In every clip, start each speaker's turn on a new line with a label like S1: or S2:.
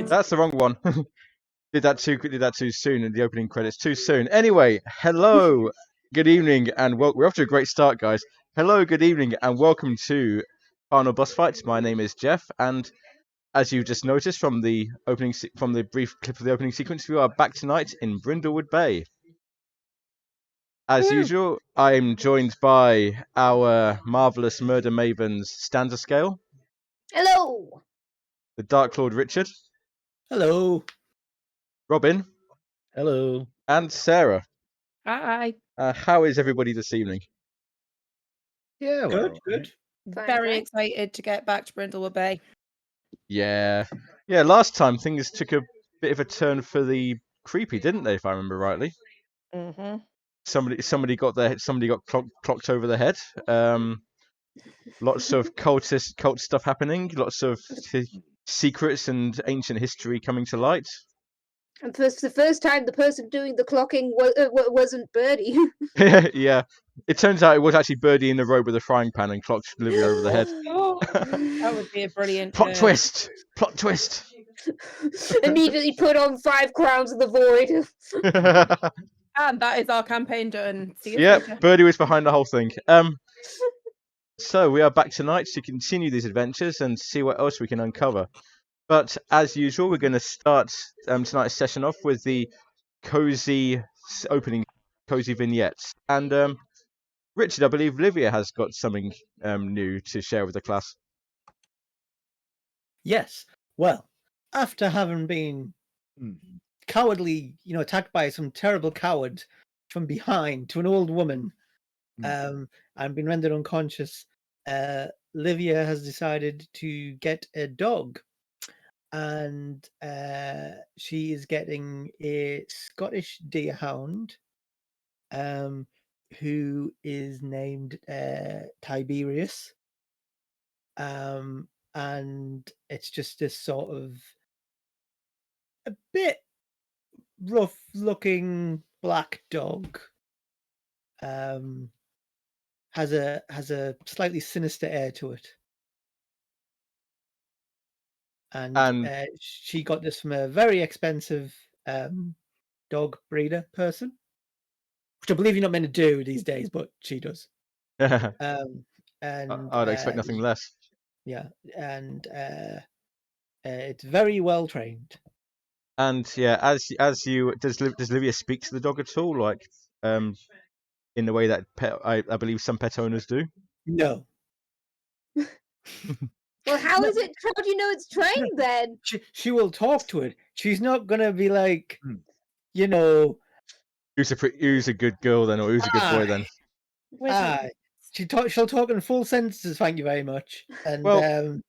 S1: That's the wrong one. Did that too soon in the opening credits. Too soon. Anyway, hello, good evening, and we're off to a great start, guys. Hello, good evening, and welcome to Final Boss Fights. My name is Jeff, and as you just noticed from the from the brief clip of the opening sequence, we are back tonight in Brindlewood Bay. As usual, I'm joined by our marvelous murder mavens Stanza Scale.
S2: Hello.
S1: The Dark Lord Richard.
S3: Hello.
S1: Robin.
S3: Hello.
S1: And Sarah.
S4: Hi.
S1: How is everybody this evening?
S3: Yeah,
S4: good. Very excited to get back to Brindlewood Bay.
S1: Yeah. Last time things took a bit of a turn for the creepy, didn't they? If I remember rightly.
S4: Mm-hmm.
S1: Somebody got clocked over the head. Lots of cult stuff happening. Lots of secrets and ancient history coming to light.
S2: And for the first time, the person doing the clocking wasn't Birdie.
S1: Yeah. It turns out it was actually Birdie in the robe with a frying pan and clocked Olivia over the head.
S4: Oh, that would be a brilliant
S1: Plot twist. Plot twist.
S2: Immediately put on 5 crowns of the void.
S4: And that is our campaign done. See you
S1: Yep,
S4: later.
S1: Birdie was behind the whole thing. So we are back tonight to continue these adventures and see what else we can uncover. But as usual, we're going to start tonight's session off with the cozy opening, cozy vignettes. And Richard, I believe Livia has got something new to share with the class.
S3: Yes. Well, after having been cowardly, attacked by some terrible coward from behind to an old woman, and been rendered unconscious, Livia has decided to get a dog. And she is getting a Scottish deerhound, who is named Tiberius. And it's just this sort of a bit rough-looking black dog. Has a slightly sinister air to it. And she got this from a very expensive dog breeder person, which I believe you're not meant to do these days, but she does. And
S1: I'd expect nothing less.
S3: Yeah, and it's very well trained.
S1: And yeah, does Livia speak to the dog at all, like in the way that I believe some pet owners do?
S3: No.
S2: Well, how do you know it's trained then?
S3: She will talk to it. She's not gonna be like,
S1: who's a good girl then, or who's a good boy then?
S3: She'll talk in full sentences. Thank you very much. And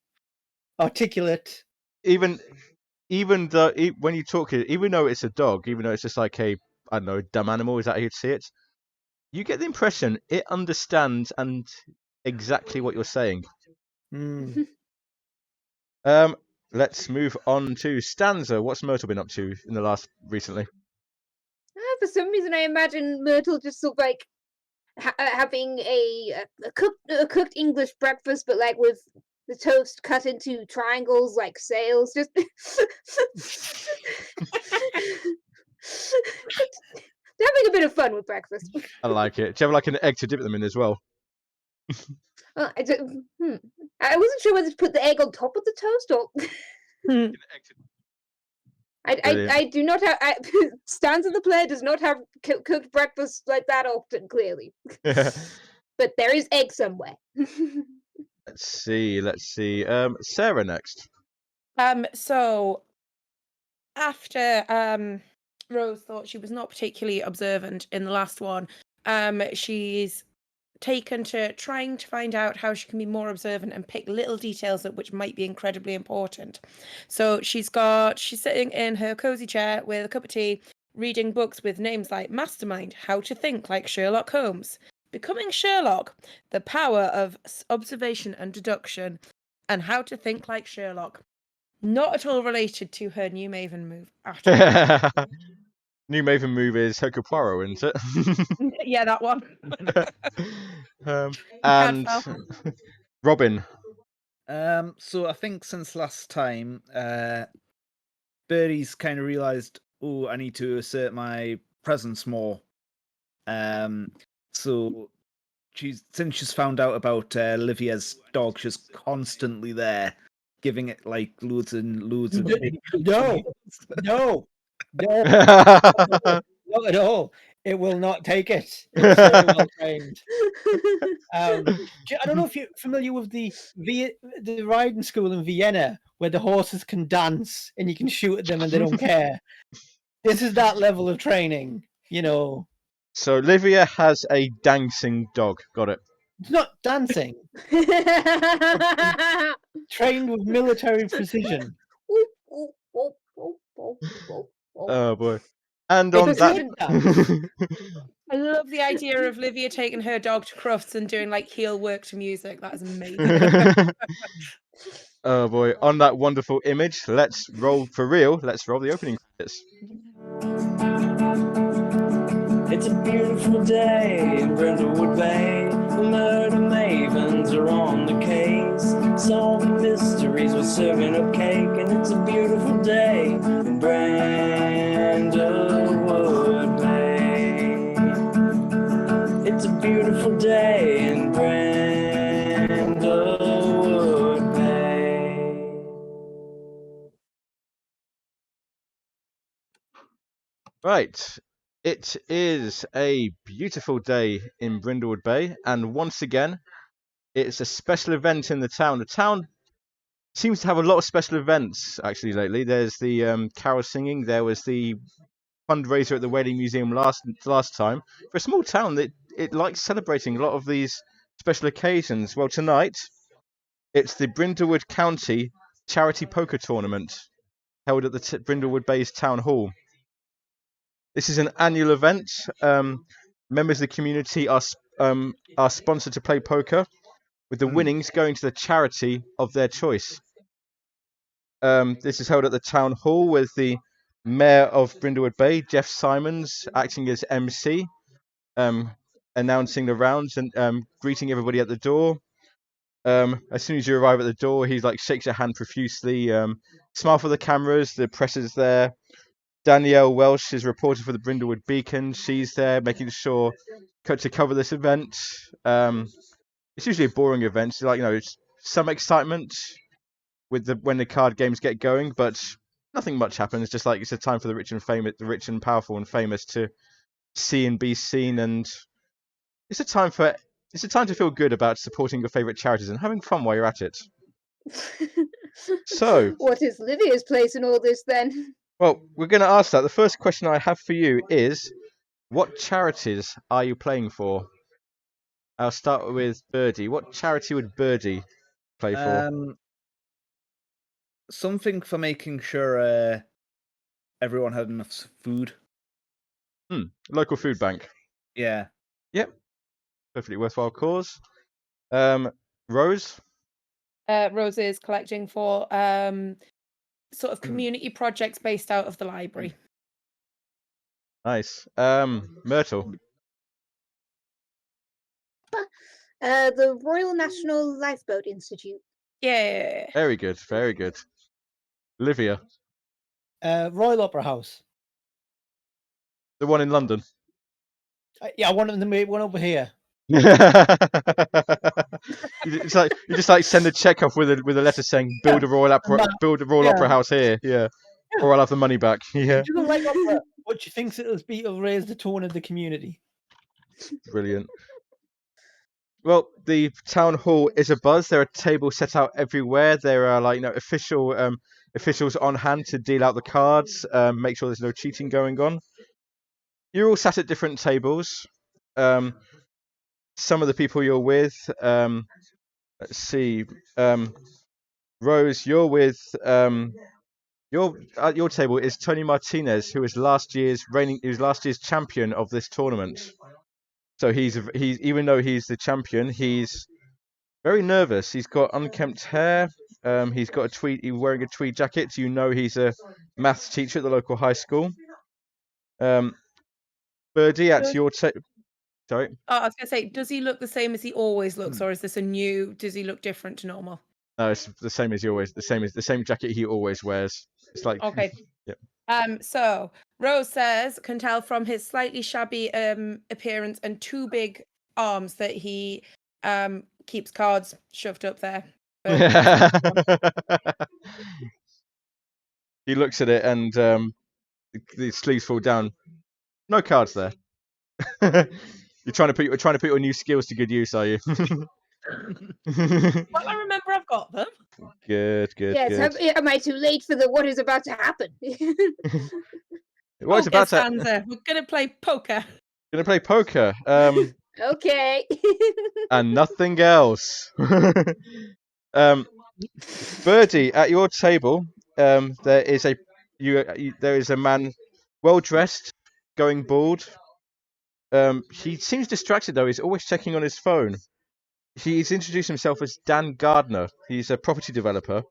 S3: articulate.
S1: Even though when you talk it, even though it's a dog, even though it's just like a dumb animal, is that how you'd see it? You get the impression it understands and exactly what you're saying. Let's move on to Stanza. What's Myrtle been up to in the recently?
S2: For some reason, I imagine Myrtle just sort of like having a cooked English breakfast, but like with the toast cut into triangles like sails. Just having a bit of fun with breakfast.
S1: I like it. Do you have like an egg to dip them in as well?
S2: I wasn't sure whether to put the egg on top of the toast or. I do not have. Stanza the player does not have cooked breakfast like that often, clearly. But there is egg somewhere.
S1: Let's see. Sarah next.
S4: So after Rose thought she was not particularly observant in the last one, she's taken to trying to find out how she can be more observant and pick little details which might be incredibly important. So she's sitting in her cozy chair with a cup of tea, reading books with names like Mastermind, How to Think Like Sherlock Holmes, Becoming Sherlock, The Power of Observation and Deduction, and How to Think Like Sherlock. Not at all related to her new Maven move at all.
S1: New Maven move is Hercule Poirot, isn't
S4: it? Yeah, that one.
S1: And Robin.
S5: So I think since last time, Birdie's kind of realized, oh, I need to assert my presence more. So since she's found out about Livia's dog, she's constantly there, giving it like loads and loads of
S3: No, no, not at all. It will not take it. It's very well trained. I don't know if you're familiar with the riding school in Vienna, where the horses can dance and you can shoot at them and they don't care. This is that level of training, you know.
S1: So Livia has a dancing dog. Got it.
S3: It's not dancing. Trained with military precision.
S1: Oh boy. And
S3: It's
S1: on
S3: a
S1: that.
S3: good dance.
S4: I love the idea of Livia taking her dog to Crufts and doing like heel work to music. That is amazing.
S1: Oh boy. On that wonderful image, let's roll for real. Let's roll the opening credits.
S6: It's a beautiful day in Brindlewood Bay. The murder mavens are on the case, solving mysteries, we're serving up cake. And it's a beautiful day in Brindlewood Bay. It's a beautiful day in Brindlewood Bay.
S1: Right. It is a beautiful day in Brindlewood Bay, and once again, it's a special event in the town. The town seems to have a lot of special events actually lately. There's the carol singing. There was the fundraiser at the Whaling Museum last time. For a small town, it likes celebrating a lot of these special occasions. Well, tonight it's the Brindlewood County Charity Poker Tournament held at the Brindlewood Bay's Town Hall. This is an annual event. Members of the community are sponsored to play poker, with the winnings going to the charity of their choice. This is held at the town hall with the Mayor of Brindlewood Bay, Jeff Simons, acting as MC, announcing the rounds and greeting everybody at the door. As soon as you arrive at the door, he shakes your hand profusely, smile for the cameras, the press is there. Danielle Welsh is reporter for the Brindlewood Beacon. She's there making sure to cover this event. It's usually a boring event. So, it's some excitement when the card games get going, but nothing much happens. Just it's a time for the rich and powerful and famous to see and be seen, and it's a time to feel good about supporting your favorite charities and having fun while you're at it. So,
S2: what is Livia's place in all this then?
S1: Well, we're going to ask that. The first question I have for you is, what charities are you playing for? I'll start with Birdie. What charity would Birdie play for?
S5: Something for making sure everyone had enough food.
S1: Local food bank.
S5: Yeah.
S1: Yep. Perfectly worthwhile cause. Rose?
S4: Rose is collecting for sort of community projects based out of the library.
S1: Nice. Myrtle?
S2: The Royal National Lifeboat Institute.
S4: Yeah.
S1: Very good, very good. Olivia?
S3: Royal Opera House.
S1: The one in London?
S3: Yeah, one of them, one over here.
S1: You just send a check off with a letter saying build a Royal Opera House here, yeah. Or I'll have the money back. Yeah.
S3: She doesn't like opera, but she thinks it'll raise the tone of the community.
S1: Brilliant. Well, the town hall is abuzz. There are tables set out everywhere. There are officials on hand to deal out the cards, make sure there's no cheating going on. You're all sat at different tables. Some of the people you're with, let's see, Rose, you're with at your table is Tony Martinez, who was last year's champion of this tournament. So he's even though he's the champion, he's very nervous. He's got unkempt hair. He's wearing a tweed jacket. You know he's a maths teacher at the local high school. Birdie, at your table. Sorry.
S4: Oh, I was gonna say, does he look the same as he always looks, or is this does he look different to normal?
S1: No, it's the same as he always. The same jacket he always wears. It's like
S4: Okay. So Rose says can tell from his slightly shabby appearance and 2 big arms that he keeps cards shoved up there.
S1: He looks at it and the sleeves fall down. No cards there. You're trying to put your new skills to good use, are you?
S4: Well, I remember I've got them.
S1: Good.
S2: Yes, am I too late for what is about to happen?
S1: What is about to?
S4: Stanza. We're gonna play poker.
S1: Gonna play poker.
S2: Okay.
S1: And nothing else. Birdie, at your table, there is a man, well dressed, going bald. He seems distracted though. He's always checking on his phone. He's introduced himself as Dan Gardner. He's a property developer,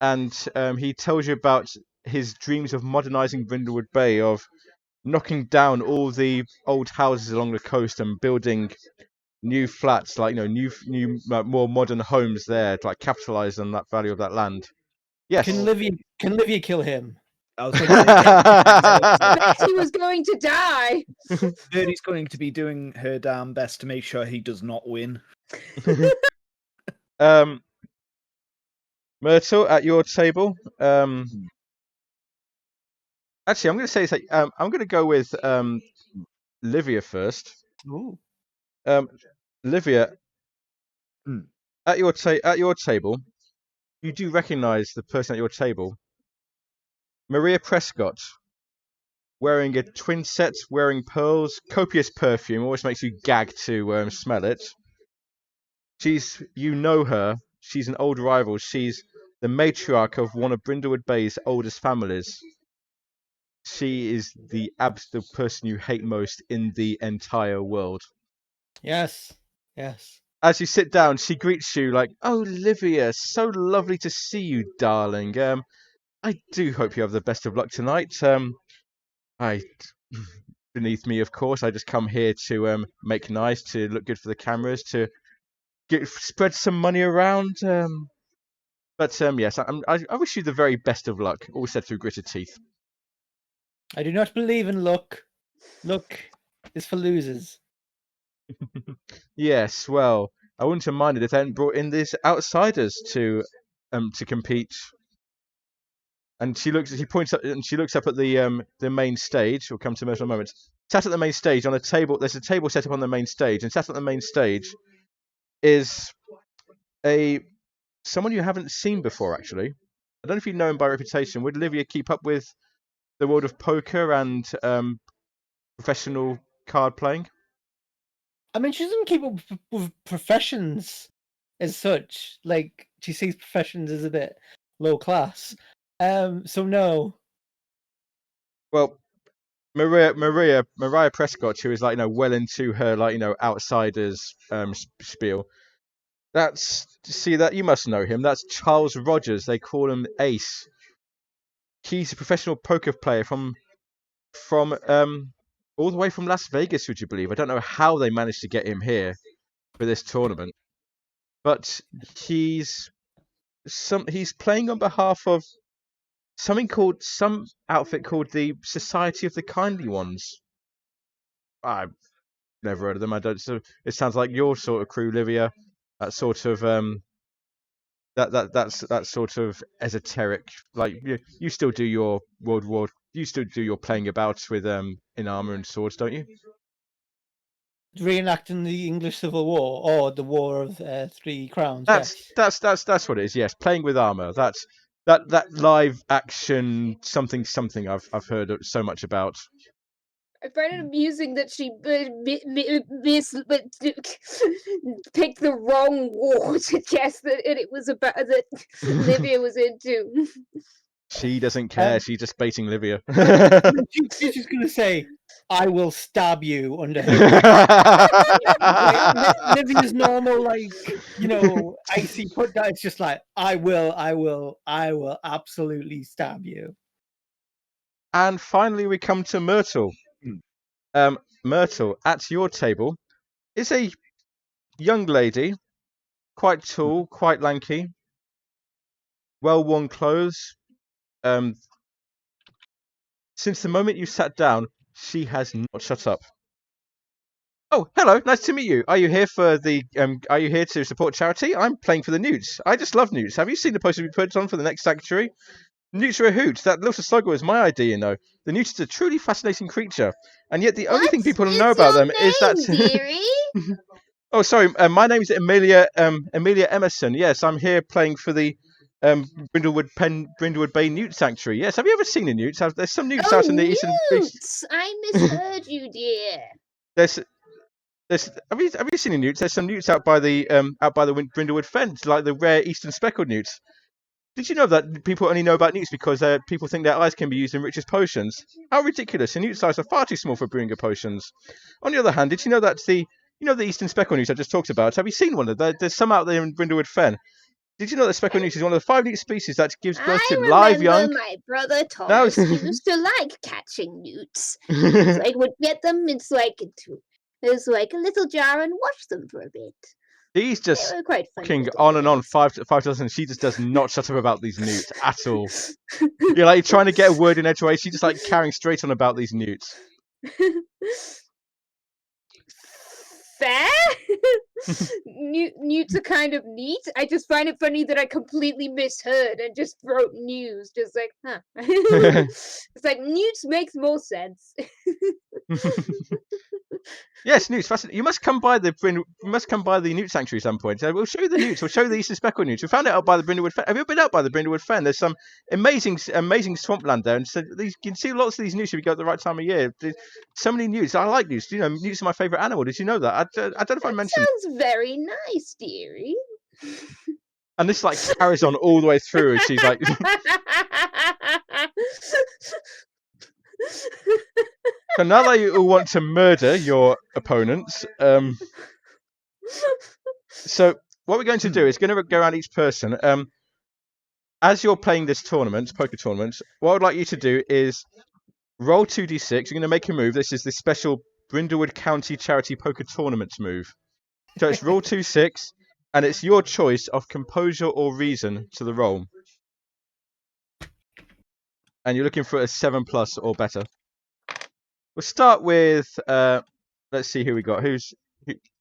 S1: and he tells you about his dreams of modernizing Brindlewood Bay, of knocking down all the old houses along the coast and building new flats, like new more modern homes there to capitalize on that value of that land. Yes.
S3: Can Livia kill him?
S5: I was going to say,
S2: He was going to die.
S5: Birdie's going to be doing her damn best to make sure he does not win.
S1: Myrtle, at your table. Actually, I'm going to say I'm going to go with Livia first.
S3: Ooh.
S1: Livia, at your table, you do recognise the person at your table, Maria Prescott, wearing a twin set, wearing pearls, copious perfume, always makes you gag to smell it. You know her. She's an old rival. She's the matriarch of one of Brindlewood Bay's oldest families. She is the absolute person you hate most in the entire world.
S3: Yes.
S1: As you sit down, she greets you like, "Oh, Livia, so lovely to see you, darling. I do hope you have the best of luck tonight. Beneath me, of course, I just come here to make nice, to look good for the cameras, to spread some money around. But yes, I wish you the very best of luck." All said through gritted teeth.
S3: I do not believe in luck. Luck is for losers.
S1: Yes, well, I wouldn't have minded if they hadn't brought in these outsiders to compete. And she points up and she looks up at the main stage. We'll come to Myrtle in a moment. Sat at the main stage on a table. There's a table set up on the main stage, and sat at the main stage is someone you haven't seen before. Actually, I don't know if you know him by reputation. Would Livia keep up with the world of poker and professional card playing?
S3: I mean, she doesn't keep up with professions as such. Like, she sees professions as a bit low class. So no.
S1: Well, Maria Prescott, who is well into her outsiders spiel. That you must know him. That's Charles Rogers. They call him Ace. He's a professional poker player from all the way from Las Vegas, would you believe? I don't know how they managed to get him here for this tournament, but he's playing on behalf of some outfit called the Society of the Kindly Ones. I've never heard of them. I don't. So it sounds like your sort of crew, Livia. That sort of that's sort of esoteric. Like you still do your you still do your playing about with in armor and swords, don't you?
S3: Reenacting the English Civil War or the War of 3 Crowns.
S1: That's what it is. Yes, playing with armor. That's that live action something I've heard so much about.
S2: I find it amusing that she picked the wrong war to guess that it was about that Livia was into.
S1: She doesn't care. She's just baiting Livia.
S3: She's just going to say, "I will stab you" under her. Livia's normal, icy put down. It's just like, I will absolutely stab you.
S1: And finally, we come to Myrtle. Myrtle, at your table is a young lady, quite tall, quite lanky, well-worn clothes, Since the moment you sat down, she has not shut up. Oh, hello, nice to meet you. Are you here for the are you here to support charity? I'm playing for the newts. I just love newts. Have you seen the poster we put on for the next sanctuary? Newts are a hoot. That little slugger was my idea, you know. The newt is a truly fascinating creature. And yet the only thing people know about them is that
S2: dearie?
S1: Oh, sorry. My name is Amelia Emerson. Yes, I'm here playing for the Brindlewood Bay Newt Sanctuary. Yes, have you ever seen a newt? There's some newts out in the eastern.
S2: Newts! I misheard you, dear.
S1: There's have you seen a newt? There's some newts out by the Brindlewood fence, like the rare eastern speckled newts. Did you know that people only know about newts because people think their eyes can be used in rich as potions? How ridiculous! The newt's eyes are far too small for brewing of potions. On the other hand, did you know that the eastern speckled newt I just talked about? Have you seen one of them? There's some out there in Brindlewood Fen. Did you know that speckled newt is one of the 5 newt species that gives birth to live young?
S2: My brother Thomas used to like catching newts. So I would get them into like a little jar and watch them for a bit.
S1: He's just talking on and on 5 dozen. She just does not shut up about these newts at all. You're like trying to get a word in edgeways. She's just like carrying straight on about these newts.
S2: Fair? Newts are kind of neat. I just find it funny that I completely misheard and just wrote news. Just like, huh. It's like newts makes more sense.
S1: Yes, newts. Fascinating. You must come by the newt sanctuary at some point. We'll show you the newts. We'll show you the eastern speckled newts. We found it out by the Brindlewood Fen. Have you ever been out by the Brindlewood Fen? There's some amazing swampland there, and so you can see lots of these newts if you go at the right time of year. There's so many newts. I like newts. You know, newts are my favourite animal. Did you know that? I don't know if I mentioned.
S2: Sounds very nice, dearie.
S1: And this like carries on all the way through, and she's like. So now that you all want to murder your opponents, so what we're going to do is going to go around each person. As you're playing this poker tournament, what I'd like you to do is roll 2d6. You're going to make a move. This is the special Brindlewood County Charity Poker Tournament move. So it's roll 2-6, and it's your choice of composure or reason to the roll. And you're looking for a 7+ or better. We'll start with let's see who we got.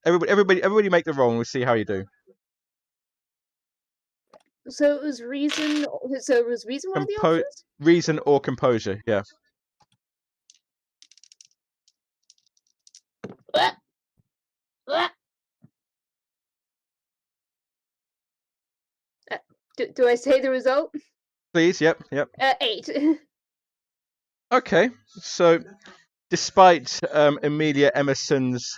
S1: Everybody make the roll and we'll see how you do.
S2: So it was reason. So it was reason one of the options?
S1: Reason or composure, yeah.
S2: Do I say the result?
S1: Please, yep.
S2: 8.
S1: Okay, so despite Amelia Emerson's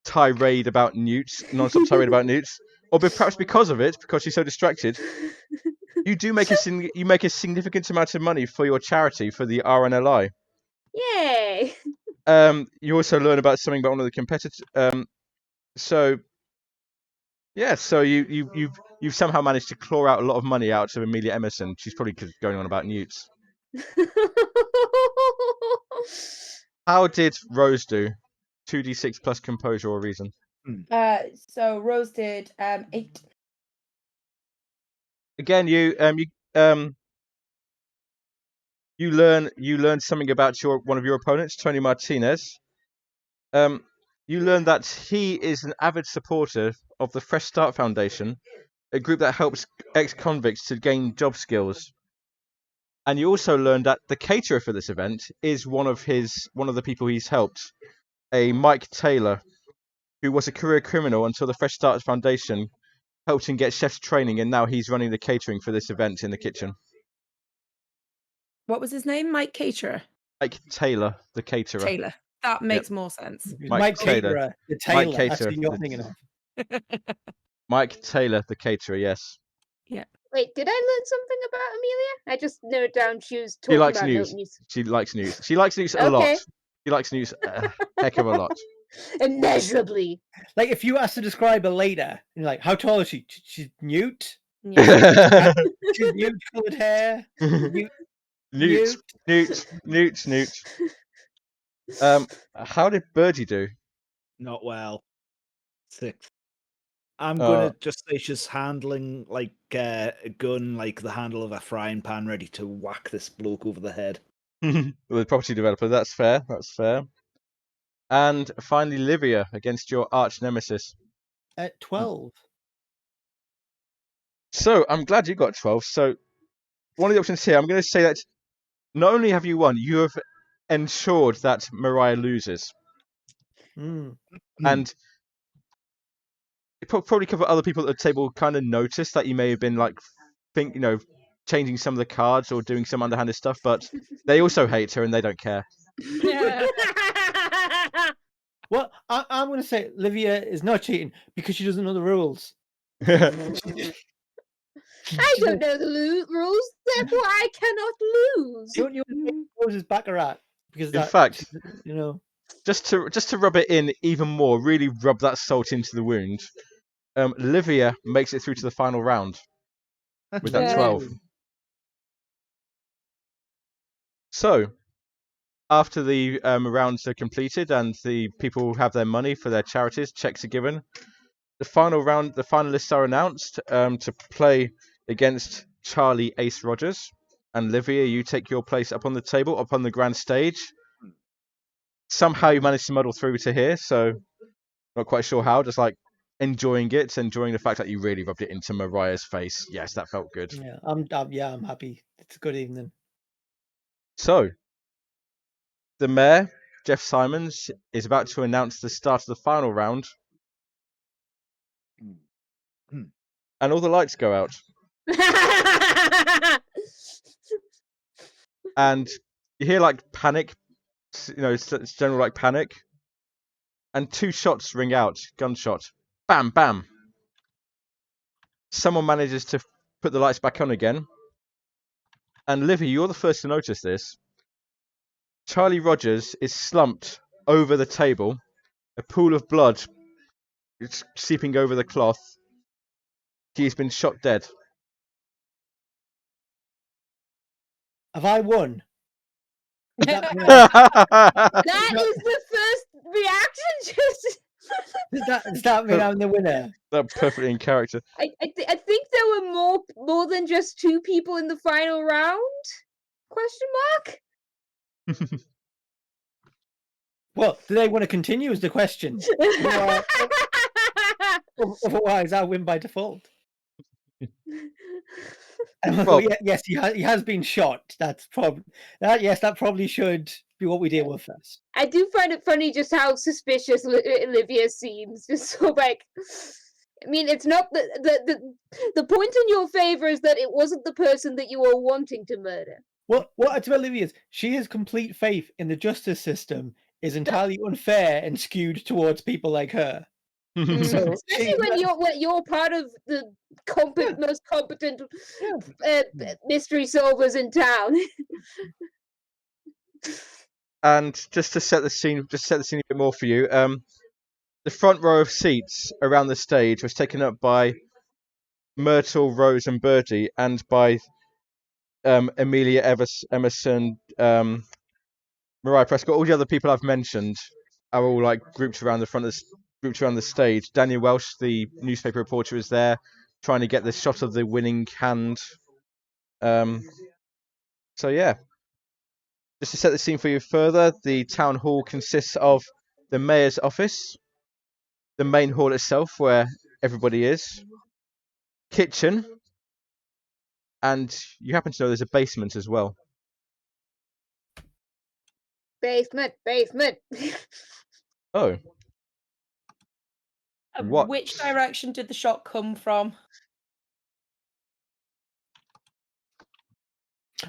S1: tirade about newts, non-stop tirade about newts, or perhaps because of it, because she's so distracted, you do make a significant amount of money for your charity for the RNLI.
S2: Yay!
S1: You also learn about something about one of the competitors. So you've somehow managed to claw out a lot of money out of Amelia Emerson. She's probably going on about newts. How did Rose do? 2d6 plus composure or reason.
S4: So Rose did 8.
S1: Again, you learn something about one of your opponents, Tony Martinez. You learn that he is an avid supporter of the Fresh Start Foundation, a group that helps ex-convicts to gain job skills. And you also learn that the caterer for this event is one of the people he's helped, a Mike Taylor, who was a career criminal until the Fresh Start Foundation helped him get chef's training, and now he's running the catering for this event in the kitchen.
S4: What was his name? Mike Caterer?
S1: Mike Taylor, the caterer.
S4: Taylor. That makes more sense.
S3: Mike Taylor, the Taylor.
S1: Mike Caterer,
S3: that's what you're thinking of.
S1: Mike Taylor, the caterer, yes.
S4: Yeah.
S2: Wait, did I learn something about Amelia? I just noted down she was talking
S1: likes
S2: about
S1: news.
S2: news.
S1: She likes news. She likes news a lot. She likes news a heck of a lot.
S2: Immeasurably.
S3: Like if you asked to describe her later, you're like, how tall is she? She's newt.
S4: Yeah.
S3: She's newt coloured hair.
S1: Newt. How did Birdie do?
S5: Not well. 6. I'm gonna just say she's handling like a gun, like the handle of a frying pan, ready to whack this bloke over the head.
S1: With the property developer, that's fair. That's fair. And finally, Livia against your arch nemesis.
S3: At 12.
S1: So I'm glad you got 12. So one of the options here, I'm going to say that not only have you won, you have ensured that Mariah loses.
S3: Mm.
S1: And it probably cover other people at the table kind of notice that you may have been like, changing some of the cards or doing some underhanded stuff, but they also hate her and they don't care.
S4: Yeah.
S3: Well, I'm going to say Livia is not cheating because she doesn't know the rules.
S2: I don't know the rules, therefore I cannot lose.
S3: You is baccarat because
S1: In
S3: that,
S1: fact,
S3: you know.
S1: just to rub it in even more, really rub that salt into the wound. Livia makes it through to the final round with that
S2: Yeah.
S1: 12. So, after the rounds are completed and the people have their money for their charities, checks are given, the final round, the finalists are announced to play against Charlie Ace Rogers. And Livia, you take your place up on the table, up on the grand stage. Somehow you managed to muddle through to here, so not quite sure how, just like enjoying the fact that you really rubbed it into Mariah's face. Yes, that felt good.
S3: Yeah, I'm happy. It's a good evening.
S1: So, the mayor, Jeff Simons, is about to announce the start of the final round. And all the lights go out. And you hear like panic, it's general like panic. And 2 shots ring out, gunshot. Bam, bam. Someone manages to put the lights back on again. And Livy, you're the first to notice this. Charlie Rogers is slumped over the table. A pool of blood is seeping over the cloth. He's been shot dead.
S3: Have I won?
S2: That is the first reaction. Just
S3: Does that mean I'm the winner?
S1: That perfectly in character.
S2: I think there were more than just 2 people in the final round? Question mark?
S3: Well, do they want to continue is the question. Otherwise, I'll win by default.
S1: Well,
S3: yes, he has been shot. That's probably that probably should be what we deal with first.
S2: I do find it funny just how suspicious Olivia seems. Just so like, I mean, it's not the point in your favor is that it wasn't the person that you were wanting to murder.
S3: What it's about Olivia is she has complete faith in the justice system is entirely unfair and skewed towards people like her. So
S2: Especially when you're part of the most competent mystery solvers in town.
S1: And just to set the scene a bit more for you, the front row of seats around the stage was taken up by Myrtle, Rose, and Birdie, and by Amelia Emerson, Mariah Prescott. All the other people I've mentioned are all like grouped around the stage. Daniel Welsh, the newspaper reporter, is there trying to get the shot of the winning hand. So yeah. Just to set the scene for you further, the town hall consists of the mayor's office, the main hall itself where everybody is, kitchen, and you happen to know there's a basement as well.
S2: Basement.
S1: Oh. What?
S4: Which direction did the shot come from?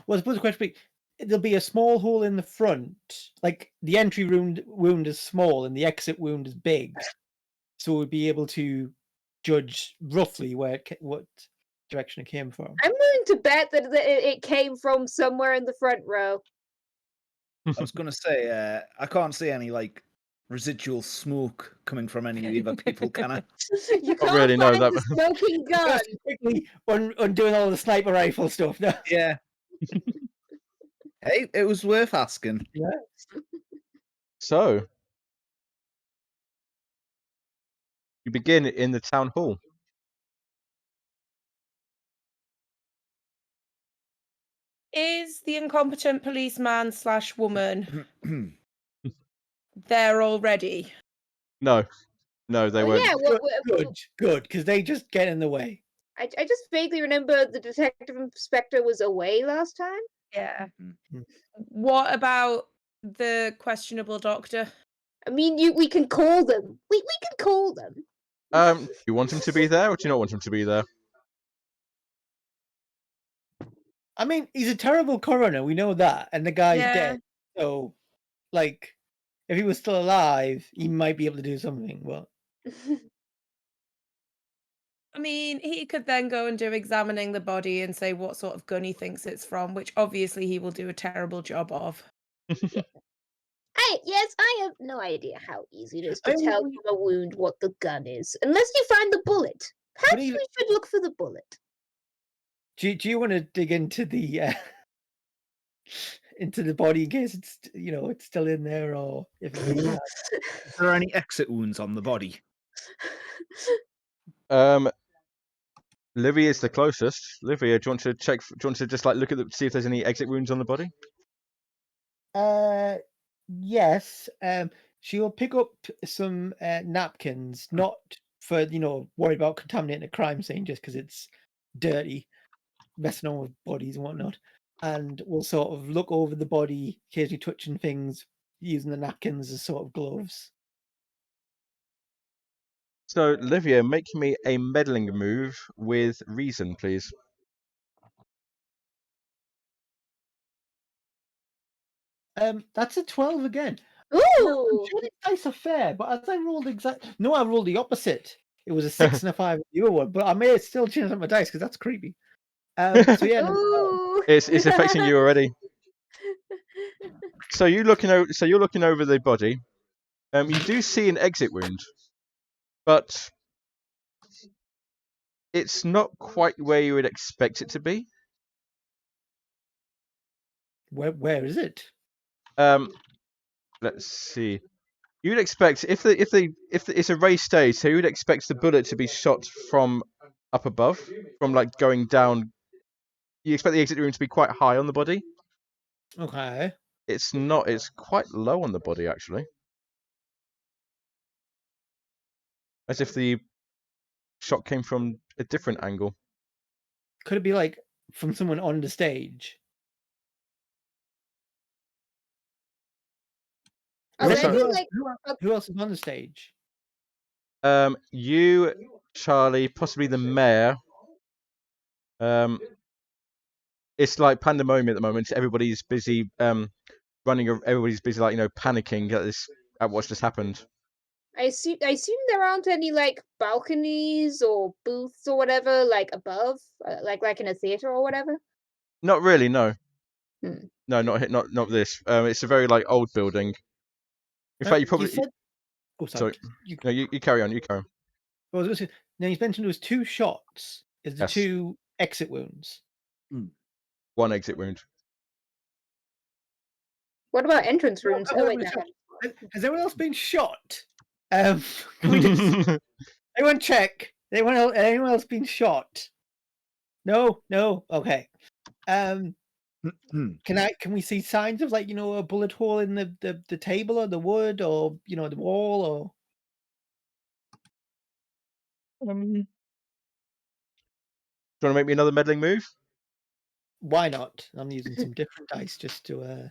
S3: Well, I suppose the question be, there'll be a small hole in the front, like the entry wound is small and the exit wound is big, so we'll be able to judge roughly what direction it came from.
S2: I'm willing to bet that it came from somewhere in the front row.
S5: I was going to say, I can't see any like residual smoke coming from any of the other people, can I?
S2: You can't
S1: really know
S2: find
S1: that.
S2: the smoking gun.
S3: Just quickly undoing all the sniper rifle stuff. No.
S5: Yeah. Hey, it was worth asking.
S3: Yeah.
S1: So, you begin in the town hall.
S4: Is the incompetent policeman / woman there already?
S1: No, they
S2: Oh
S1: weren't.
S2: yeah,
S3: Good, because they just get in the way.
S2: I just vaguely remember the detective inspector was away last time.
S4: Yeah.
S3: Mhm.
S4: What about the questionable doctor?
S2: I mean, we can call them. We can call them.
S1: Do you want him to be there, or do you not want him to be there?
S3: I mean, he's a terrible coroner. We know that, and the guy's
S4: Yeah.
S3: dead. So, like, if he was still alive, he might be able to do something. Well,
S4: I mean, he could then go and do examining the body and say what sort of gun he thinks it's from, which obviously he will do a terrible job of.
S2: I have no idea how easy it is to
S3: I mean,
S2: tell from a wound what the gun is, unless you find the bullet. Perhaps
S3: even-
S2: we should look for the bullet.
S3: do you want to dig into the into the body in case it's it's still in there, or if it's been
S5: Is there any exit wounds on the body?
S1: Livia is the closest. Livia, do you want to check? Do you want to just like look at see if there's any exit wounds on the body?
S3: Yes. She'll pick up some napkins, not for worried about contaminating a crime scene, just because it's dirty, messing on with bodies and whatnot. And we'll sort of look over the body, occasionally touching things, using the napkins as sort of gloves.
S1: So, Livia, make me a meddling move with reason, please.
S3: That's a 12 again.
S2: Ooh!
S3: I'm sure these dice are fair, but as I rolled I rolled the opposite. It was a 6 and a 5 the other one, but I may still change up my dice because that's creepy. So yeah,
S2: Ooh!
S1: It's affecting you already. So you're looking over the body. You do see an exit wound, but it's not quite where you would expect it to be.
S3: where is it?
S1: Let's see. You'd expect if it's a raised stage, so you'd expect the bullet to be shot from up above, from like going down. You expect the exit wound to be quite high on the body.
S3: Okay.
S1: It's not. It's quite low on the body actually, as if the shot came from a different angle.
S3: Could it be like from someone on the stage?
S2: Are there
S1: Also-
S2: any,
S3: who, else,
S2: like,
S3: who else is on the stage?
S1: You, Charlie, possibly the mayor. It's like pandemonium at the moment. Everybody's busy running. Everybody's busy, like panicking at what's just happened.
S2: I assume there aren't any like balconies or booths or whatever like above, like in a theater or whatever.
S1: Not really, no.
S2: Hmm.
S1: No, not this. It's a very like old building. In fact, you probably.
S3: said... Oh, sorry.
S1: Sorry. No, you carry on. You carry on.
S3: I was gonna say, now you mentioned there was 2 shots. Is the
S1: Yes.
S3: 2 exit wounds?
S1: One exit wound.
S2: What about entrance rooms?
S3: Oh,
S2: Oh wait,
S3: wait,
S2: no.
S3: Has anyone else been shot? Can we just... Anyone check? Anyone else been shot? No. Okay. Can we see signs of like a bullet hole in the table or the wood or the wall or?
S1: Do you want to make me another meddling move?
S3: Why not? I'm using some different dice just to.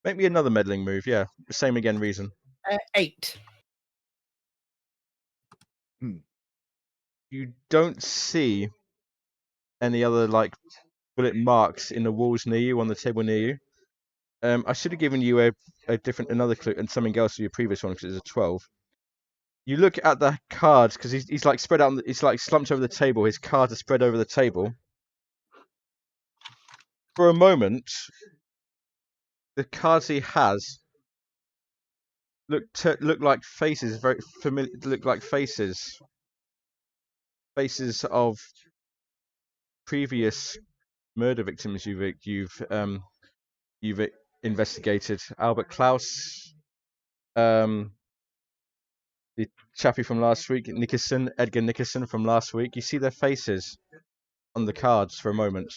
S1: Make me another meddling move. Yeah, same again. Reason.
S3: 8.
S1: You don't see any other like bullet marks in the walls near you, on the table near you. I should have given you another clue and something else for your previous one because it's a 12. You look at the cards because he's like spread out. He's like slumped over the table. His cards are spread over the table. For a moment, the cards he has look like faces. Very familiar. Look like faces of previous murder victims you've investigated. Albert Klaus, the chappie from last week, Edgar Nickerson from last week. You see their faces on the cards for a moment.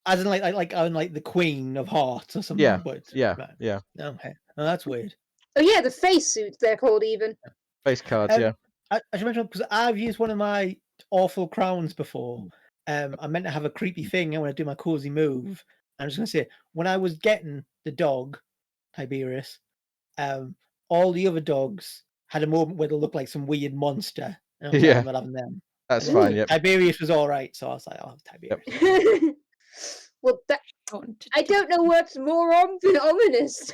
S3: As in like the Queen of Hearts or something.
S1: Yeah,
S3: But
S1: yeah,
S3: right.
S1: yeah.
S3: Okay. Oh, that's weird.
S2: Oh yeah, the face suits they're called even.
S1: Face cards, yeah.
S3: I should mention because I've used one of my awful crowns before. I meant to have a creepy thing. I want to do my cozy move. I'm just gonna say when I was getting the dog, Tiberius, all the other dogs had a moment where they looked like some weird monster. And I was like,
S1: Yeah.
S3: I'm not having them.
S1: That's
S3: And then
S1: fine. Yep.
S3: Tiberius was all right, so I was like, oh, Tiberius.
S2: Well, I don't know what's more ominous.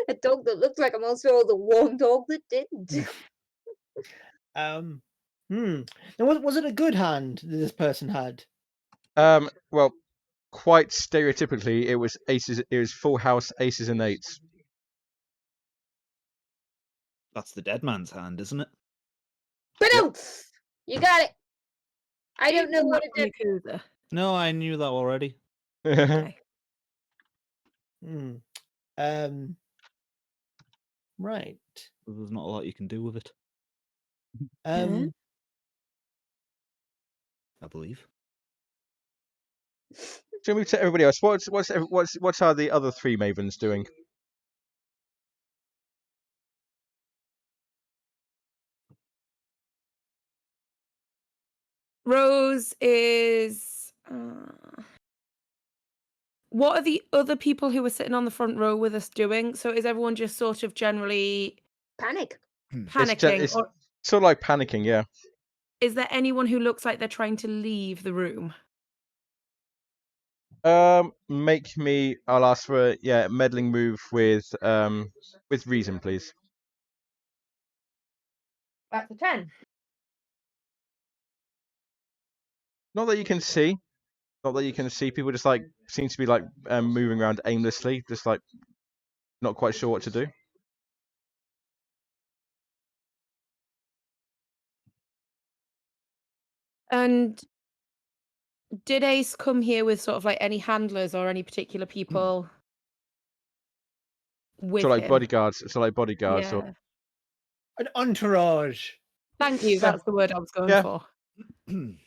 S2: A dog that looks like a monster or the one dog that didn't.
S3: Now, was it a good hand that this person had?
S1: Well, quite stereotypically, it was aces. It was full house aces and eights.
S5: That's the dead man's hand, isn't it?
S2: But you got it. I don't know what it did.
S4: Yakuza.
S5: No, I knew that already.
S4: Okay.
S3: Right.
S5: There's not a lot you can do with it,
S3: Um,
S5: I believe.
S1: Shall we tell everybody else? What are the other three mavens doing?
S4: Rose is. What are the other people who were sitting on the front row with us doing? So is everyone just sort of generally
S2: Panic.
S4: panicking?
S1: It's
S4: Or
S1: sort of like panicking, yeah.
S4: is there anyone who looks like they're trying to leave the room?
S1: Make me. I'll ask for a meddling move with reason, please.
S4: That's a 10.
S1: Not that you can see. Not that you can see. People just like seem to be like moving around aimlessly, just like not quite sure what to do.
S4: And did Ace come here with sort of like any handlers or any particular people with
S1: So like
S4: him?
S1: bodyguards. So like bodyguards.
S4: Yeah.
S1: Or
S3: an entourage.
S4: Thank you. That's the word I was going
S1: Yeah.
S4: for.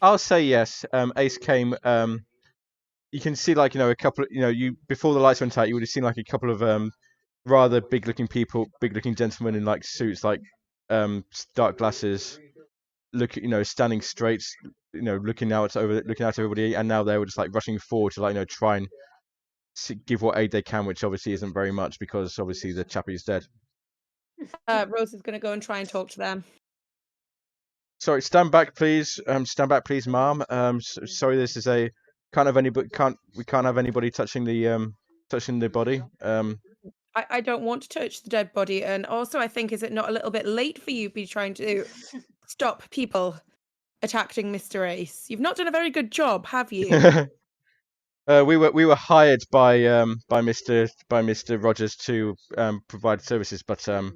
S1: I'll say yes. Ace came. You can see like a couple. You before the lights went out, you would have seen like a couple of rather big-looking people, big-looking gentlemen in like suits, like dark glasses, standing straight, looking out at everybody, and now they were just like rushing forward to like try and give what aid they can, which obviously isn't very much because obviously the chappie's dead.
S4: Rose is going to go and try and talk to them.
S1: Sorry, stand back, please. Stand back, please, ma'am. Sorry, this is a can't have anybody touching the body.
S4: I don't want to touch the dead body, and also I think, is it not a little bit late for you to be trying to stop people attacking Mr. Ace? You've not done a very good job, have you?
S1: We were hired by Mr. Rogers to provide services, but the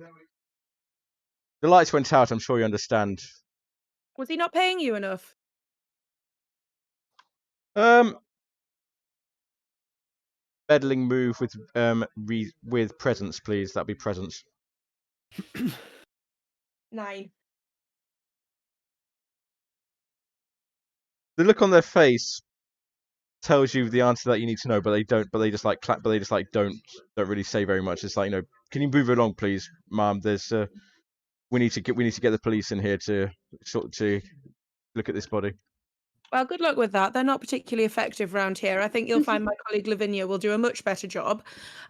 S1: lights went out. I'm sure you understand.
S4: Was he not paying you enough?
S1: Meddling move with presence, please. That'd be presence.
S4: 9.
S1: The look on their face tells you the answer that you need to know, but they don't. But they just like clap. But they just like don't really say very much. It's like can you move along, please, ma'am? There's we need to get the police in here to look at this body.
S4: Well, good luck with that. They're not particularly effective around here. I think you'll find my colleague Lavinia will do a much better job.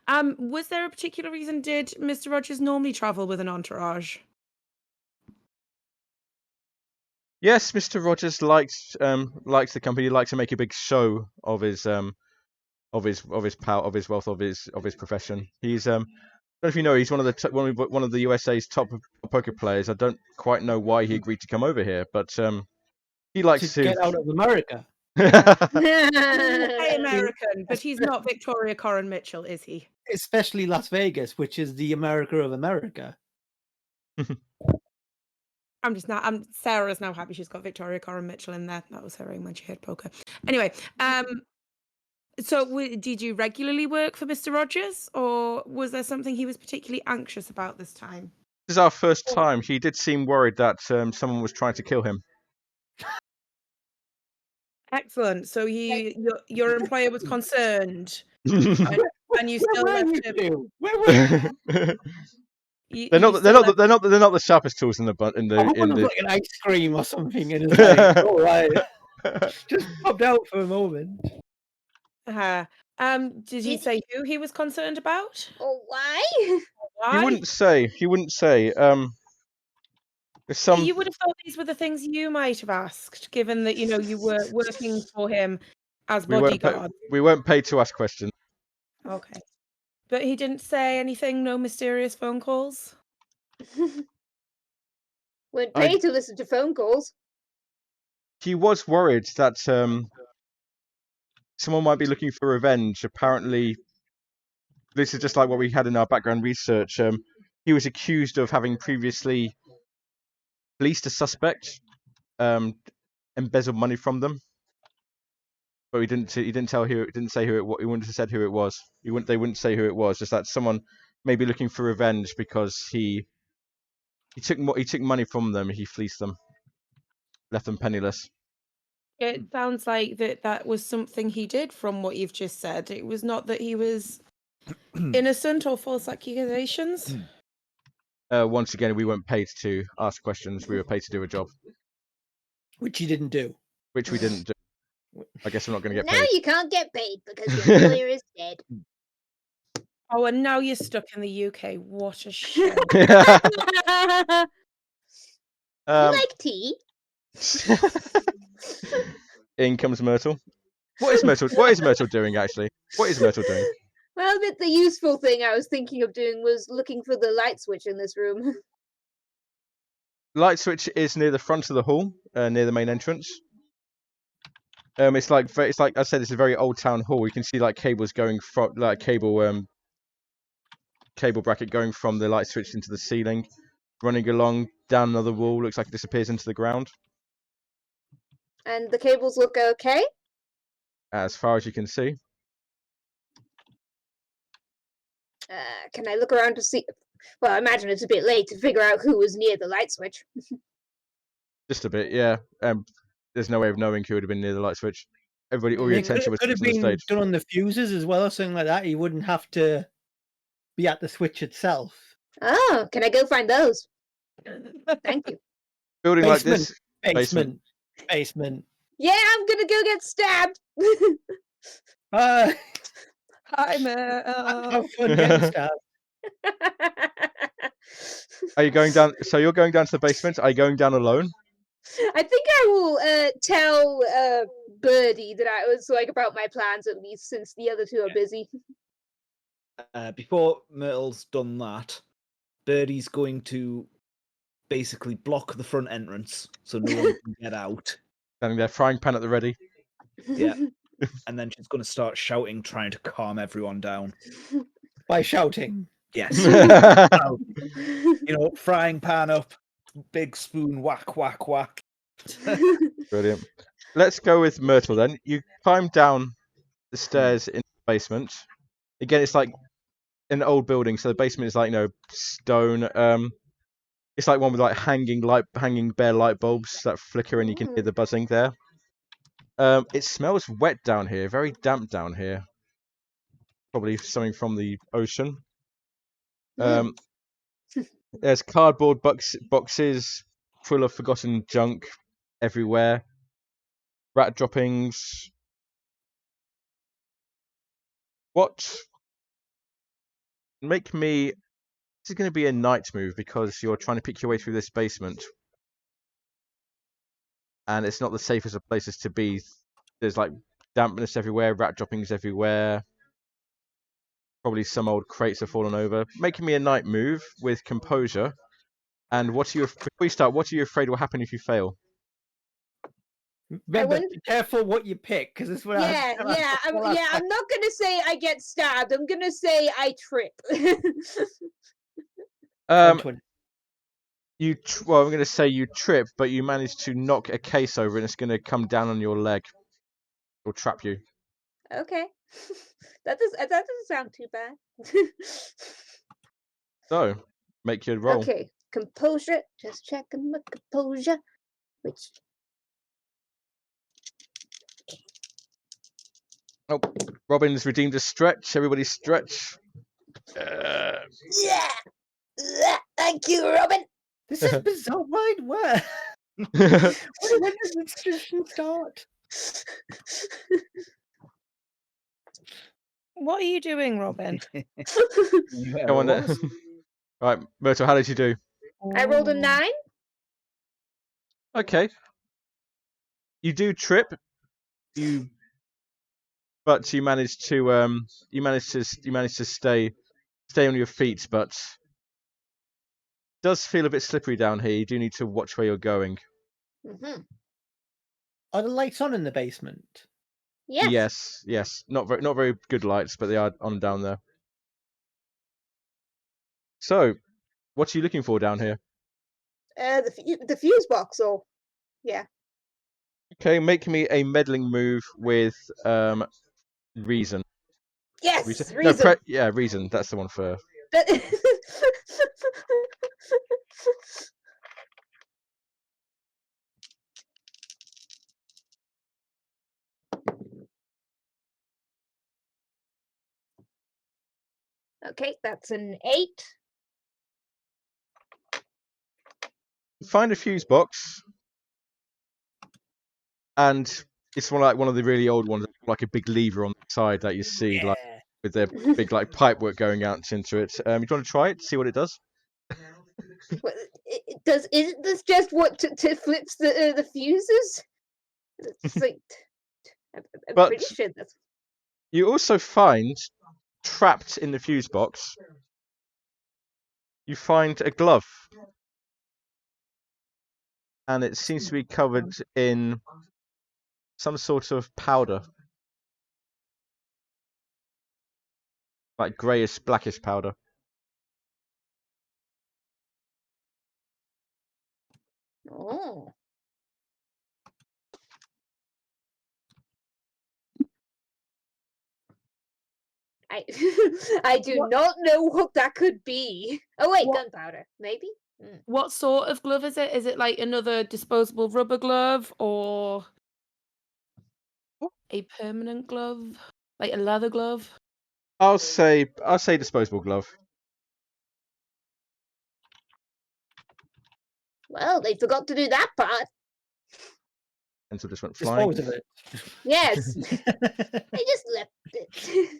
S4: Was there a particular reason? Did Mr. Rogers normally travel with an entourage?
S1: Yes, Mr. Rogers likes the company. He likes to make a big show of his power, of his wealth, of his profession. He's I don't know if you know, he's one of the USA's top poker players. I don't quite know why he agreed to come over here, but he likes to
S3: get out of America.
S4: Hey, American, but he's not Victoria Corin Mitchell, is he?
S3: Especially Las Vegas, which is the America of America.
S4: Sarah's now happy she's got Victoria Corin Mitchell in there. That was her ring when she hit poker. Anyway, so did you regularly work for Mr. Rogers, or was there something he was particularly anxious about this time?
S1: This is our first time. He did seem worried that someone was trying to kill him.
S4: Excellent. So your employer was concerned,
S1: they're
S4: and you still
S3: Where were
S4: left
S3: you
S4: him.
S3: two? Where were
S4: You
S1: not
S4: still left-
S1: they're not the sharpest tools in the
S3: I hope
S1: in
S3: it was
S1: the.
S3: like an ice cream or something, and it's like, all right, just popped out for a moment.
S4: Did he
S2: Did-
S4: say who he was concerned about?
S2: Oh, why?
S1: He
S4: Why?
S1: wouldn't say. He wouldn't say. There's
S4: But
S1: some.
S4: you would have thought these were the things you might have asked, given that you were working for him as
S1: We weren't.
S4: bodyguard.
S1: We weren't paid to ask questions.
S4: Okay. But he didn't say anything, no mysterious phone calls?
S2: Weren't
S1: I-
S2: paid to listen to phone calls.
S1: He was worried that someone might be looking for revenge. Apparently, this is just like what we had in our background research. He was accused of having previously fleeced a suspect, embezzled money from them, but he didn't say who it was. He wouldn't have said who it was. They wouldn't say who it was. Just that someone may be looking for revenge because he took money from them. He fleeced them, left them penniless.
S4: It sounds like that was something he did from what you've just said. It was not that he was innocent or false accusations.
S1: Once again, we weren't paid to ask questions. We were paid to do a job,
S3: Which you didn't do.
S1: which we didn't do. I guess we're not going to get
S2: Now
S1: paid.
S2: you can't get paid because your employer is dead.
S4: Oh, and now you're stuck in the UK. What a shame.
S2: You
S1: Um,
S2: like tea?
S1: in comes Myrtle. What is Myrtle doing actually? What is Myrtle doing?
S2: Well, the useful thing I was thinking of doing was looking for the light switch in this room.
S1: Light switch is near the front of the hall, near the main entrance. It's like I said, it's a very old town hall. You can see like cables going from cable bracket going from the light switch into the ceiling, running along down another wall. Looks like it disappears into the ground.
S2: And the cables look okay?
S1: As far as you can see.
S2: Can I look around to see? Well, I imagine it's a bit late to figure out who was near the light switch.
S1: Just a bit, yeah. There's no way of knowing who would have been near the light switch. All your attention was
S3: could have
S1: on the
S3: been
S1: stage.
S3: done on the fuses as well, or something like that. You wouldn't have to be at the switch itself.
S2: Oh, can I go find those? Thank you.
S1: Building like this.
S3: Basement.
S2: Yeah, I'm gonna go get stabbed.
S4: Hi,
S3: Have fun getting stabbed.
S1: Are you going down? So you're going down to the basement. Are you going down alone?
S2: I think I will tell Birdie that I was like about my plans at least, since the other two are busy.
S5: Before Myrtle's done that, Birdie's going to basically block the front entrance so no one can get out.
S1: Standing there, frying pan at the ready.
S5: Yeah. And then she's going to start shouting, trying to calm everyone down.
S3: By shouting.
S5: Yes. Frying pan up, big spoon, whack, whack, whack.
S1: Brilliant. Let's go with Myrtle then. You climb down the stairs in the basement. Again, it's like an old building, so the basement is like stone. It's like one with like hanging bare light bulbs that flicker, and you can hear the buzzing there. It smells wet down here, very damp down here. Probably something from the ocean. There's cardboard boxes full of forgotten junk everywhere. Rat droppings. What? This is going to be a night move because you're trying to pick your way through this basement. And it's not the safest of places to be. There's like dampness everywhere, rat droppings everywhere. Probably some old crates have fallen over. Making me a night move with composure. And before you start, what are you afraid will happen if you fail?
S3: Remember, be careful what you pick, because it's what
S2: I'm not gonna say I get stabbed. I'm gonna say I trip.
S1: I'm going to say you trip, but you manage to knock a case over, and it's going to come down on your leg or trap you.
S2: Okay, that doesn't sound too bad.
S1: So, make your roll.
S2: Okay, composure. Just checking my composure. Which
S1: Oh, Robin's redeemed a stretch. Everybody stretch.
S2: Yeah. Thank you, Robin.
S3: This is bizarre. Where? When does the session start?
S4: What are you doing, Robin?
S1: Come on then. Right, Myrtle, how did you do?
S2: I rolled a 9.
S1: Okay. You do trip. But you managed to stay on your feet, but it does feel a bit slippery down here. You do need to watch where you're going.
S2: Mm-hmm.
S3: Are the lights on in the basement?
S2: Yes.
S1: Yes. Not very good lights, but they are on down there. So, what are you looking for down here?
S2: The fuse box, or yeah.
S1: Okay, make me a meddling move with reason.
S2: Yes,
S1: Reason.
S2: reason.
S1: No, reason. That's the one for.
S2: Okay, that's an 8.
S1: Find a fuse box, and it's one of the really old ones, like a big lever on the side that you see, like with their big like pipe work going out into it. You want to try it, see what it does?
S2: Isn't this just what to flips the fuses? It's like, I'm
S1: But
S2: pretty sure that's.
S1: you also find, trapped in the fuse box, you find a glove, and it seems to be covered in some sort of powder, like greyish, blackish powder.
S2: Oh. I do not know what that could be. Oh wait, gunpowder, maybe.
S4: What sort of glove is it? Is it like another disposable rubber glove or a permanent glove, like a leather glove?
S1: I'll say disposable glove.
S2: Well, they forgot to do that part.
S1: And so just went flying.
S3: Dispose of it.
S2: Yes, they just left it.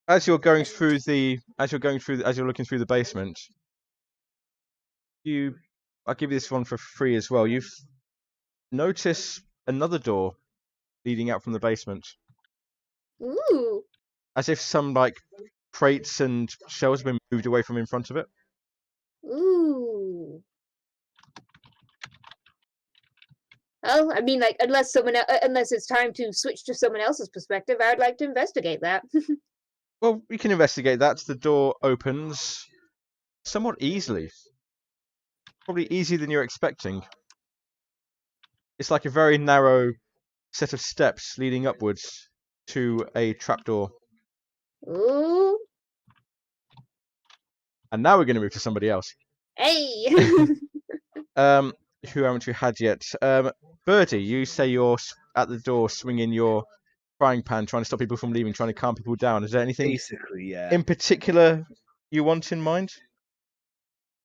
S1: As you're looking through the basement, I'll give you this one for free as well. You notice another door leading out from the basement,
S2: Ooh.
S1: as if some like crates and shelves have been moved away from in front of it.
S2: Ooh. Well, I mean, like, unless it's time to switch to someone else's perspective, I'd like to investigate that.
S1: Well, we can investigate that. The door opens somewhat easily, probably easier than you're expecting. It's like a very narrow set of steps leading upwards to a trapdoor.
S2: Ooh.
S1: And now we're going to move to somebody else.
S2: Hey.
S1: Who haven't you had yet? Birdie, you say you're at the door swinging your frying pan, trying to stop people from leaving, trying to calm people down. Is there anything
S5: Basically, yeah.
S1: in particular you want in mind?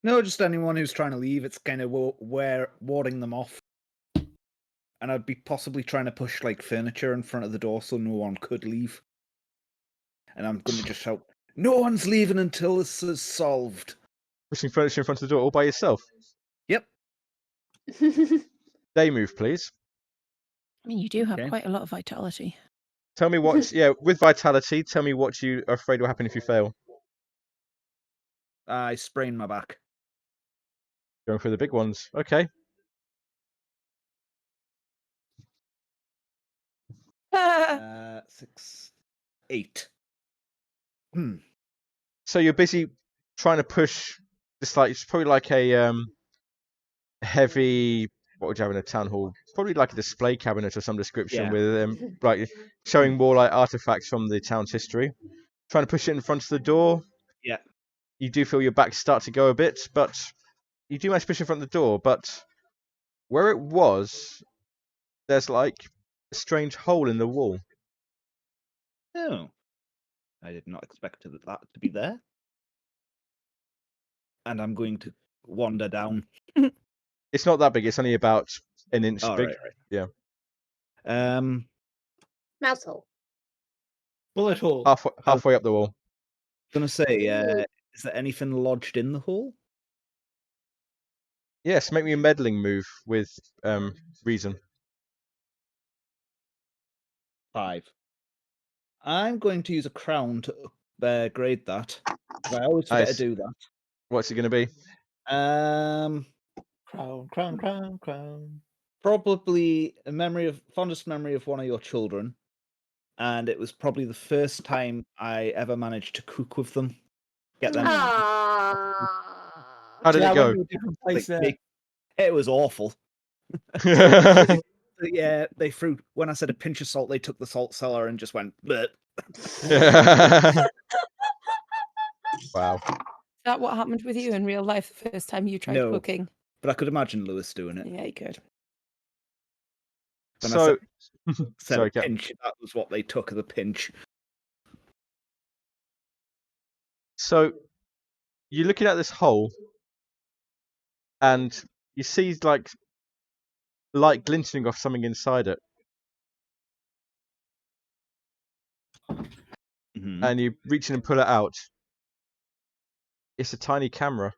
S5: No, just anyone who's trying to leave. It's kind of warding them off. And I'd be possibly trying to push like furniture in front of the door so no one could leave. And I'm going to just shout, "No one's leaving until this is solved."
S1: Pushing furniture in front of the door all by yourself?
S5: Yep.
S1: Day move, please.
S4: I mean, you do have quite a lot of vitality.
S1: Tell me what, with vitality, tell me what you are afraid will happen if you fail.
S5: I sprained my back.
S1: Going for the big ones. Okay.
S5: 6, 8.
S1: So you're busy trying to push this, like, it's probably like a heavy, what would you have in a town hall? Probably like a display cabinet of some description with like showing more like artifacts from the town's history. Trying to push it in front of the door.
S5: Yeah.
S1: You do feel your back start to go a bit, but you do manage to push in front of the door. But where it was, there's like a strange hole in the wall.
S5: Oh, I did not expect that to be there. And I'm going to wander down.
S1: It's not that big. It's only about an inch
S5: Oh,
S1: big.
S5: right.
S1: Yeah.
S2: Mouse hole.
S3: Bullet hole.
S1: Halfway up the wall.
S5: Gonna say,
S2: Ooh.
S5: is there anything lodged in the hole?
S1: Yes, make me a meddling move with reason.
S5: 5. I'm going to use a crown to grade that. 'Cause I always forget
S1: Nice.
S5: to do that.
S1: What's it going to be?
S3: Crown.
S5: Probably fondest memory of one of your children, and it was probably the first time I ever managed to cook with them. Get them.
S2: Ah.
S1: How did
S3: See,
S1: it
S3: I
S1: go?
S3: went to a different place there.
S5: It was awful. Yeah, they threw. When I said a pinch of salt, they took the salt cellar and just went. Bleh.
S1: Wow.
S4: Is that what happened with you in real life the first time you tried
S5: No.
S4: cooking?
S5: But I could imagine Lewis doing it.
S4: Yeah, you could.
S5: When
S1: So,
S5: I said
S1: sorry,
S5: a
S1: Cap.
S5: pinch, that was what they took as a pinch.
S1: So you're looking at this hole, and you see like light glinting off something inside it,
S5: Mhm.
S1: and you reach in and pull it out. It's a tiny camera,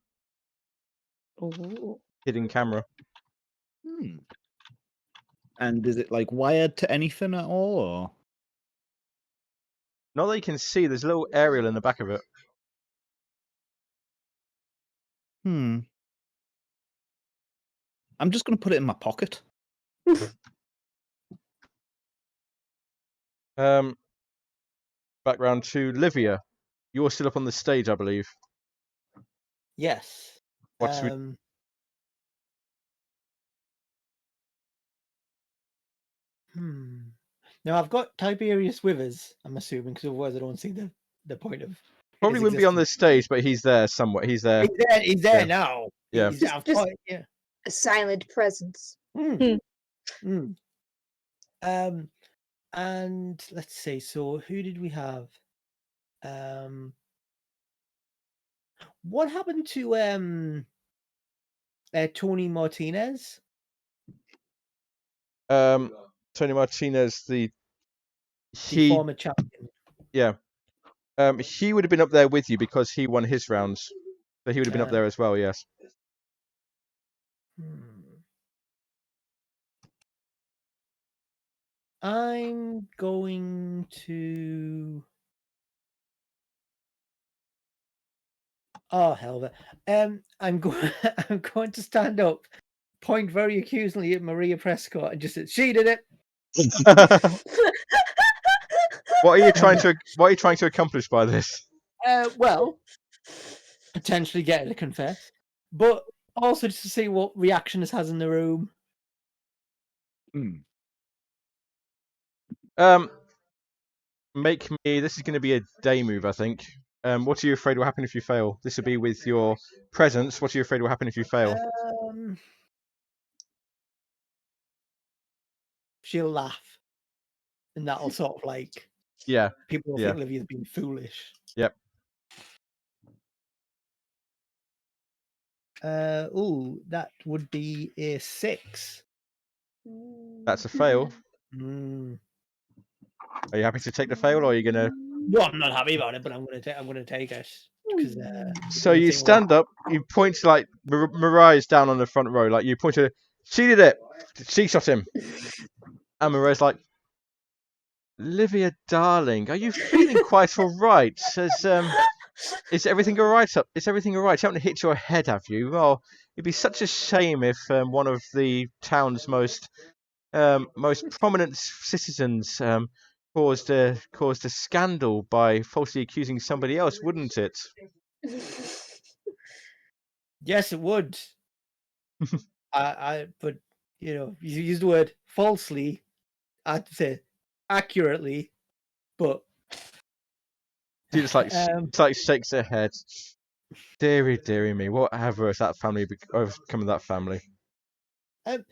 S4: Oh.
S1: hidden camera.
S5: Hmm. And is it like wired to anything at all, or?
S1: Not that you can see. There's a little aerial in the back of it.
S5: I'm just going to put it in my pocket.
S1: Background to Livia. You're still up on the stage, I believe.
S3: Yes.
S1: What's
S3: Now I've got Tiberius with us, I'm assuming, because otherwise I don't see the point of.
S1: Probably
S3: his
S1: wouldn't be on the
S3: existence.
S1: stage, but he's there somewhere. He's there.
S3: He's there
S1: Yeah.
S3: now.
S1: Yeah.
S3: He's,
S2: Just-
S3: I've
S2: just-
S3: got- yeah.
S2: A silent presence.
S3: And let's see. So who did we have? What happened to Tony Martinez?
S1: Tony Martinez,
S3: The
S1: he
S3: former champion.
S1: he would have been up there with you because he won his rounds, so he would have been up there as well. Yes.
S3: I'm going to. Oh hell! I'm going. I'm going to stand up, point very accusingly at Maria Prescott, and just say, "She did it."
S1: What are you trying to accomplish by this?
S3: Well, potentially get her to confess, but also just to see what reaction this has in the room.
S1: Make me. This is going to be a day move, I think. What are you afraid will happen if you fail? This will be with your presence. What are you afraid will happen if you fail?
S3: She'll laugh, and that'll sort of like
S1: Yeah.
S3: people will
S1: Yeah.
S3: think Livia's being foolish.
S1: Yep.
S3: That would be a 6.
S1: That's a fail. Are you happy to take the fail, or are you gonna?
S3: Well, I'm not happy about it, but I'm gonna take it because.
S1: So you stand up, you point to like Mariah's down on the front row, like you point to. She did it. She shot him. And Mariah's like, Livia, darling, are you feeling quite all right? Is everything all right? Is everything all right? You haven't hit your head, have you? Well, it'd be such a shame if one of the town's most prominent citizens caused a scandal by falsely accusing somebody else, wouldn't it?
S3: Yes, it would. But you used the word falsely. I'd say accurately, but
S1: She just like shakes her head. Deary me, what have that family overcome of that family?
S3: Can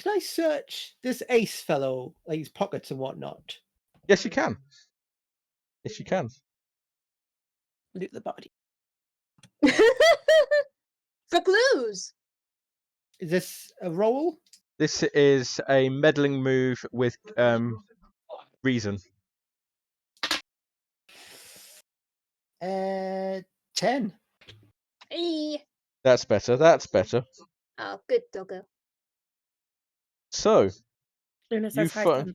S3: I search this Ace fellow, like his pockets and whatnot?
S1: Yes, you can. Yes, you can.
S4: Loot the body.
S2: For clues.
S3: Is this a roll?
S1: This is a meddling move with reason.
S3: 10.
S2: Hey.
S1: That's better. That's better.
S2: Oh, good doggo.
S1: So
S4: Luna
S1: you
S4: says hi.
S1: find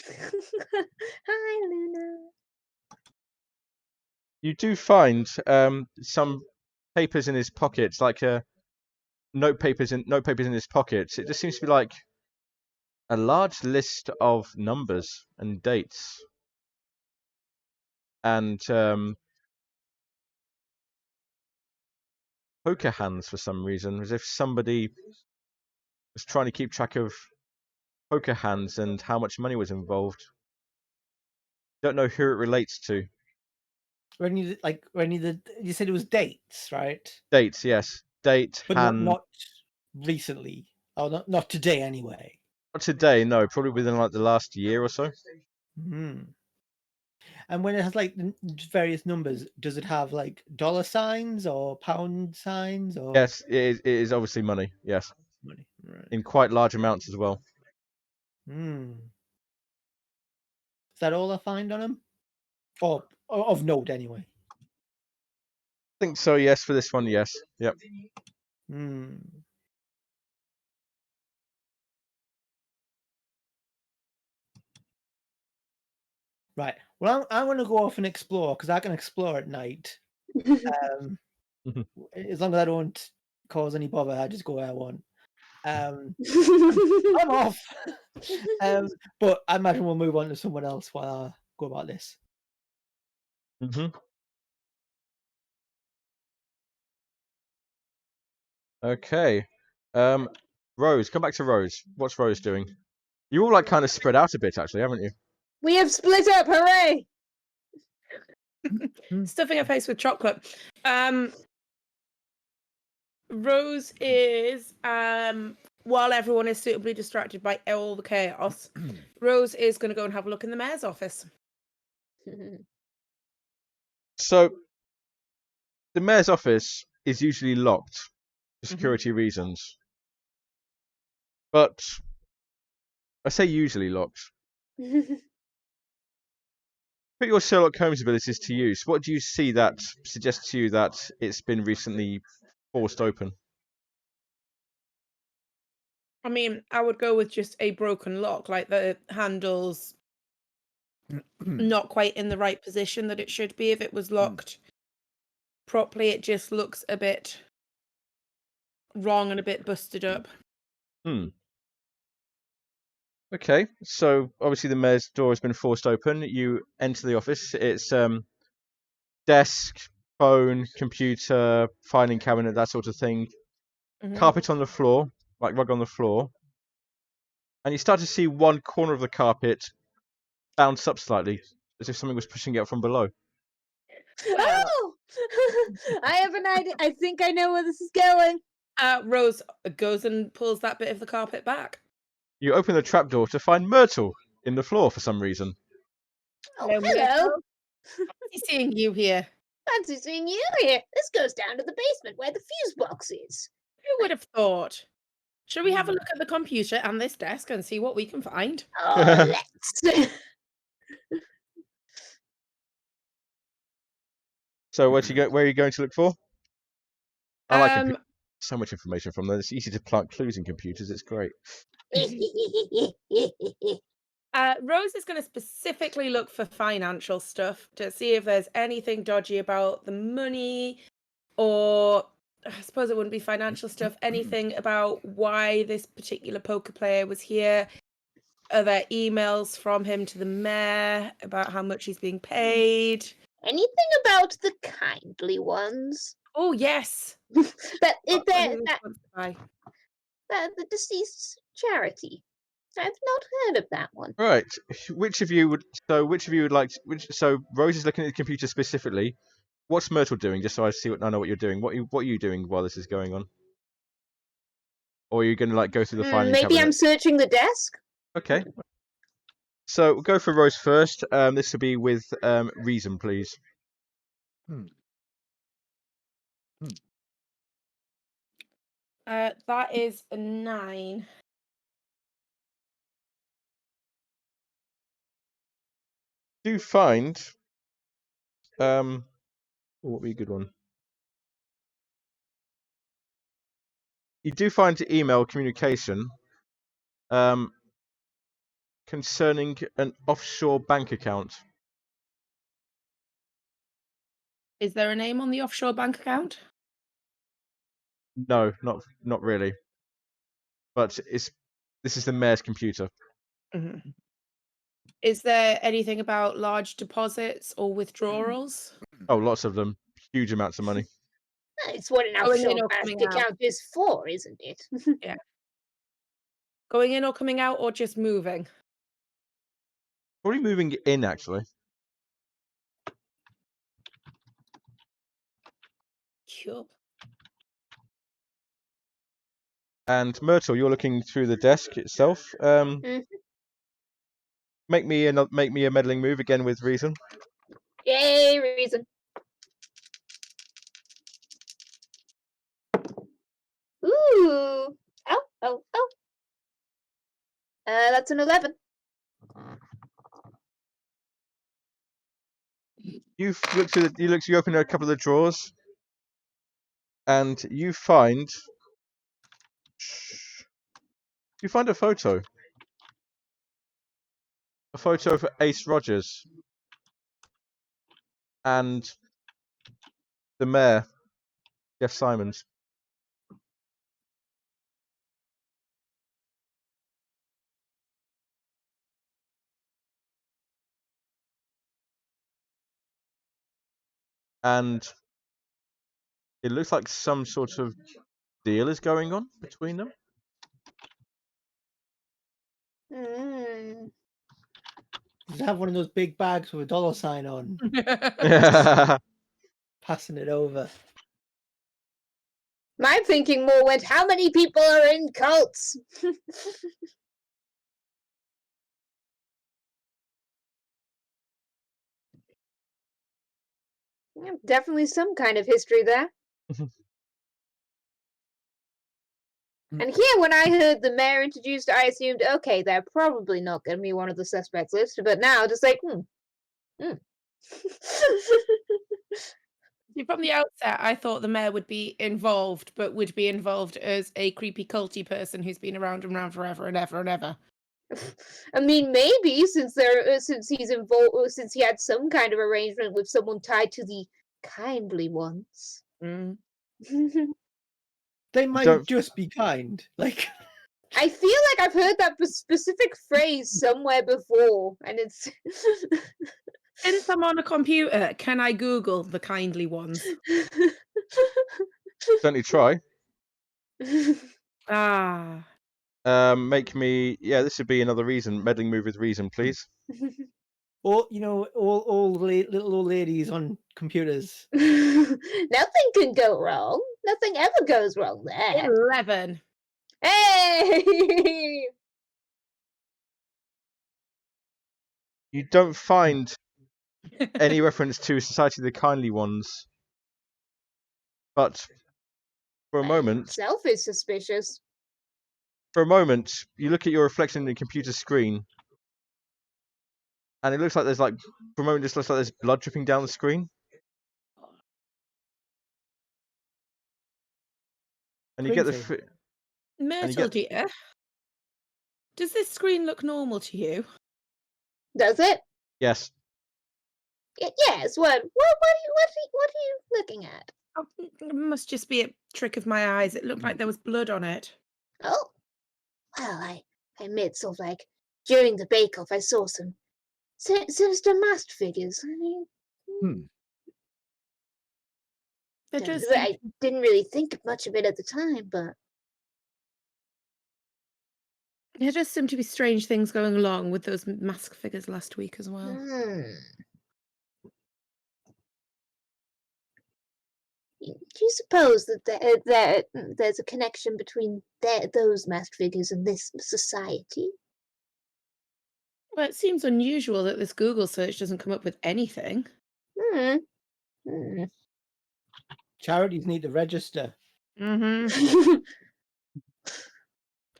S2: Hi, Luna.
S1: you do find some papers in his pockets, like note papers in his pockets. It just seems to be like a large list of numbers and dates, and poker hands for some reason, as if somebody was trying to keep track of poker hands and how much money was involved. Don't know who it relates to.
S3: You said it was dates, right?
S1: Dates, yes. Date,
S3: But
S1: hand.
S3: not recently. Oh, not today anyway.
S1: Not today, no. Probably within like the last year or so.
S3: Hmm. And when it has like various numbers, does it have like dollar signs or pound signs or?
S1: Yes, it is obviously money. Yes,
S3: Money. Right.
S1: in quite large amounts as well.
S3: Hmm. Is that all I find on him? Or of note anyway.
S1: I think so. Yes, for this one. Yes. Yep.
S3: Hmm. Right. Well, I'm going to go off and explore because I can explore at night. As long as I don't cause any bother, I just go where I want. I'm off. But I imagine we'll move on to someone else while I go about this.
S1: Okay. Rose, come back to Rose. What's Rose doing? You all like kind of spread out a bit, actually, haven't you?
S2: We have split up. Hooray!
S4: Stuffing her face with chocolate. Rose is while everyone is suitably distracted by all the chaos, Rose is going to go and have a look in the mayor's office.
S1: So, the mayor's office is usually locked for security reasons. But I say usually locked. Put your Sherlock Holmes abilities to use. What do you see that suggests to you that it's been recently forced open?
S4: I mean, I would go with just a broken lock, like the handle's not quite in the right position that it should be. If it was locked properly, it just looks a bit wrong and a bit busted up.
S1: Okay, so obviously the mayor's door has been forced open. You enter the office. It's desk, phone, computer, filing cabinet, that sort of thing. Carpet on the floor, like rug on the floor. And you start to see one corner of the carpet bounce up slightly, as if something was pushing it up from below.
S2: Oh! I have an idea. I think I know where this is going.
S4: Rose goes and pulls that bit of the carpet back.
S1: You open the trapdoor to find Myrtle in the floor for some reason.
S2: Oh,
S4: Hello,
S2: hello.
S4: Fancy seeing you here.
S2: Fancy seeing you here. This goes down to the basement where the fuse box is.
S4: Who would have thought? Shall we have a look at the computer and this desk and see what we can find?
S2: Oh, let's.
S1: So where are you going to look for? I like so much information from there. It's easy to plant clues in computers. It's great.
S4: Rose is going to specifically look for financial stuff to see if there's anything dodgy about the money, or I suppose it wouldn't be financial stuff, anything about why this particular poker player was here. Are there emails from him to the mayor about how much he's being paid?
S2: Anything about the kindly ones?
S4: Oh, yes.
S2: But
S4: The
S2: deceased charity. I've not heard of that one.
S1: Right. Which of you would like? So Rose is looking at the computer specifically. What's Myrtle doing? Just so I know what you're doing. What are you doing while this is going on? or are you going to like go through the filing
S2: Maybe
S1: cabinet?
S2: I'm searching the desk.
S1: Okay. So we'll go for Rose first. This will be with reason, please.
S4: That is a 9.
S1: Do find what would be a good one? You do find email communication concerning an offshore bank account.
S4: Is there a name on the offshore bank account?
S1: No, not really. But this is the mayor's computer.
S4: Mm-hmm. Is there anything about large deposits or withdrawals?
S1: Oh, lots of them. Huge amounts of money.
S2: It's what an
S4: Going in
S2: offshore
S4: or
S2: bank
S4: coming out?
S2: account is for, isn't it?
S4: Yeah. Going in or coming out, or just moving?
S1: Probably moving in, actually.
S4: Cool.
S1: And Myrtle, you're looking through the desk itself. Make me a meddling move again with reason.
S2: Yay, reason. Ooh. Oh. That's an 11.
S1: You open a couple of the drawers, and you find a photo. A photo of Ace Rogers and the mayor, Jeff Simons. And it looks like some sort of deal is going on between them.
S3: Does it have one of those big bags with a dollar sign on, passing it over?
S2: My thinking more went, how many people are in cults? Yeah, definitely some kind of history there. And here, when I heard the mayor introduced, I assumed, okay, they're probably not going to be one of the suspects listed. But now, just like,
S4: See, from the outset, I thought the mayor would be involved, but would be involved as a creepy culty person who's been around and around forever and ever and ever.
S2: I mean, maybe since he's involved, since he had some kind of arrangement with someone tied to the kindly ones.
S3: They might just be kind. Like,
S2: I feel like I've heard that specific phrase somewhere before, and it's.
S4: Since I'm on a computer, can I Google the kindly ones?
S1: Certainly try.
S4: Make
S1: me. Yeah, this would be another reason. Meddling move with reason, please.
S3: or all little old ladies on computers.
S2: Nothing can go wrong. Nothing ever goes wrong there.
S4: 11.
S2: Hey!
S1: You don't find any reference to Society of the Kindly Ones, but for a moment,
S2: Self is suspicious.
S1: You look at your reflection in the computer screen, and it looks like there's there's blood dripping down the screen. And you get the
S4: Myrtle, dear, does this screen look normal to you?
S2: Does it?
S1: Yes.
S2: Yes. What are you looking at?
S4: Oh, it must just be a trick of my eyes. It looked like there was blood on it.
S2: Oh, well, I admit, sort of like during the bake-off, I saw some sinister masked figures. I mean, I didn't really think much of it at the time, but
S4: there does seem to be strange things going along with those mask figures last week as well.
S2: Do you suppose that there's a connection between those masked figures and this society?
S4: Well, it seems unusual that this Google search doesn't come up with anything.
S2: Hmm. Hmm.
S3: Charities need to register.
S4: Mm-hmm.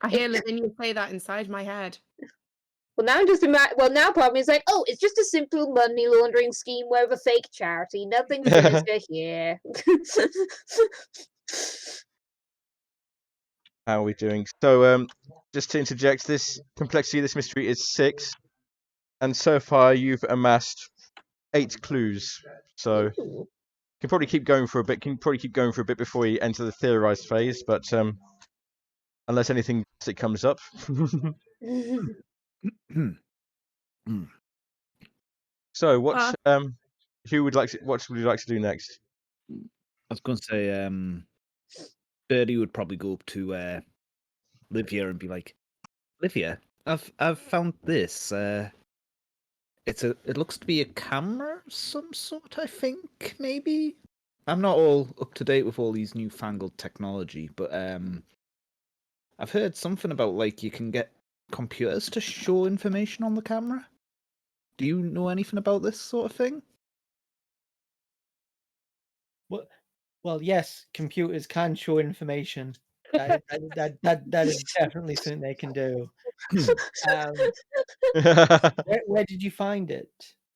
S4: I hear
S2: It-
S4: Lavinia say that inside my head.
S2: Well, now I'm just now part of me is like, oh, it's just a simple money laundering scheme with a fake charity. Nothing sinister here.
S1: How are we doing? So, just to interject, this complexity of this mystery is 6, and so far you've amassed 8 clues. So,
S2: Ooh.
S1: can probably keep going for a bit. Can probably keep going for a bit before we enter the theorized phase. But unless anything that comes up. So, what who would like to? What would you like to do next?
S5: I was going to say, Birdie would probably go up to Livia and be like, "Livia, I've found this. It looks to be a camera of some sort. I think maybe. I'm not all up to date with all these newfangled technology, but I've heard something about like you can get computers to show information on the camera. Do you know anything about this sort of thing?"
S3: Well, yes, computers can show information. That is definitely something they can do. Where did you find it?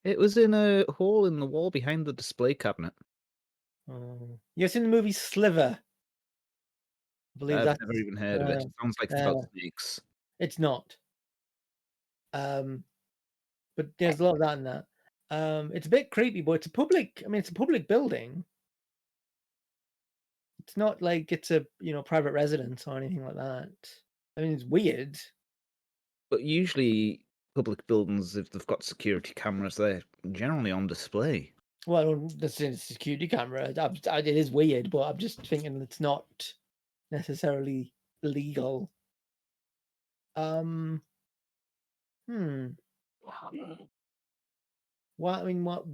S5: It was in a hole in the wall behind the display cabinet.
S3: You've seen the movie Sliver. I believe
S5: I've
S3: that's
S5: never even heard of it. It sounds like it's about snakes.
S3: it's not. But there's a lot of that in that. It's a bit creepy, but it's a public. I mean, it's a public building. It's not like it's a private residence or anything like that. I mean, it's weird.
S5: But usually, public buildings, if they've got security cameras, they're generally on display.
S3: Well, that's a security camera. It is weird, but I'm just thinking it's not necessarily illegal. What I mean, what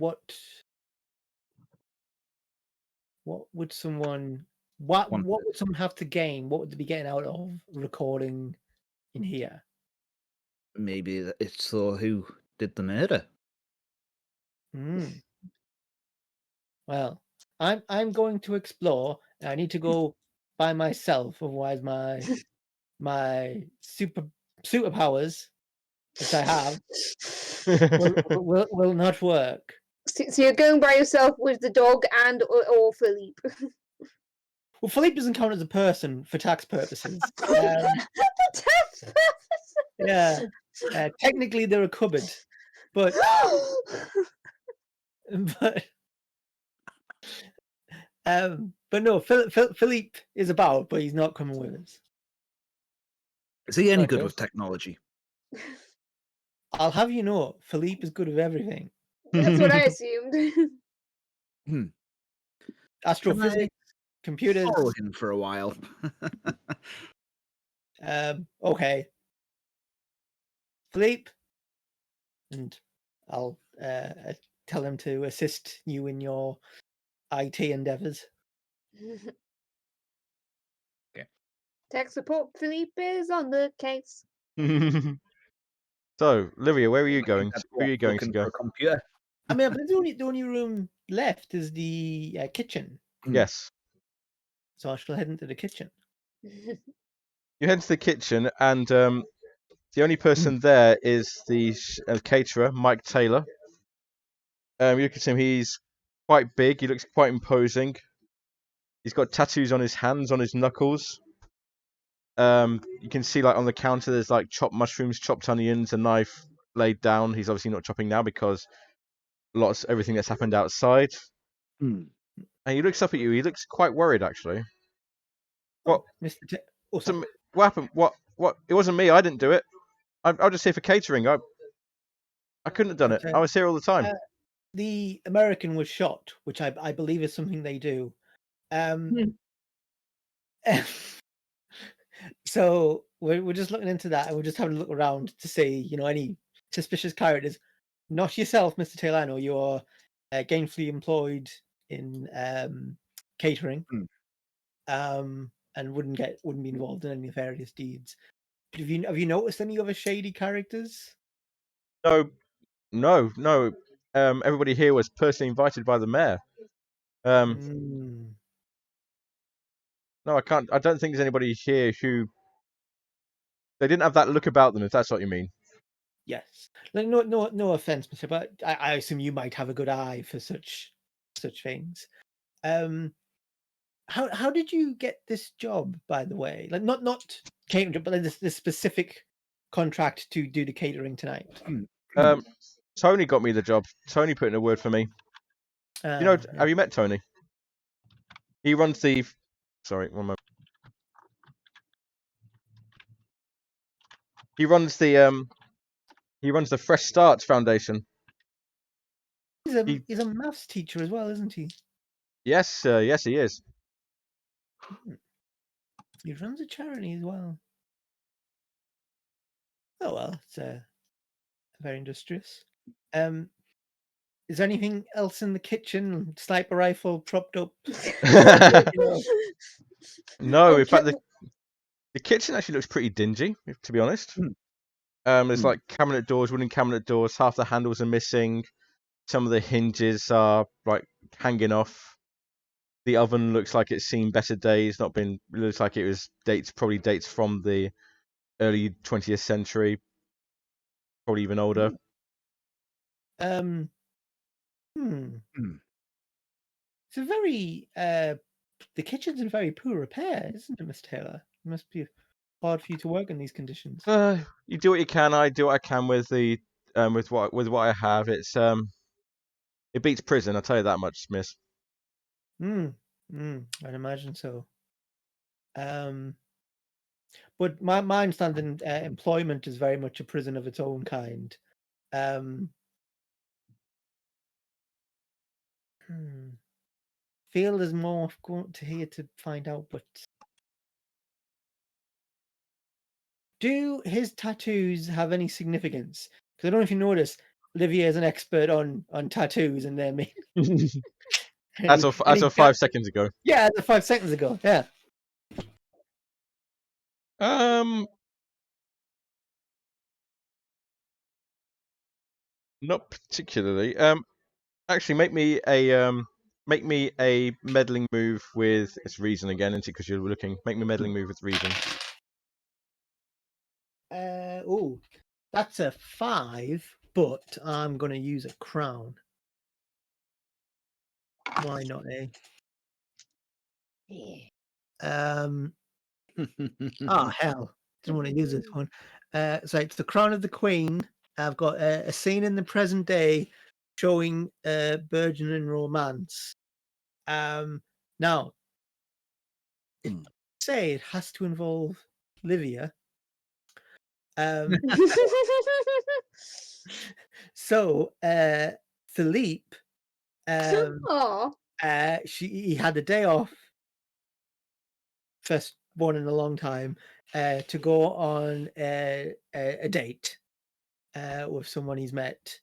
S3: would someone what would someone have to gain? What would they be getting out of recording in here?
S5: Maybe it's who did the murder.
S3: Well, I'm going to explore. And I need to go by myself, otherwise my superpowers, which I have, will not work.
S2: So you're going by yourself with the dog and or Philippe.
S3: Well, Philippe doesn't count as a person for tax purposes. Yeah, technically they're a cupboard, but no, Philippe is about, but he's not coming with us.
S5: Is he any good with technology?
S3: I'll have you know, Philippe is good with everything.
S2: That's what I assumed.
S3: Astrophysics, computers.
S5: Follow him for a while.
S3: Okay, Philippe, and I'll tell him to assist you in your IT endeavors.
S5: Okay.
S2: Tech support Philippe is on the case.
S1: So, Livia, where are you going? Where are you going to
S5: Looking
S1: go?
S5: for a computer.
S3: I mean, but the only room left is the kitchen.
S1: Yes.
S3: So I shall head into the kitchen.
S1: You head to the kitchen, and the only person there is the caterer, Mike Taylor. You look at him; he's quite big. He looks quite imposing. He's got tattoos on his hands, on his knuckles. You can see, like, on the counter, there's like chopped mushrooms, chopped onions, a knife laid down. He's obviously not chopping now because everything that's happened outside. And he looks up at you. He looks quite worried, actually. What,
S3: Mr.
S1: what happened? What? It wasn't me. I didn't do it. I'm just here for catering. I couldn't have done it. I was here all the time.
S3: The American was shot, which I believe is something they do. So we're just looking into that, and we're just having a look around to see, any suspicious characters. Not yourself, Mr. Taylor. I know you're gainfully employed in catering,
S5: Hmm.
S3: and wouldn't be involved in any nefarious deeds. But have you noticed any other shady characters?
S1: No. Everybody here was personally invited by the mayor.
S3: Mm,
S1: No, I can't. I don't think there's anybody here who they didn't have that look about them. If that's what you mean.
S3: yes. Like, no offense, Mr. But I assume you might have a good eye for such things. How did you get this job, by the way? Like not catering, but like this specific contract to do the catering tonight.
S1: Tony got me the job. Tony put in a word for me. Have you met Tony? He runs the. Sorry, one moment. He runs the Fresh Start Foundation.
S3: He's a maths teacher as well, isn't he?
S1: Yes, yes, he is.
S3: He runs a charity as well. Oh well, it's very industrious. Is there anything else in the kitchen? Sniper rifle propped up?
S1: No, in fact, the kitchen actually looks pretty dingy, to be honest. There's like wooden cabinet doors. Half the handles are missing. Some of the hinges are like hanging off. The oven looks like it's seen better days. Looks like it was probably dates from the early 20th century, probably even older.
S3: It's a very the kitchen's in very poor repair, isn't it, Miss Taylor? It must be hard for you to work in these conditions.
S1: You do what you can. I do what I can with the with what I have. It's it beats prison. I'll tell you that much, Miss.
S3: I'd imagine so. But my understanding, employment is very much a prison of its own kind. Feel there's more going to hear to find out, but do his tattoos have any significance? Because I don't know if you notice, Olivier is an expert on tattoos and their meaning.
S1: As of 5 seconds ago.
S3: Yeah, 5 seconds ago. Yeah.
S1: Not particularly. Actually, make me a meddling move with it's reason again, isn't it? Because you're looking. Make me a meddling move with reason.
S3: Oh, that's a 5, but I'm gonna use a crown. Why not, eh? Hell, didn't want to use this one. So it's the Crown of the Queen. I've got a scene in the present day showing burgeoning romance. Now, say it has to involve Livia. So Philippe, he had a day off, first one in a long time, to go on a date with someone he's met.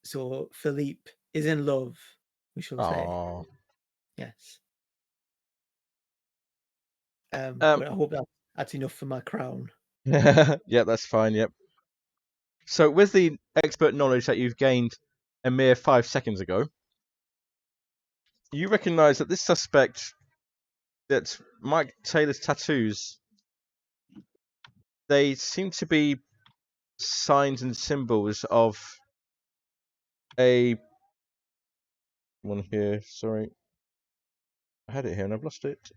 S3: So Philippe is in love, we shall say. Yes. But I hope that's enough for my crown.
S1: Yeah, that's fine. Yep. So, with the expert knowledge that you've gained a mere 5 seconds ago, you recognise that this suspect, that Mike Taylor's tattoos, they seem to be signs and symbols of a one here. Sorry, I had it here and I've lost it.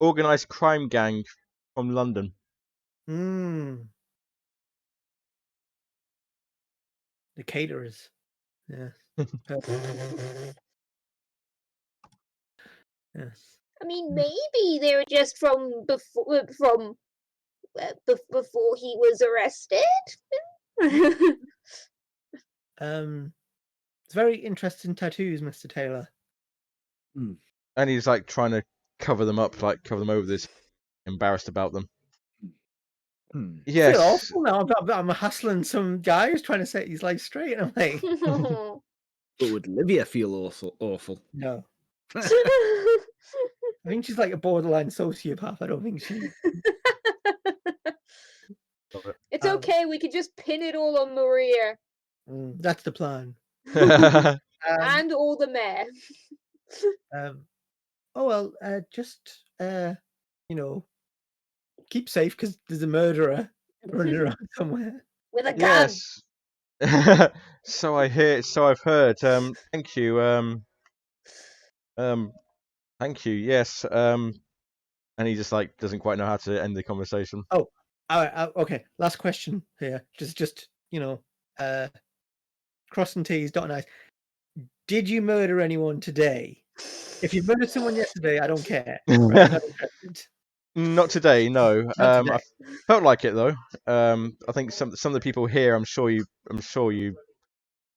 S1: Organised crime gang from London.
S3: The caterers. Yeah. Yes.
S2: I mean, maybe they were just from before he was arrested.
S3: It's very interesting tattoos, Mr. Taylor.
S1: And he's like trying to cover them up, like cover them over this, embarrassed about them. Yes.
S3: I feel awful now. I'm hassling some guy who's trying to set his life straight, and I'm like,
S5: But would Livia feel awful?
S3: No. I think she's like a borderline sociopath. I don't think she.
S2: It's
S3: Um,
S2: okay. We could just pin it all on Maria
S3: That's the plan.
S2: and all the mayor.
S3: Oh well, just keep safe because there's a murderer running around somewhere.
S2: With a gun.
S1: Yes. So I hear. So I've heard. Thank you. Thank you. Yes. And he just like doesn't quite know how to end the conversation.
S3: Oh, all right. Okay. Last question here. Just crossing T's, dotting I's. Did you murder anyone today? If you murdered someone yesterday, I don't care. Right? I'm not interested.
S1: Not today, no.
S3: Not today.
S1: I felt like it though. I think some of the people here. I'm sure you.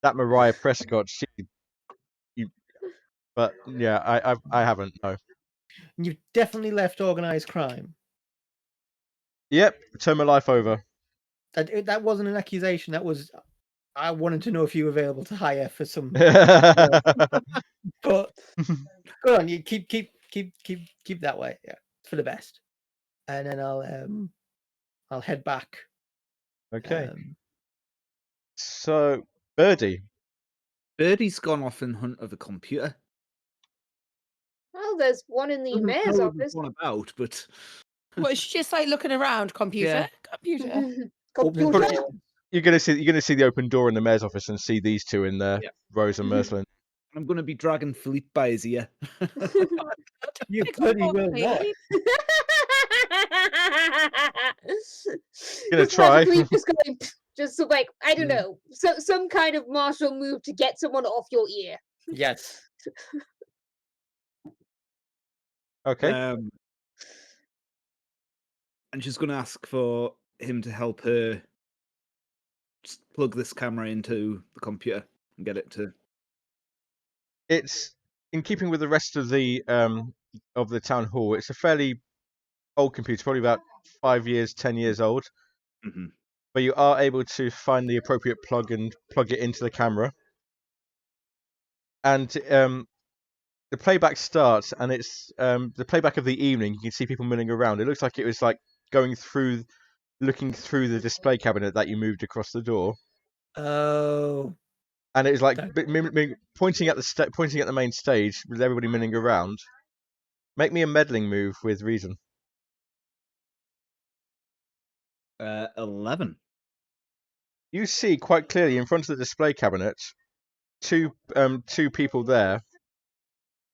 S1: That Mariah Prescott. But yeah, I haven't. No.
S3: You've definitely left organized crime.
S1: Yep. Turn my life over.
S3: That wasn't an accusation. That was I wanted to know if you were available to hire for some. But go on, you keep that way. Yeah, for the best. And then I'll head back.
S1: Okay. So Birdie.
S5: Birdie's gone off in hunt of a computer.
S2: Well, there's one in the
S5: Doesn't
S2: mayor's
S5: know there's
S2: office.
S5: one about, but
S4: Well, she's just like looking around. Computer.
S2: Computer.
S1: You're gonna see the open door in the mayor's office and see these two in there,
S5: Yeah.
S1: Rose and Merslin.
S5: I'm going to be dragging Philippe by his ear.
S3: You
S4: Pick
S3: bloody
S4: up,
S3: will not.
S4: please.
S1: Gonna
S2: Just
S1: try.
S2: magically just going, just so like I don't know, some kind of martial move to get someone off your ear.
S3: Yes.
S1: Okay.
S5: And she's going to ask for him to help her just plug this camera into the computer and get it to.
S1: It's in keeping with the rest of the town hall. It's a fairly old computer, probably about 5 years, 10 years old.
S5: Mm-hmm.
S1: But you are able to find the appropriate plug and plug it into the camera. And the playback starts, and it's the playback of the evening. You can see people milling around. It looks like it was like looking through the display cabinet that you moved across the door.
S3: Oh.
S1: And it was like pointing at the main stage with everybody milling around. Make me a meddling move with reason.
S5: 11.
S1: You see quite clearly in front of the display cabinet two people there.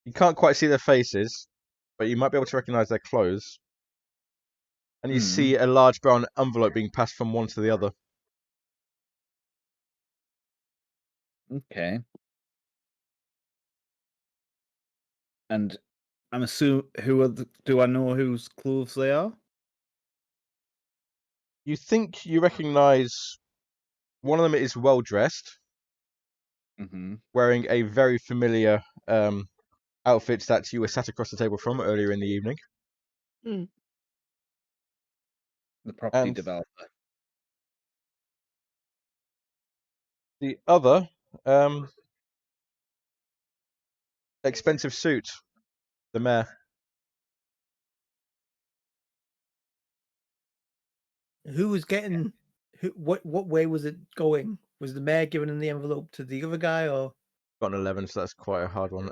S1: You can't quite see their faces, but you might be able to recognize their clothes. And you see a large brown envelope being passed from one to the other.
S5: Okay. And I'm assuming do I know whose clothes they are?
S1: You think you recognize one of them is well dressed, wearing a very familiar outfit that you were sat across the table from earlier in the evening.
S5: The property
S1: And
S5: developer.
S1: the other expensive suit, the mayor.
S3: Who was getting? What way was it going? Was the mayor giving the envelope to the other guy, or?
S1: Got an 11, so that's quite a hard one.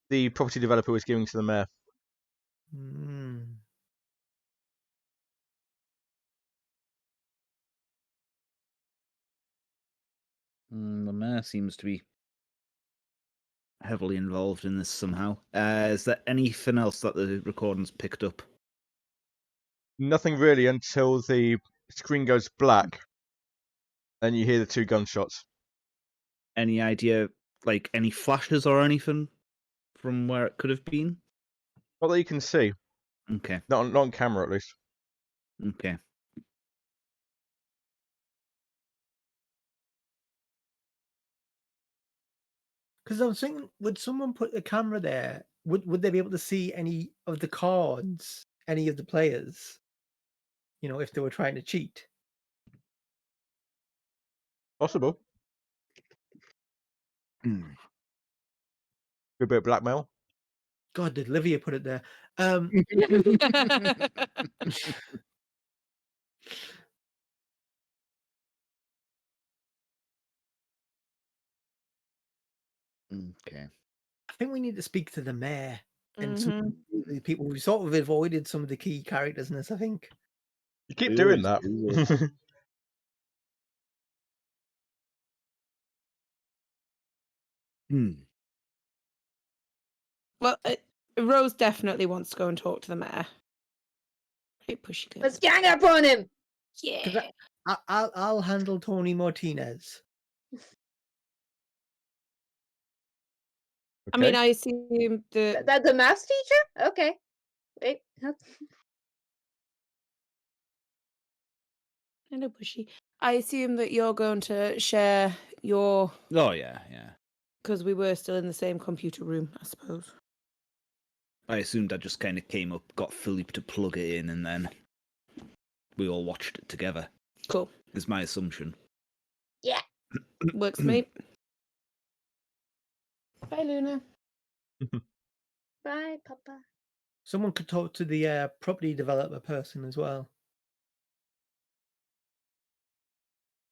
S1: The property developer was giving to the mayor.
S5: The mayor seems to be heavily involved in this somehow. Is there anything else that the recordings picked up?
S1: Nothing really until the screen goes black and you hear the two gunshots.
S5: Any idea, like any flashes or anything from where it could have been?
S1: Not that you can see.
S5: Okay.
S1: Not on camera, at least.
S5: Okay.
S3: Because I was thinking, would someone put a camera there? Would they be able to see any of the cards, any of the players? If they were trying to cheat.
S1: Possible.
S5: Hmm.
S1: Good bit of blackmail.
S3: God, did Livia put it there?
S5: Okay.
S3: I think we need to speak to the mayor and
S4: Mhm.
S3: some of the people. We sort of avoided some of the key characters in this, I think.
S1: You keep
S5: We
S1: doing
S5: always
S1: that.
S5: do, Hmm.
S4: Well, Rose definitely wants to go and talk to the mayor. Hey, pushy girl.
S2: Let's gang up on him.
S4: Yeah.
S3: I'll handle Tony Martinez.
S4: I mean,
S1: Okay.
S4: I assume the
S2: That the maths teacher? Okay. Wait.
S4: kind of pushy. I assume that you're going to share your
S5: Oh yeah, yeah.
S4: because we were still in the same computer room, I suppose.
S5: I assumed I just kind of came up, got Philippe to plug it in, and then we all watched it together.
S4: Cool.
S5: Is my assumption.
S2: Yeah.
S4: Works, mate. Bye, Luna.
S2: Bye, Papa.
S3: Someone could talk to the property developer person as well.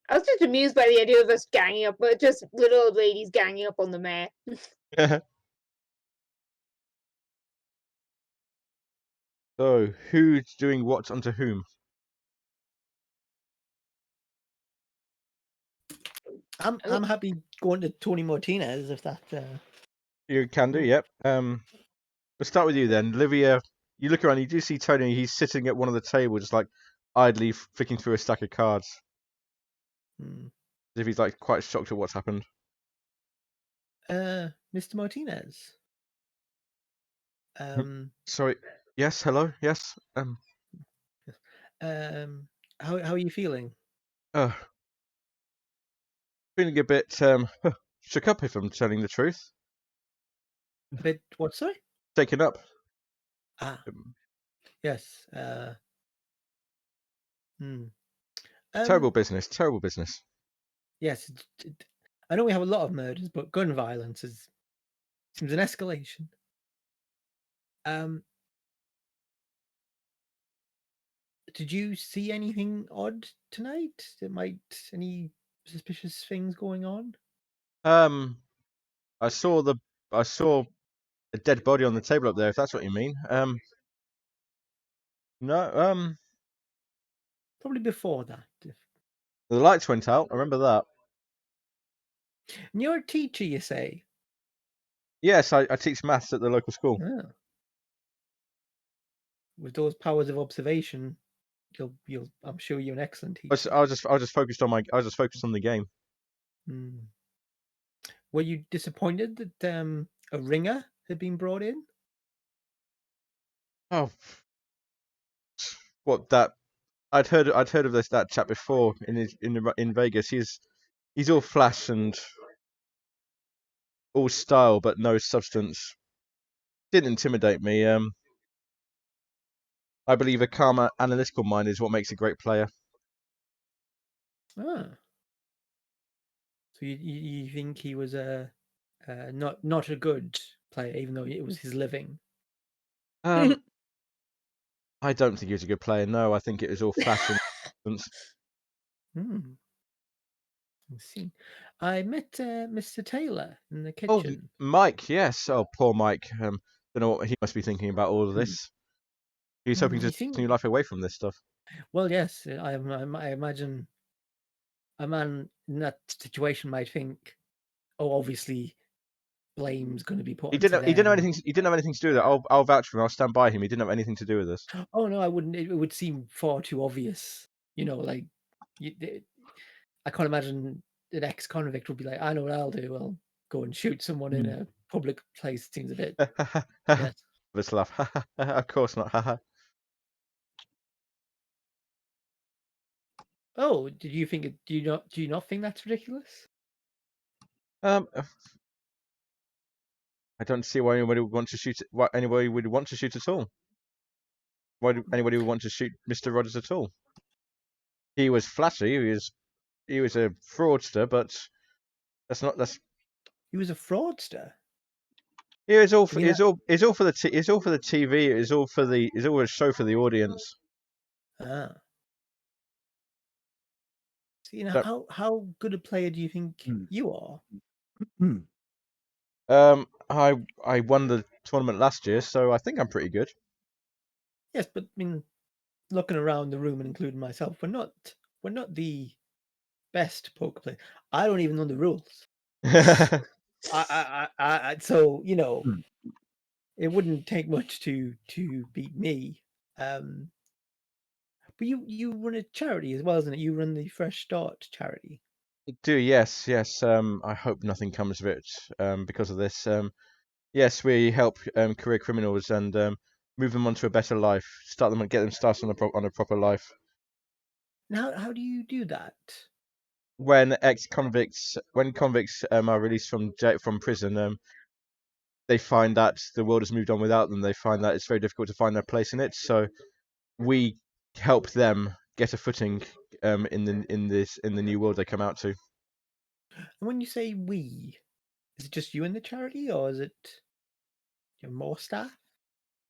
S2: I was just amused by the idea of us ganging up, but just little old ladies ganging up on the mayor.
S1: So, who's doing what unto whom?
S3: I'm happy going to Tony Martinez if that.
S1: You can do, yep. We'll start with you then. Livia, you look around, you do see Tony, he's sitting at one of the tables, just like idly flicking through a stack of cards.
S3: Hmm.
S1: As if he's like quite shocked at what's happened.
S3: Mr. Martinez.
S1: Sorry. Yes, hello, yes.
S3: How are you feeling?
S1: Feeling a bit shook up, if I'm telling the truth.
S3: A bit what? Sorry.
S1: Taken up.
S3: Ah. Yes.
S1: Terrible business. Terrible business.
S3: Yes. I know we have a lot of murders, but gun violence seems an escalation. Did you see anything odd tonight? Any suspicious things going on?
S1: I saw a dead body on the table up there, if that's what you mean. No,
S3: Probably before that.
S1: the lights went out, I remember that.
S3: And you're a teacher, you say?
S1: Yes, I teach maths at the local school.
S3: Oh. With those powers of observation, I'm sure you're an excellent teacher.
S1: I was just focused on the game.
S3: Hmm. Were you disappointed that a ringer had been brought in?
S1: Oh, what that? I'd heard of that chap before in Vegas. He's all flash and all style, but no substance. Didn't intimidate me. I believe a calm, analytical mind is what makes a great player.
S3: Ah. So you think he was not a good player, even though it was his living?
S1: I don't think he was a good player. No, I think it was all flash and substance.
S3: I see. I met Mr. Taylor in the
S1: Oh,
S3: kitchen.
S1: Mike, yes. Oh, poor Mike. Don't know what he must be thinking about all of this. He's hoping to take your life away from this stuff.
S3: Well, yes. I imagine a man in that situation might think, "Oh, obviously, blame's going to be put."
S1: He didn't have anything. He didn't have anything to do with it. I'll vouch for him. I'll stand by him. He didn't have anything to do with this.
S3: Oh no, I wouldn't. It would seem far too obvious. Like I can't imagine an ex-convict would be like, "I know what I'll do. I'll go and shoot someone in a public place." Seems a bit. Yes.
S1: Let's laugh. Of course not.
S3: Oh, did you think? Do you not think that's ridiculous?
S1: I don't see why anybody would want to shoot. Why anybody would want to shoot at all? Why anybody would want to shoot Mr. Rogers at all? He was flashy. He was a fraudster, but that's
S3: He was a fraudster.
S1: Yeah, it's all for,
S3: You know-
S1: it's all for the it's all for the TV. It's all a show for the audience.
S3: Ah. So, you know,
S1: Yep.
S3: how good a player do you think
S5: Hmm.
S3: you are?
S1: I won the tournament last year, so I think I'm pretty good.
S3: Yes, but I mean, looking around the room and including myself, we're not the best poker player. I don't even know the rules. So you know,
S5: Hmm.
S3: it wouldn't take much to beat me. But you run a charity as well, isn't it? You run the Fresh Start charity.
S1: Yes. I hope nothing comes of it because of this. Yes, we help career criminals and move them onto a better life. Get them started on a proper life.
S3: Now, how do you do that?
S1: When convicts are released from prison, they find that the world has moved on without them. They find that it's very difficult to find their place in it. So we help them get a footing in the new world they come out to.
S3: And when you say we, is it just you in the charity, or is it you have more staff?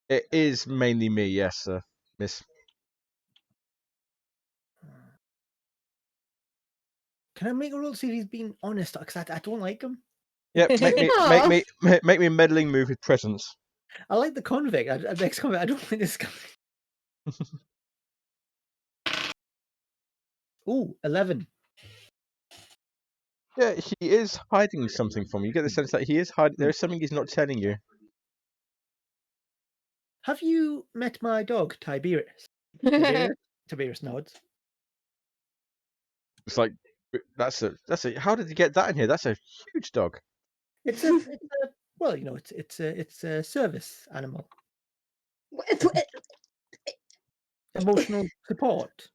S1: It is mainly me, yes, Miss.
S3: Can I make a rule to see if he's being honest? Because I don't like him.
S1: Yep, make me a meddling move with presence.
S3: I like the convict. Ex-convict. I don't like this guy. Ooh, 11.
S1: Yeah, he is hiding something from you. You get the sense that he is hiding. There is something he's not telling you.
S3: Have you met my dog, Tiberius? Tiberius nods.
S1: It's like that's a. How did you get that in here? That's a huge dog.
S3: It's a well, you know, it's a service animal. Emotional support.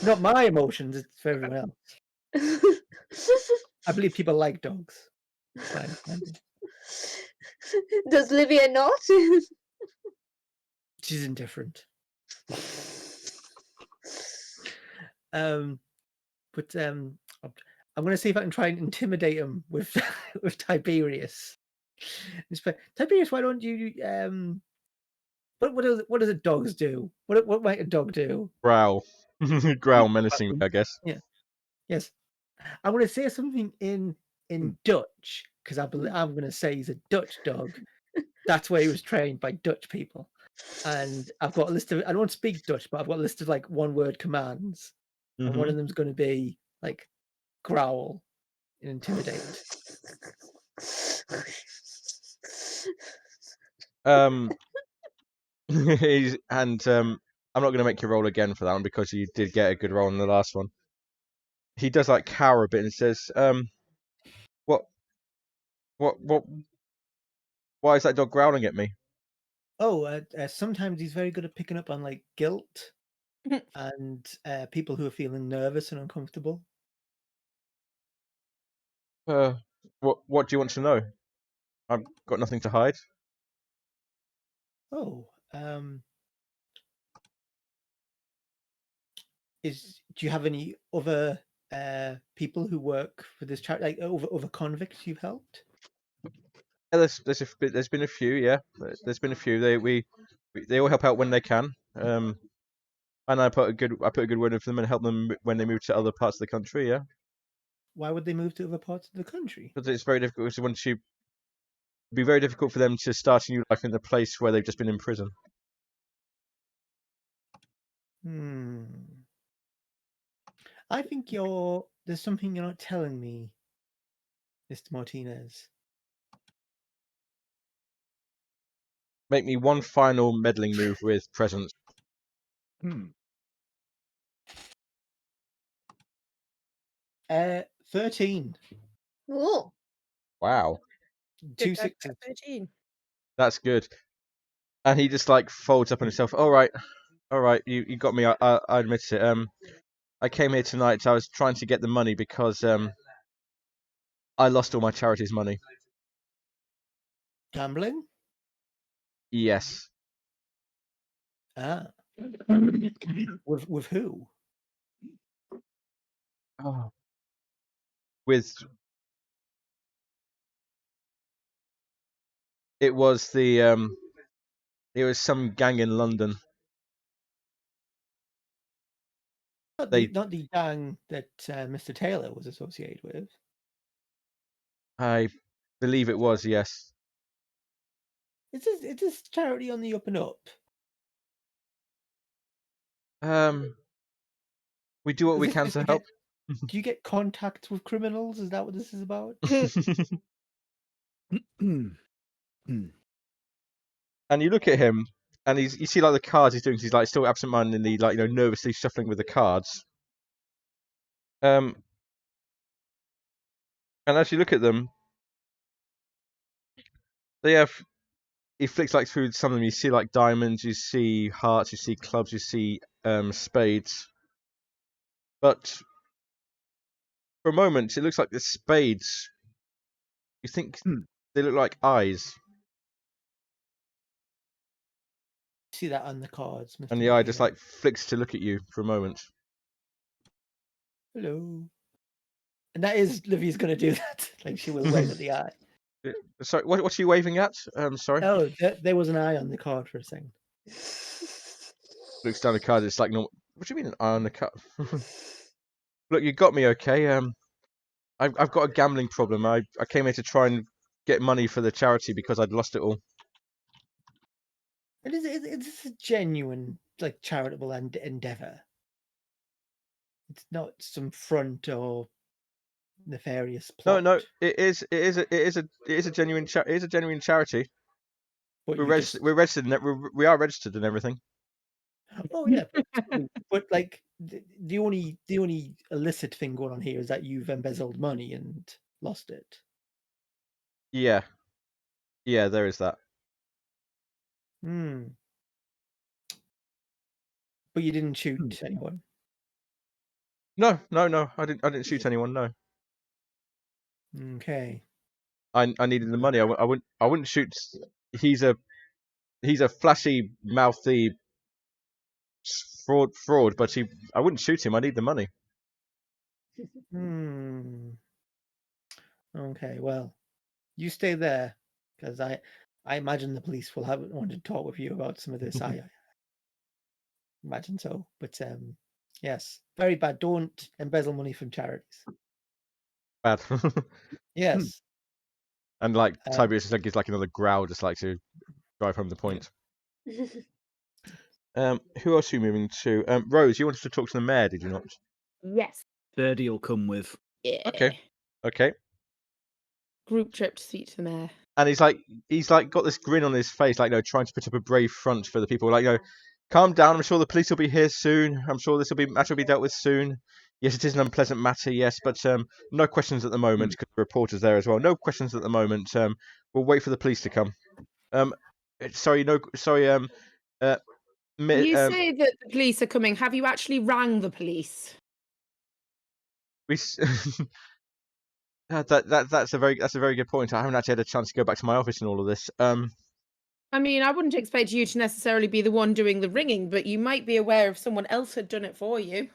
S3: Not my emotions, it's for everyone else. I believe people like dogs. Fine.
S2: Does Livia not?
S3: She's indifferent. But I'm gonna see if I can try and intimidate him with with Tiberius. Tiberius, why don't you what does a dogs do? What might a dog do?
S1: Growl, growl menacing, I guess.
S3: Yeah. Yes. I'm gonna say something in Dutch because I'm gonna say he's a Dutch dog. That's where he was trained by Dutch people. And I've got a list of I don't speak Dutch, but I've got a list of like one-word commands. And one of them's gonna be like growl and intimidate.
S1: He's and I'm not going to make you roll again for that one because you did get a good roll in the last one. He does like cower a bit and says, what, why is that dog growling at me?
S3: Oh, sometimes he's very good at picking up on like guilt and people who are feeling nervous and uncomfortable.
S1: What do you want to know? I've got nothing to hide.
S3: Oh, do you have any other people who work for this charity, like other convicts you've helped?
S1: Yeah, there's been a few, yeah. There's been a few. They all help out when they can. And I put a good word in for them and help them when they move to other parts of the country, yeah.
S3: Why would they move to other parts of the country?
S1: Because it's very difficult. It'd be very difficult for them to start a new life in the place where they've just been in prison.
S3: I think there's something you're not telling me, Mr. Martinez.
S1: Make me one final meddling move with presence.
S3: 13.
S2: Oh.
S1: Wow,
S3: Two
S4: Good, I've
S3: sixes.
S4: got 13.
S1: that's good. And he just like folds up on himself. All right, you got me. I admit it. I came here tonight. I was trying to get the money because I lost all my charity's money.
S3: Gambling?
S1: Yes.
S3: Ah. With who?
S1: Oh. With It was it was some gang in London.
S3: Not the gang that Mr. Taylor was associated with.
S1: I believe it was, yes.
S3: Is this charity on the up and up?
S1: We do what we
S3: Is
S1: can
S3: this
S1: to
S3: to
S1: help.
S3: Do you get contact with criminals? Is that what this is about?
S1: And you look at him, and you see like the cards he's doing. 'Cause he's like still absent-mindedly, like nervously shuffling with the cards. And as you look at them, they have. He flicks like through some of them. You see like diamonds, you see hearts, you see clubs, you see spades. But for a moment, it looks like the spades. You think they look like eyes,
S3: See that on the cards, Mr.
S1: and the eye just
S3: McKinnon.
S1: like flicks to look at you for a moment.
S3: Hello. And that is Livy's going to do that. Like she will wave at the eye.
S1: Sorry, what are you waving at? Sorry.
S3: Oh, there was an eye on the card for a second.
S1: Looks down the card. It's like normal. What do you mean an eye on the card? Look, you got me, okay. I've got a gambling problem. I came here to try and get money for the charity because I'd lost it all.
S3: And is this a genuine, like, charitable endeavor? It's not some front or nefarious plot.
S1: No, it is a genuine charity.
S3: But
S1: We're
S3: you
S1: registered. We're registered. We are registered and everything.
S3: Oh yeah, but like the only illicit thing going on here is that you've embezzled money and lost it.
S1: Yeah, there is that.
S3: Hmm. But you didn't shoot anyone.
S1: No. I didn't shoot anyone. No.
S3: Okay.
S1: I needed the money. I wouldn't shoot. He's a flashy mouthy fraud, but I wouldn't shoot him. I need the money.
S3: Hmm. Okay. Well, you stay there because I imagine the police will want to talk with you about some of this. I imagine so. But yes, very bad. Don't embezzle money from charities.
S1: Bad.
S3: Yes.
S1: And like Tiberius just like gives like another growl, just like to drive home the point. Who else are you moving to? Rose, you wanted to talk to the mayor, did you not?
S4: Yes.
S5: Birdie will come with.
S4: Yeah.
S1: Okay.
S4: Group trip to speak to the mayor.
S1: And he's like got this grin on his face, like trying to put up a brave front for the people. Like calm down. I'm sure the police will be here soon. I'm sure matter will be dealt with soon. Yes, it is an unpleasant matter. Yes, but no questions at the moment because the reporter's there as well. No questions at the moment. We'll wait for the police to come. Sorry. You say
S4: that the police are coming. Have you actually rang the police?
S1: That's a very good point. I haven't actually had a chance to go back to my office and all of this.
S4: I mean, I wouldn't expect you to necessarily be the one doing the ringing, but you might be aware if someone else had done it for you.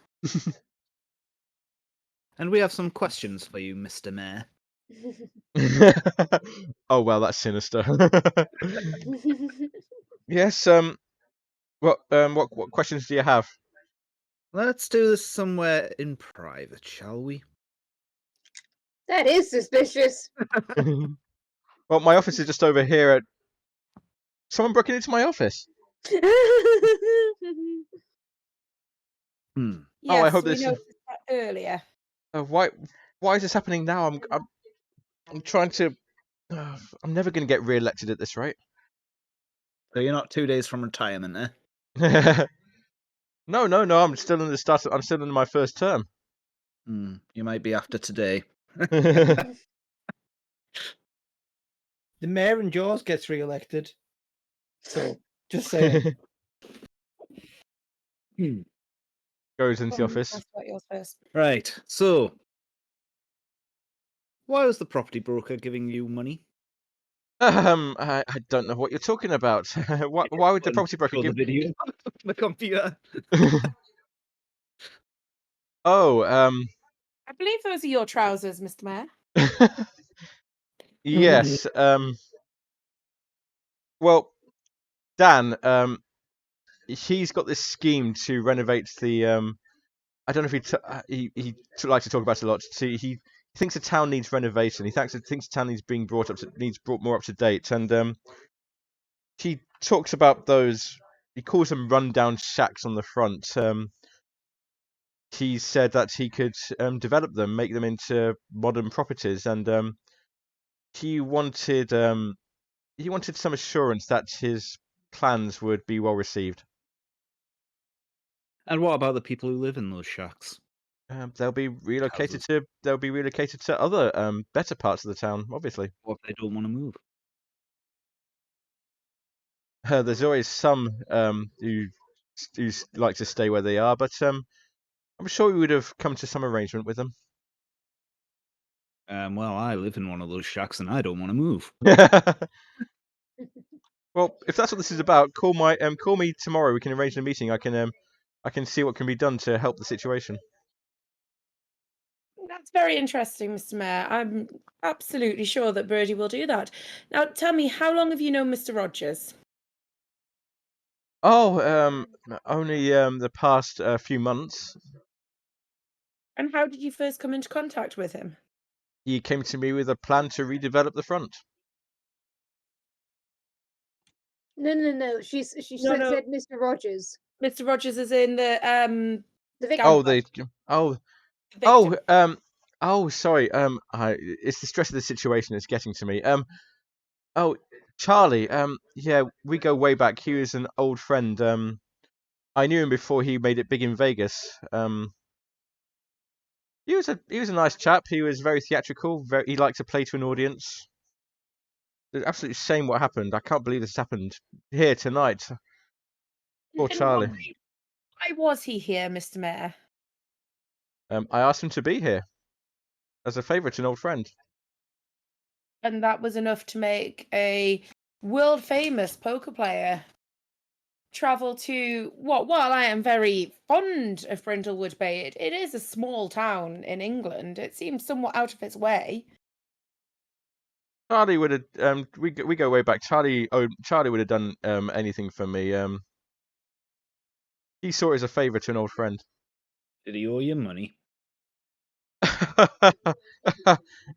S5: And we have some questions for you, Mr. Mayor.
S1: Oh well, that's sinister. Yes. What questions do you have?
S5: Let's do this somewhere in private, shall we?
S2: That is suspicious.
S1: Well, my office is just over here. Someone broke into my office.
S4: Yes,
S1: I hope
S4: we
S1: this.
S4: noticed that earlier.
S1: Why is this happening now? I'm trying to. I'm never going to get re-elected at this rate.
S5: So you're not 2 days from retirement, eh?
S1: No. I'm still in the start. I'm still in my first term.
S5: You might be after today.
S3: The mayor in Jaws gets re-elected. So, just saying.
S1: Goes into the office.
S4: Ask about yours first.
S5: Right, so why was the property broker giving you money?
S1: I don't know what you're talking about. Why would the property broker
S5: Show
S1: give
S5: the video on the computer?
S1: Oh,
S4: I believe those are your trousers, Mr. Mayor.
S1: yes. Well, Dan, he's got this scheme to renovate the. I don't know if he likes to talk about it a lot. He thinks the town needs renovation. He thinks the town needs being brought more up to date, and he talks about those. He calls them rundown shacks on the front. He said that he could develop them, make them into modern properties, and he wanted some assurance that his plans would be well received.
S5: And what about the people who live in those shacks?
S1: They'll be relocated
S5: Houses.
S1: to other better parts of the town. Obviously,
S5: What if they don't want to move?
S1: there's always some who like to stay where they are, but I'm sure we would have come to some arrangement with them.
S5: Well, I live in one of those shacks and I don't want to move.
S1: Well, if that's what this is about, call me tomorrow. We can arrange a meeting. I can see what can be done to help the situation.
S4: That's very interesting, Mr. Mayor. I'm absolutely sure that Birdie will do that. Now, tell me, how long have you known Mr. Rogers?
S1: Oh, only the past few months.
S4: And how did you first come into contact with him?
S1: He came to me with a plan to redevelop the front.
S2: No. She
S4: No, no.
S2: said Mr. Rogers.
S4: Mr. Rogers is in the
S2: The victim.
S1: Oh,
S4: victim.
S1: sorry. It's the stress of the situation that's getting to me. Oh, Charlie. Yeah, we go way back. He was an old friend. I knew him before he made it big in Vegas. He was a nice chap. He was very theatrical. He liked to play to an audience. It's absolutely shame what happened. I can't believe this happened here tonight. Poor
S4: And
S1: Charlie.
S4: why was he here, Mr. Mayor?
S1: I asked him to be here as a favour to an old friend.
S4: And that was enough to make a world famous poker player travel to while I am very fond of Brindlewood Bay, it is a small town in England. It seems somewhat out of its way.
S1: Charlie would have. We go way back. Charlie would have done anything for me. He saw it as a favour to an old friend.
S5: Did he owe you money?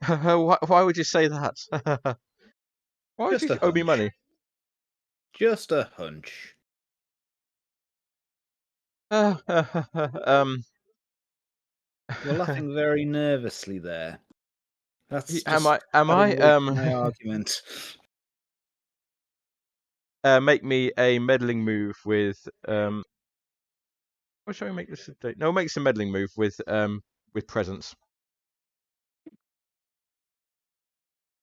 S1: Why would you say that? Why would
S5: Just
S1: you
S5: a
S1: owe me
S5: hunch.
S1: money?
S5: Just a hunch. You're laughing very nervously there. That's
S1: am
S5: just
S1: I?
S5: adding weight to my argument.
S1: Make me a meddling move with What shall we make this a date? No, make some meddling move with presents.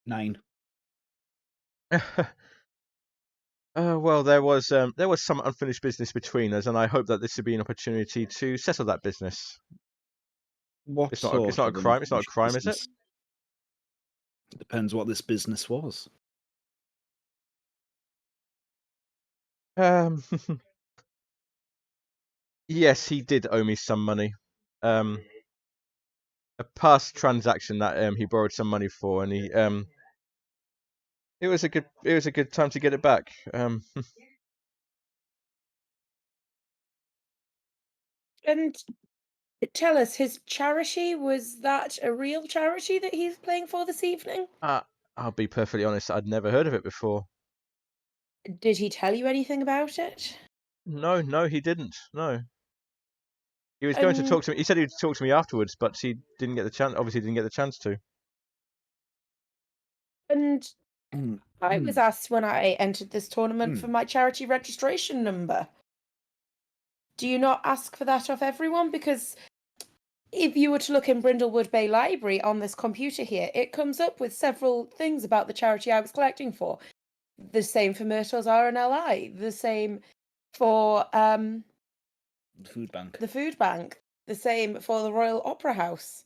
S5: 9.
S1: Well, there was some unfinished business between us, and I hope that this would be an opportunity to settle that business.
S5: What
S1: It's not a crime. It's not a crime, is it?
S5: It depends what this business was.
S1: Yes, he did owe me some money. A past transaction that he borrowed some money for, and he it was a good time to get it back.
S4: And tell us, his charity, was that a real charity that he's playing for this evening?
S1: I'll be perfectly honest. I'd never heard of it before.
S4: Did he tell you anything about it?
S1: No, he didn't. No. He was going to talk to me. He said he'd talk to me afterwards, but he didn't get the chance. Obviously, didn't get the chance to.
S4: And I was asked when I entered this tournament for my charity registration number. Do you not ask for that of everyone? Because if you were to look in Brindlewood Bay Library on this computer here, it comes up with several things about the charity I was collecting for. The same for Myrtle's RNLI. The same for
S5: the food bank.
S4: The food bank. The same for the Royal Opera House.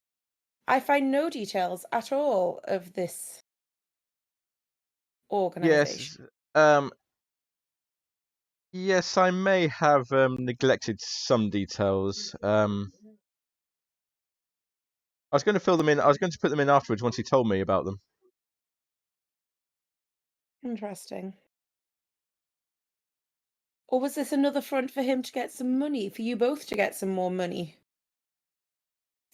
S4: I find no details at all of this organisation.
S1: Yes. Yes, I may have neglected some details. I was going to fill them in. I was going to put them in afterwards once he told me about them.
S4: Interesting. Or was this another front for him to get some money, for you both to get some more money?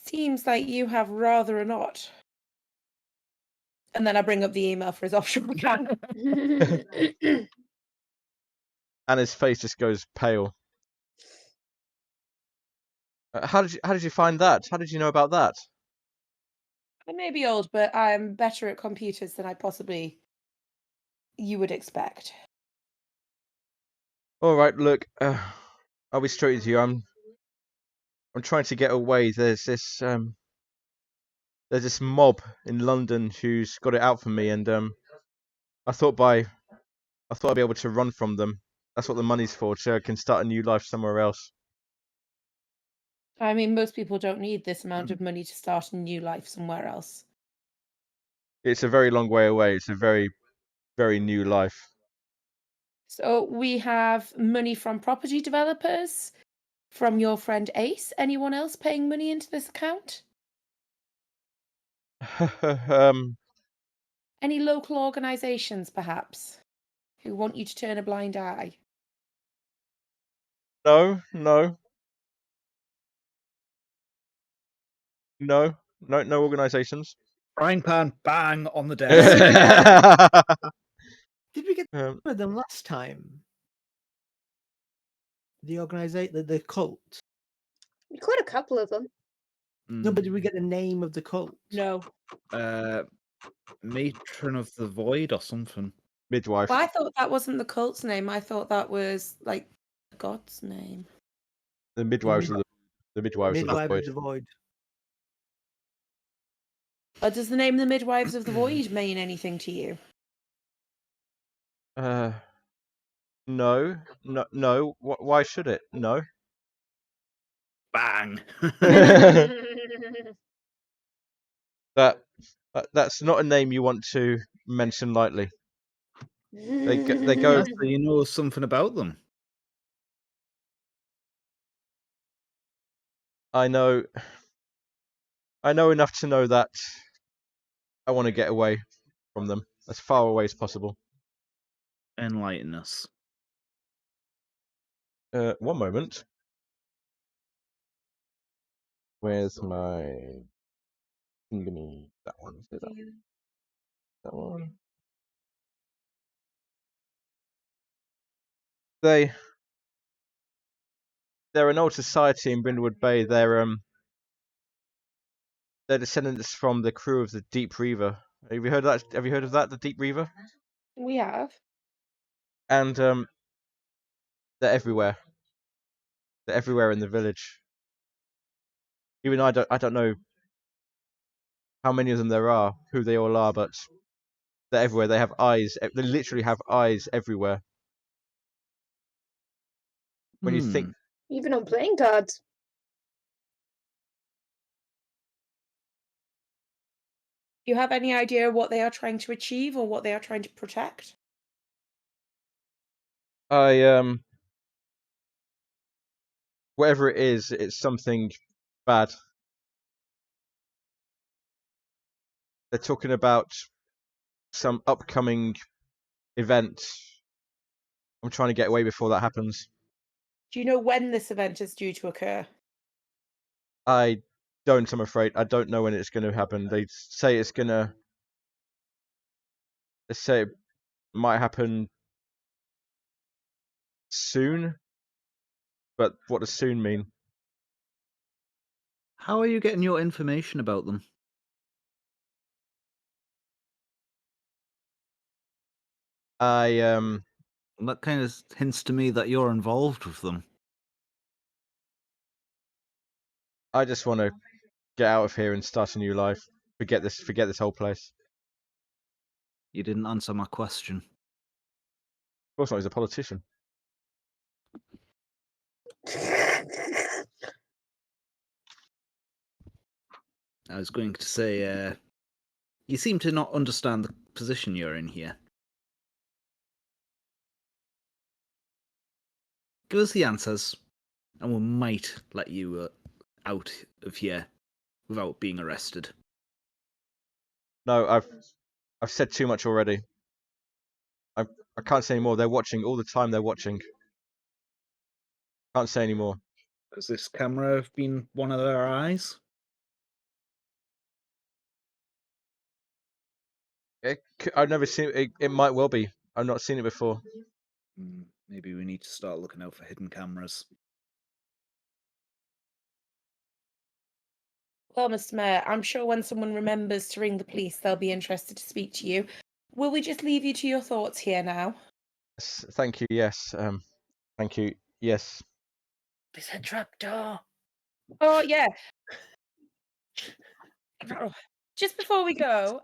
S4: Seems like you have rather a lot. And then I bring up the email for his offshore account.
S1: And his face just goes pale. How did you find that? How did you know about that?
S4: I may be old, but I'm better at computers than you would expect.
S1: All right, look, I'll be straight with you. I'm trying to get away. There's this mob in London who's got it out for me, and I thought I'd be able to run from them. That's what the money's for, so I can start a new life somewhere else.
S4: I mean, most people don't need this amount of money to start a new life somewhere else.
S1: It's a very long way away. It's a very, very new life.
S4: So we have money from property developers, from your friend Ace. Anyone else paying money into this account? Any local organisations, perhaps, who want you to turn a blind eye?
S1: No organisations.
S5: Frying pan, bang on the desk.
S3: Did we get
S1: Um,
S3: with them last time? The organization, the cult.
S2: We caught a couple of them.
S3: No, but did we get the name of the cult?
S4: No.
S5: Matron of the Void or something.
S1: midwife.
S4: Well, I thought that wasn't the cult's name. I thought that was like God's name.
S1: The midwives of the midwives of the
S3: Midwife
S1: void.
S3: of the Void.
S4: Does the name the Midwives of the Void mean anything to you?
S1: No. Why should it? No.
S5: Bang.
S1: That's not a name you want to mention lightly. They go.
S5: Yeah, so you know something about them.
S1: I know enough to know that I want to get away from them as far away as possible.
S5: Enlighten us.
S1: 1 moment. Where's my thingammy? That one. Is it that one? They're an old society in Brindlewood Bay. They're descendants from the crew of the Deep Reaver. Have you heard of that? Have you heard of that? The Deep Reaver?
S4: We have.
S1: And they're everywhere. They're everywhere in the village. Even I don't know how many of them there are, who they all are, but they're everywhere. They have eyes. They literally have eyes everywhere. When you think,
S2: Even on playing cards.
S4: Do you have any idea what they are trying to achieve or what they are trying to protect?
S1: whatever it is, it's something bad. They're talking about some upcoming event. I'm trying to get away before that happens.
S4: Do you know when this event is due to occur?
S1: I don't, I'm afraid. I don't know when it's going to happen. They say it might happen soon, but what does soon mean?
S5: How are you getting your information about them?
S1: I
S5: That kind of hints to me that you're involved with them.
S1: just want to get out of here and start a new life. Forget this whole place.
S5: You didn't answer my question.
S1: Of course not, he's a politician.
S5: I was going to say, you seem to not understand the position you're in here. Give us the answers, and we might let you out of here without being arrested.
S1: No, I've said too much already. I can't say anymore. They're watching all the time. They're watching. Can't say any more.
S5: Has this camera been one of their eyes?
S1: I've never seen it. It might well be. I've not seen it before.
S5: Maybe we need to start looking out for hidden cameras.
S4: Well, Mr. Mayor, I'm sure when someone remembers to ring the police, they'll be interested to speak to you. Will we just leave you to your thoughts here now?
S1: Yes, thank you. Yes. Thank you. Yes.
S3: There's a trapdoor.
S4: Oh, yeah. Just before we go,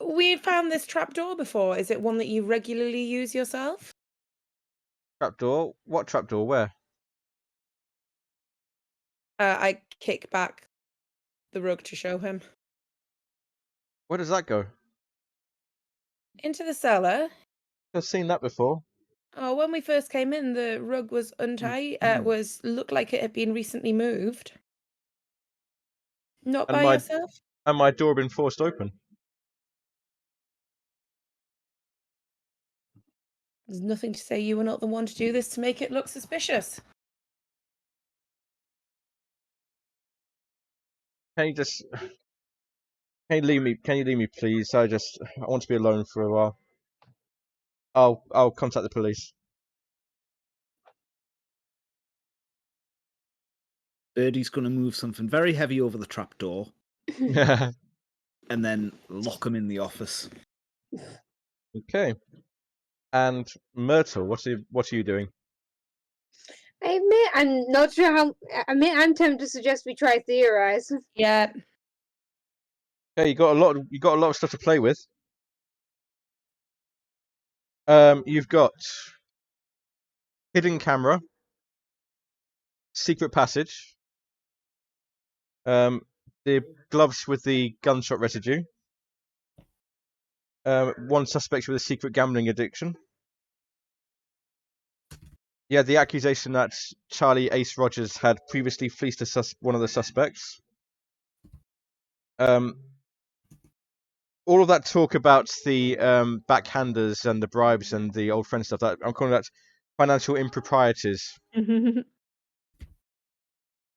S4: we found this trapdoor before. Is it one that you regularly use yourself?
S1: Trapdoor. What trapdoor? Where?
S4: I kick back the rug to show him.
S1: Where does that go?
S4: Into the cellar.
S1: I've seen that before.
S4: Oh, when we first came in, the rug was untied. Looked like it had been recently moved. Not
S1: And
S4: by yourself?
S1: And my door been forced open.
S4: There's nothing to say you were not the one to do this to make it look suspicious.
S1: Can you leave me? Can you leave me, please? I want to be alone for a while. I'll contact the police.
S5: Birdie's going to move something very heavy over the trapdoor and then lock him in the office.
S1: Okay. And Myrtle, what are you doing?
S2: I admit I'm not sure how. I'm tempted to suggest we try theorize.
S4: Yeah.
S1: Yeah, you got a lot of stuff to play with. You've got hidden camera, secret passage, the gloves with the gunshot residue, one suspect with a secret gambling addiction. Yeah, the accusation that Charlie Ace Rogers had previously fleeced one of the suspects. All of that talk about the backhanders and the bribes and the old friend stuff, that I'm calling that financial improprieties. You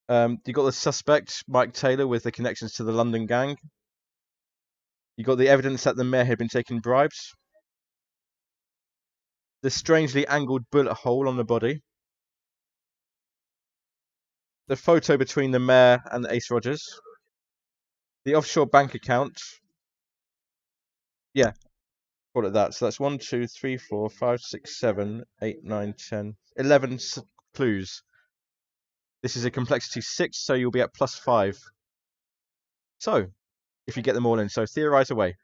S1: got the suspect, Mike Taylor, with the connections to the London gang. You got the evidence that the mayor had been taking bribes. The strangely angled bullet hole on the body. The photo between the mayor and Ace Rogers. The offshore bank account. Yeah, call it that. So that's 1, 2, 3, 4, 5, 6, 7, 8, 9, 10, 11 clues. This is a complexity 6, so you'll be at +5. So, if you get them all in, so theorize away.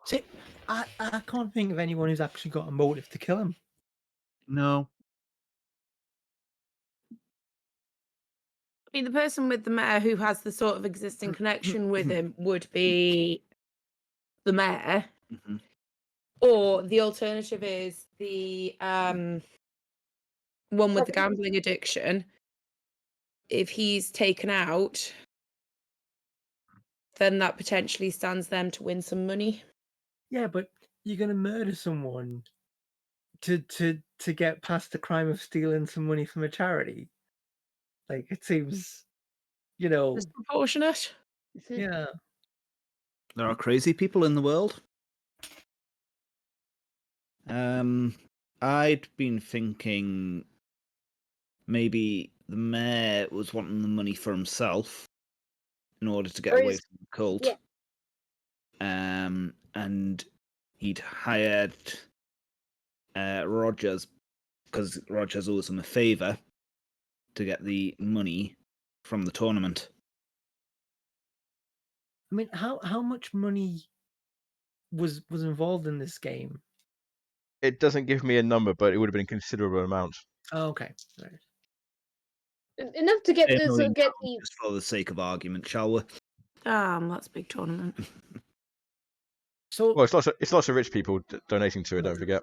S3: See, I can't think of anyone who's actually got a motive to kill him.
S5: No.
S4: I mean, the person with the mayor who has the sort of existing connection with him would be the mayor.
S5: Mm-hmm.
S4: Or the alternative is the one with the gambling addiction. If he's taken out, then that potentially stands them to win some money.
S3: Yeah, but you're gonna murder someone to get past the crime of stealing some money from a charity. Like, it seems,
S4: Disproportionate.
S3: yeah.
S5: There are crazy people in the world. I'd been thinking maybe the mayor was wanting the money for himself in order to get away from the cult.
S2: Yeah.
S5: And he'd hired Rogers, because Rogers owes him a favour, to get the money from the tournament.
S3: I mean, how much money was involved in this game?
S1: It doesn't give me a number, but it would have been a considerable amount.
S3: Oh, okay. Right.
S2: Enough to get
S5: $1
S2: the
S5: million
S2: get
S5: pounds,
S2: the.
S5: just for the sake of argument, shall we?
S4: That's a big tournament.
S3: So,
S1: Well, it's lots of rich people donating to it. Don't forget.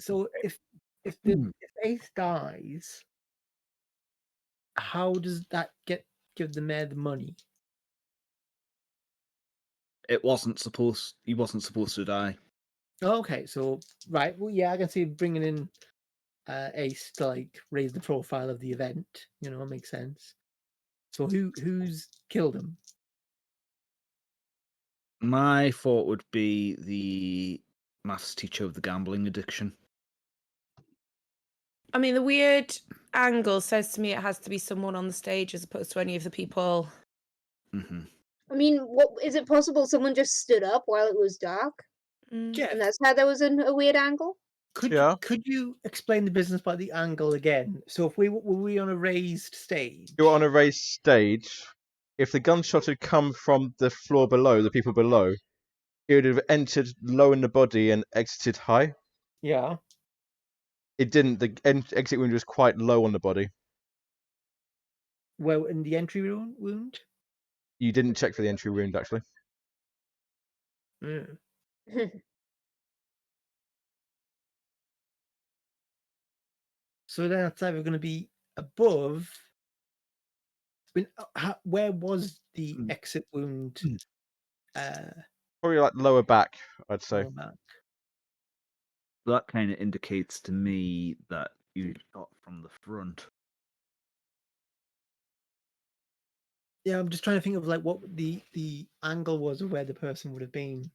S3: so if Ace dies, how does that give the mayor the money?
S5: He wasn't supposed to die.
S3: Okay, so right, well, yeah, I can see bringing in Ace to like raise the profile of the event. You know, it makes sense. So who's killed him?
S5: My thought would be the maths teacher of the gambling addiction.
S4: I mean, the weird angle says to me it has to be someone on the stage as opposed to any of the people.
S5: Mm-hmm.
S2: I mean, what is it possible someone just stood up while it was dark,
S3: Jeff,
S2: and that's how there was a weird angle?
S1: Yeah.
S3: could you explain the business by the angle again? So if were we on a raised stage?
S1: You were on a raised stage. If the gunshot had come from the floor below, the people below, it would have entered low in the body and exited high.
S3: Yeah.
S1: It didn't. The exit wound was quite low on the body.
S3: Well, in the entry wound?
S1: You didn't check for the entry wound, actually.
S3: Mm. So then it's either going to be above. I mean, where was the exit wound?
S1: Probably like lower back, I'd say.
S3: Lower back.
S5: That kind of indicates to me that you shot from the front.
S3: Yeah, I'm just trying to think of like what the angle was of where the person would have been.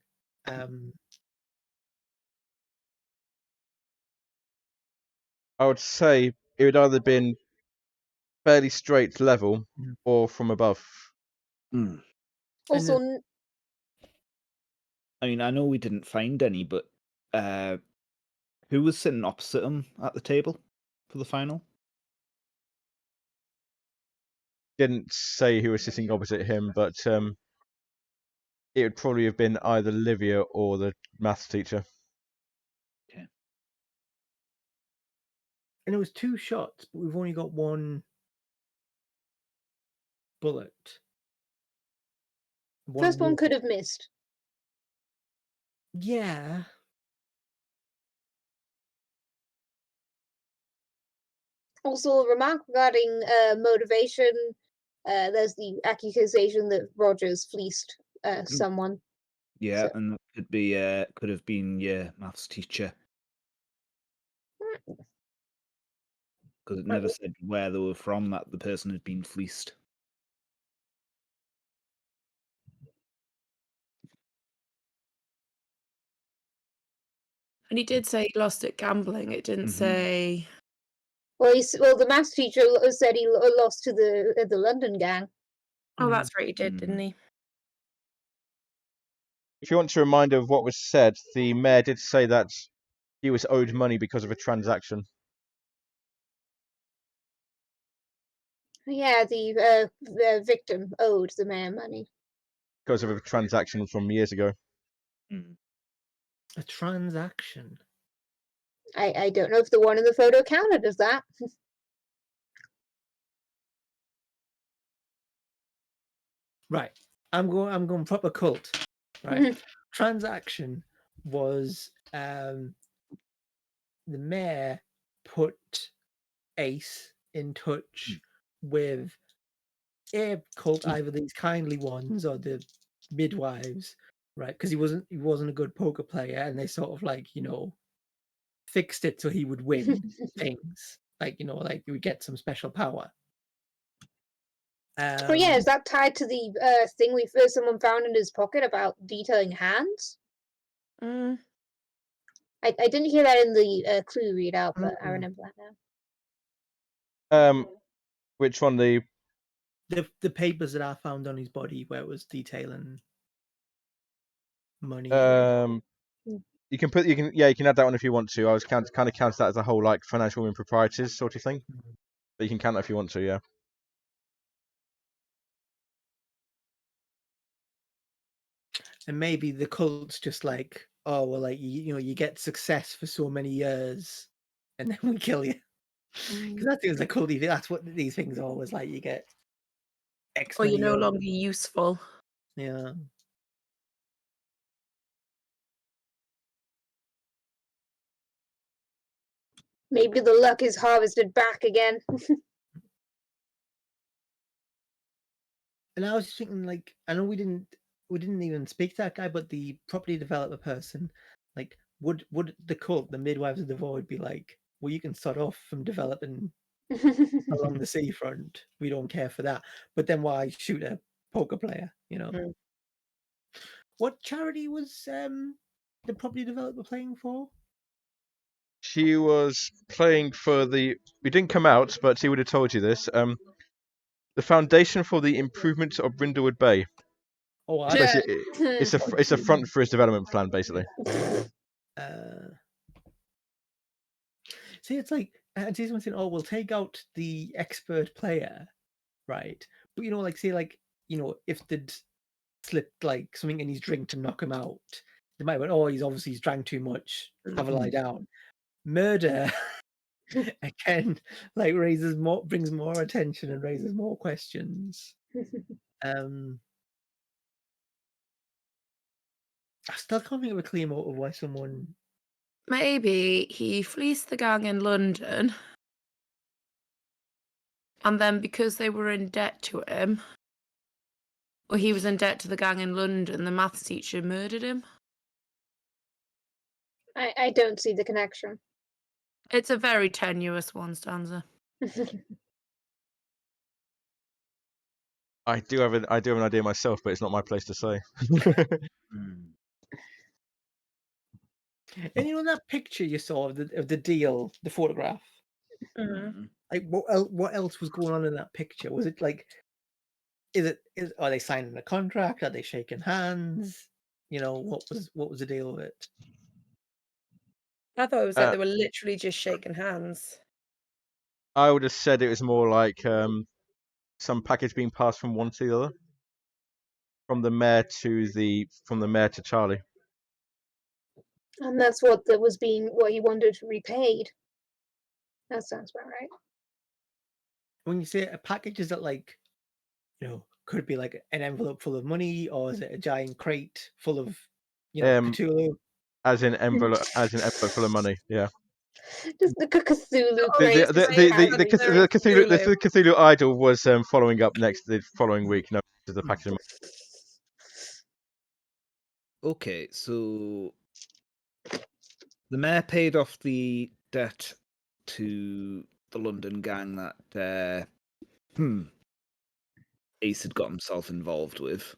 S1: I would say it would either been fairly straight level or from above.
S5: Mm.
S2: Also,
S5: I mean, I know we didn't find any, but who was sitting opposite him at the table for the final?
S1: Didn't say who was sitting opposite him, but it would probably have been either Livia or the maths teacher.
S5: Okay.
S3: And it was 2 shots, but we've only got 1 bullet.
S2: first one
S3: wound.
S2: could have missed.
S3: Yeah.
S2: Also, a remark regarding motivation. There's the accusation that Rogers fleeced someone.
S5: Yeah,
S2: So-
S5: and that could be could have been your maths teacher because it never said where they were from that the person had been fleeced.
S4: And he did say he lost at gambling. It didn't say.
S2: Well, the maths teacher said he lost to the London gang.
S4: Oh, that's right, he did, didn't he?
S1: If you want a reminder of what was said, the mayor did say that he was owed money because of a transaction.
S2: Yeah, the victim owed the mayor money.
S1: Because of a transaction from years ago.
S3: A transaction.
S2: I don't know if the one in the photo counted as that.
S3: Right. I'm going proper cult. Right. Transaction was the mayor put Ace in touch with a cult, either these kindly ones or the midwives, right? Because he wasn't a good poker player, and they sort of like, you know, fixed it so he would win things. Like, you know, like he would get some special power.
S2: Oh yeah, is that tied to the thing someone found in his pocket about detailing hands? I didn't hear that in the clue readout, but I remember that now.
S1: Which one? The
S3: papers that I found on his body where it was detailing money.
S1: You can add that one if you want to. I was kind of count that as a whole like financial improprieties sort of thing. But you can count that if you want to, yeah.
S3: And maybe the cult's just like, oh well, like you know, you get success for so many years, and then we kill you. Because that is a cult. That's what these things are always like. You get X.
S4: Or you're no
S3: years.
S4: longer useful.
S3: Yeah.
S2: Maybe the luck is harvested back again.
S3: And I was thinking, like, I know we didn't even speak to that guy, but the property developer person, like, would the cult, the midwives of the void, be like, well, you can sort off from developing along the seafront. We don't care for that. But then why shoot a poker player?
S4: Mm.
S3: What charity was the property developer playing for?
S1: She was playing for the. We didn't come out, but he would have told you this. The Foundation for the Improvement of Brindlewood Bay.
S3: Oh,
S1: It's, basically, it's a front for his development plan, basically.
S3: See, it's like Jason was saying, "Oh, we'll take out the expert player, right?" But like say, like if they'd slipped like something in his drink to knock him out, they might have went, "Oh, he's drank too much. Have a lie down." Murder again, like brings more attention and raises more questions. I still can't think of a clear motive why someone.
S4: Maybe he fleeced the gang in London, and then because they were in debt to him, or he was in debt to the gang in London, the maths teacher murdered him.
S2: I don't see the connection.
S4: It's a very tenuous one, Stanza.
S1: I do have an idea myself, but it's not my place to say.
S3: And that picture you saw of the deal, the photograph. Like what else was going on in that picture? Was it like, are they signing a contract? Are they shaking hands? What was the deal with it?
S4: I thought it was like they were literally just shaking hands.
S1: I would have said it was more like some package being passed from one to the other, from the mayor to Charlie.
S2: And that's what he wanted repaid. That sounds about right.
S3: When you say a package, is it like, could it be like an envelope full of money, or is it a giant crate full of, Cthulhu?
S1: As in envelope full of money, yeah.
S2: Just the Cthulhu
S1: The
S2: crate.
S1: Cthulhu idol was following up the following week. No, the package of money.
S5: Okay, so the mayor paid off the debt to the London gang that Ace had got himself involved with.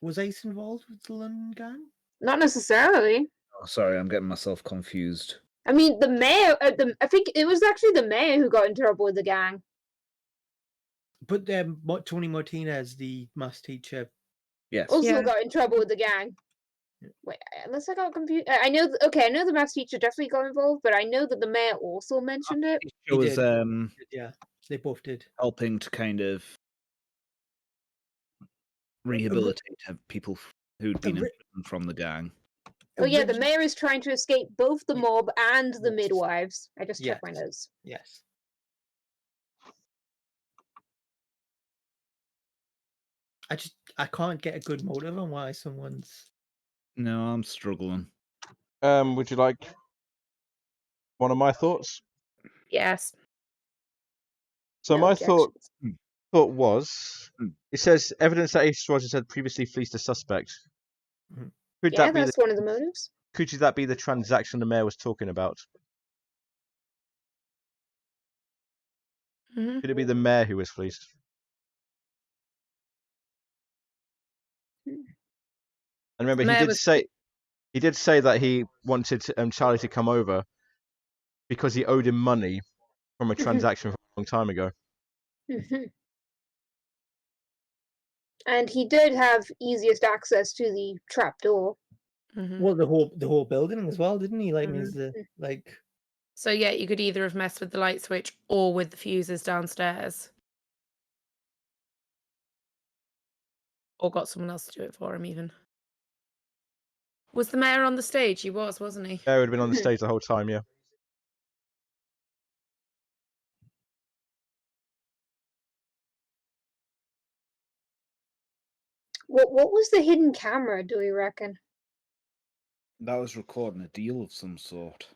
S3: Was Ace involved with the London gang?
S2: Not necessarily.
S5: Oh, sorry, I'm getting myself confused.
S2: I mean, the mayor. I think it was actually the mayor who got in trouble with the gang.
S3: But Tony Martinez, the maths teacher,
S5: Yes.
S2: Also got in trouble with the gang. Wait, unless I got confused. I know. I know the maths teacher definitely got involved, but I know that the mayor also mentioned it.
S5: It was
S3: yeah, they both did,
S5: helping to kind of rehabilitate people who'd been imprisoned from the gang.
S2: Oh yeah, the mayor is trying to escape both the mob and the midwives. I just checked my notes.
S3: Yes. I can't get a good motive on why someone's.
S5: No, I'm struggling.
S1: Would you like one of my thoughts?
S4: Yes.
S1: So my thought was, it says evidence that Ace Rogers had previously fleeced a suspect. Could that be
S2: that's one of the motives.
S1: Could that be the transaction the mayor was talking about? Could it be the mayor who was fleeced? And remember, he did say that he wanted Charlie to come over because he owed him money from a transaction from a long time ago.
S2: And he did have easiest access to the trapdoor.
S3: Well, the whole building as well, didn't he? Like,
S4: So yeah, you could either have messed with the light switch or with the fuses downstairs, or got someone else to do it for him. Even was the mayor on the stage? He was, wasn't he?
S1: Mayor would have been on the stage the whole time, yeah.
S2: What was the hidden camera, do we reckon?
S5: That was recording a deal of some sort.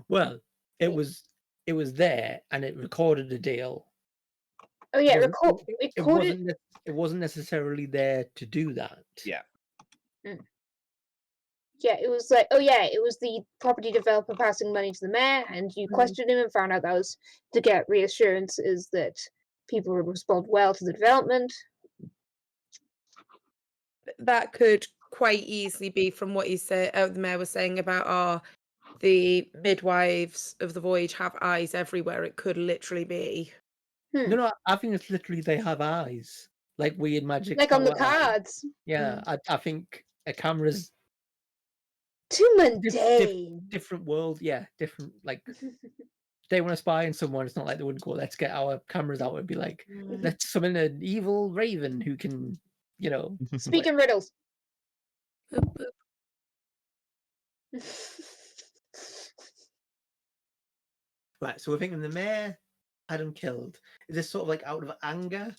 S3: Well, it was there and it recorded the deal.
S2: Oh yeah,
S3: it wasn't necessarily there to do that.
S5: Yeah.
S2: Yeah, it was like, oh yeah, it was the property developer passing money to the mayor, and you questioned him and found out that was to get reassurances that people would respond well to the development.
S4: That could quite easily be from what the mayor was saying about the midwives of the void have eyes everywhere. It could literally be.
S3: No, I think it's literally they have eyes, like weird magic.
S2: Like on the
S3: power eyes.
S2: cards.
S3: Yeah, I think a camera's
S2: Too mundane.
S3: different world. Yeah, different. Like they want to spy on someone. It's not like they wouldn't go, let's get our cameras out and be like, let's summon an evil raven who can,
S2: Speak in riddles.
S3: Right, so we're thinking the mayor had him killed. Is this sort of like out of anger,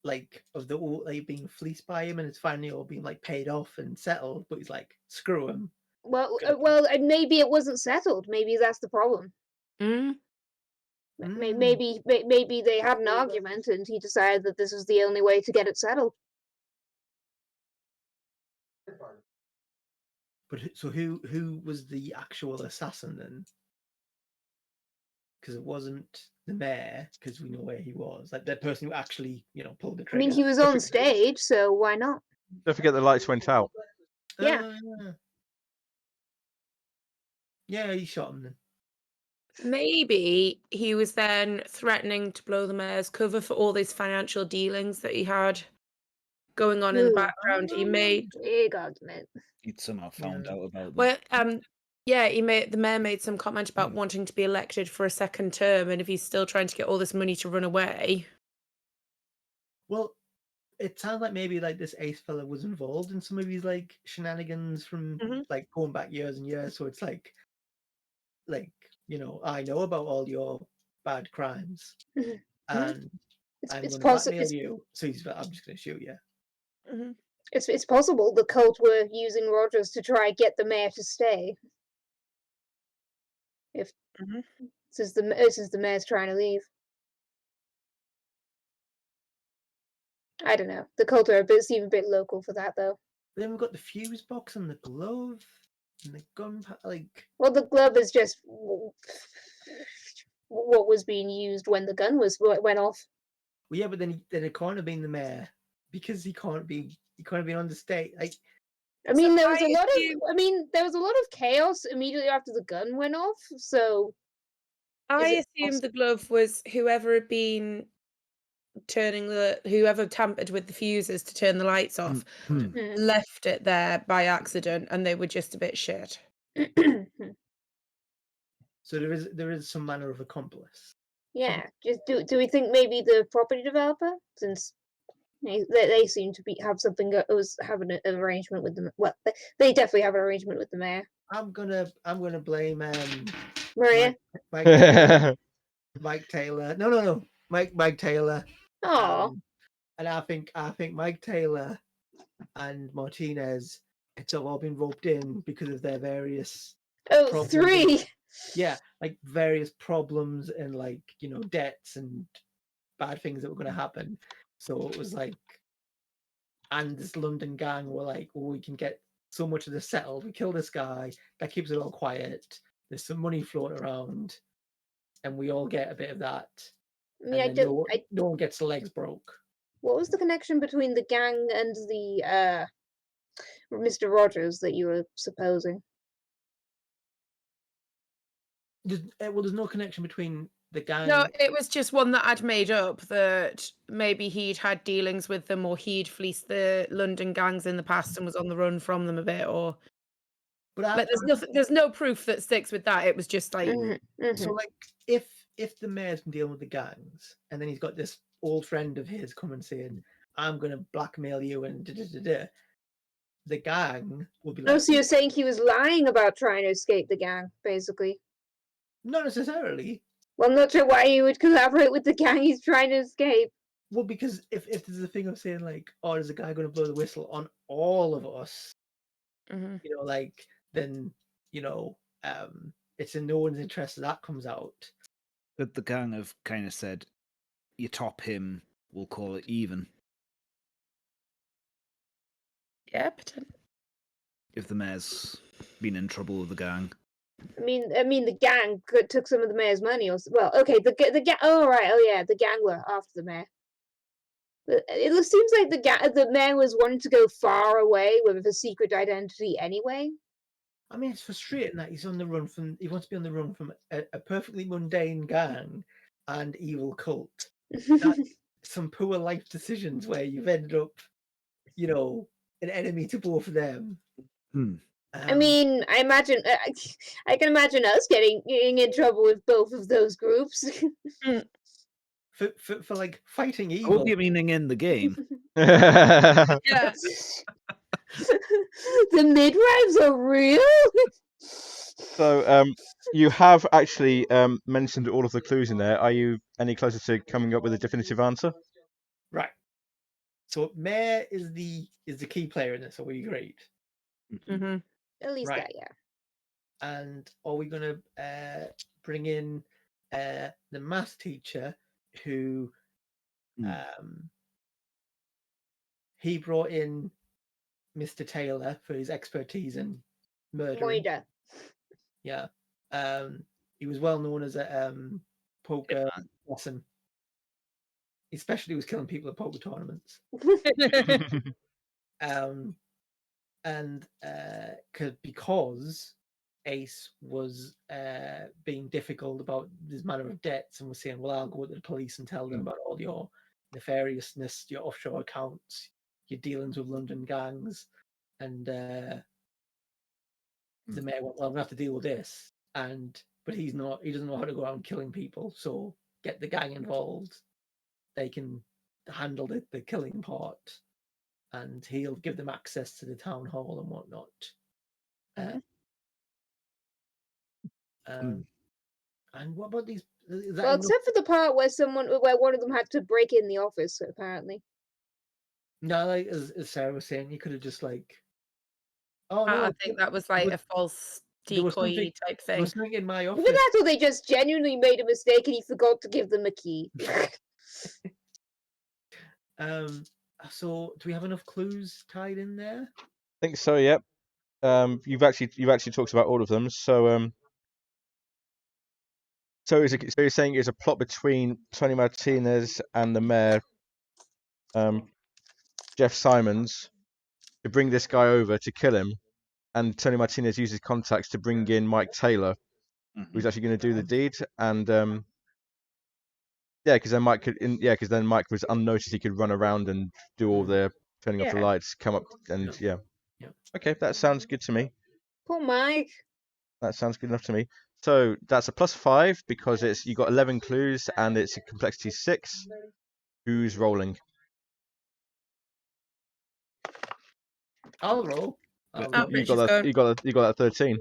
S3: like of the all like being fleeced by him, and it's finally all being like paid off and settled? But he's like, screw him.
S2: Well, maybe it wasn't settled. Maybe that's the problem. Maybe they had an argument, and he decided that this was the only way to get it settled.
S3: But so who was the actual assassin then? Because it wasn't the mayor, because we know where he was. Like the person who actually, pulled the
S2: I
S3: trigger.
S2: mean, he was on stage, so why not?
S1: Don't forget the lights went out.
S2: Yeah.
S3: Yeah, he shot him then.
S4: Maybe he was then threatening to blow the mayor's cover for all these financial dealings that he had going on in the background. He made
S2: big argument.
S5: He'd somehow found out about them.
S4: well, the mayor made some comment about wanting to be elected for a second term, and if he's still trying to get all this money to run away.
S3: Well, it sounds like maybe like this ace fella was involved in some of these like shenanigans from like going back years and years. So it's like I know about all your bad crimes, and I'm going to blackmail you. So I'm just going to shoot you.
S2: It's possible the cult were using Rogers to try and get the mayor to stay. If since the mayor's trying to leave. I don't know. The cult seem a bit local for that, though.
S3: Then we've got the fuse box and the glove and the gun.
S2: Well, the glove is just what was being used when the gun went off.
S3: Well, yeah, but then it can't have been the mayor because he can't be on the stage.
S2: I mean, there was a lot of chaos immediately after the gun went off. So
S4: I assume the glove was whoever had been whoever tampered with the fuses to turn the lights off, left it there by accident, and they were just a bit shit.
S3: So there is some manner of accomplice.
S2: Yeah. Just do we think maybe the property developer, since they seem to have something have an arrangement with them. Well, they definitely have an arrangement with the mayor.
S3: I'm gonna blame
S2: Maria.
S3: Mike Taylor. No. Mike Taylor.
S2: Oh.
S3: And I think Mike Taylor and Martinez have all been roped in because of their various
S2: three.
S3: Yeah, like various problems and like debts and bad things that were going to happen. So it was like, and this London gang were like, we can get so much of this settled. We kill this guy, that keeps it all quiet. There's some money floating around, and we all get a bit of that.
S2: Yeah,
S3: no one gets the legs broke.
S2: What was the connection between the gang and the Mr. Rogers that you were supposing?
S3: There's no connection between the gang.
S4: No, it was just one that I'd made up, that maybe he'd had dealings with them, or he'd fleeced the London gangs in the past and was on the run from them a bit, or. But there's no proof that sticks with that. It was just like.
S3: So like if the mayor's been dealing with the gangs, and then he's got this old friend of his coming saying, "I'm going to blackmail you," and the gang will be like.
S2: Oh, so you're saying he was lying about trying to escape the gang, basically?
S3: Not necessarily.
S2: Well, I'm not sure why you would collaborate with the gang he's trying to escape.
S3: Well, because if there's a thing of saying like, oh, there's a guy going to blow the whistle on all of us, then it's in no one's interest that comes out.
S5: But the gang have kind of said, you top him, we'll call it even.
S4: Yeah, potentially.
S5: if the mayor's been in trouble with the gang.
S2: I mean, the gang took some of the mayor's money, or well, okay, the gang. Oh right, oh yeah, the gang were after the mayor. But it seems like the mayor was wanting to go far away with a secret identity anyway.
S3: I mean, it's frustrating that he's on the run from. He wants to be on the run from a perfectly mundane gang and evil cult. Some poor life decisions where you've ended up, an enemy to both of them.
S2: I mean, I imagine I can imagine us getting in trouble with both of those groups.
S3: for like fighting
S5: I
S3: evil.
S5: hope you're meaning in the game.
S4: Yeah.
S2: The midwives are real.
S1: So, you have actually mentioned all of the clues in there. Are you any closer to coming up with a definitive answer?
S3: Right. So Mayor is the key player in this. Are we agreed?
S4: Mm-hmm.
S2: At least
S3: Right.
S2: that, yeah.
S3: And are we going to bring in the math teacher who he brought in Mr. Taylor for his expertise in murdering.
S2: Moida.
S3: Yeah. He was well known as a poker lesson. Especially was killing people at poker tournaments. And because Ace was being difficult about his manner of debts and was saying, well, I'll go to the police and tell them about all your nefariousness, your offshore accounts, your dealings with London gangs. And the mayor went, well, I'm going to have to deal with this. But he doesn't know how to go around killing people. So get the gang involved. They can handle the killing part. And he'll give them access to the town hall and whatnot. And what about these?
S2: Well, except for the part where one of them had to break in the office, apparently.
S3: No, like as Sarah was saying, you could have just like. Oh no!
S4: I think that was like a false decoy type
S3: There
S4: thing.
S3: was something in my office.
S2: But that's what they just genuinely made a mistake and he forgot to give them a key.
S3: So do we have enough clues tied in there?
S1: I think so. Yep. You've actually talked about all of them. So so you're saying it's a plot between Tony Martinez and the mayor, Jeff Simons, to bring this guy over to kill him, and Tony Martinez uses contacts to bring in Mike Taylor, who's actually going to do the deed, and because then Mike was unnoticed. He could run around and do all the turning off the lights, come up, and yeah. Okay, that sounds good to me.
S2: Poor Mike.
S1: That sounds good enough to me. So that's a +5 because you got 11 clues and it's a complexity 6. Who's rolling?
S3: I'll roll.
S1: You got that 13.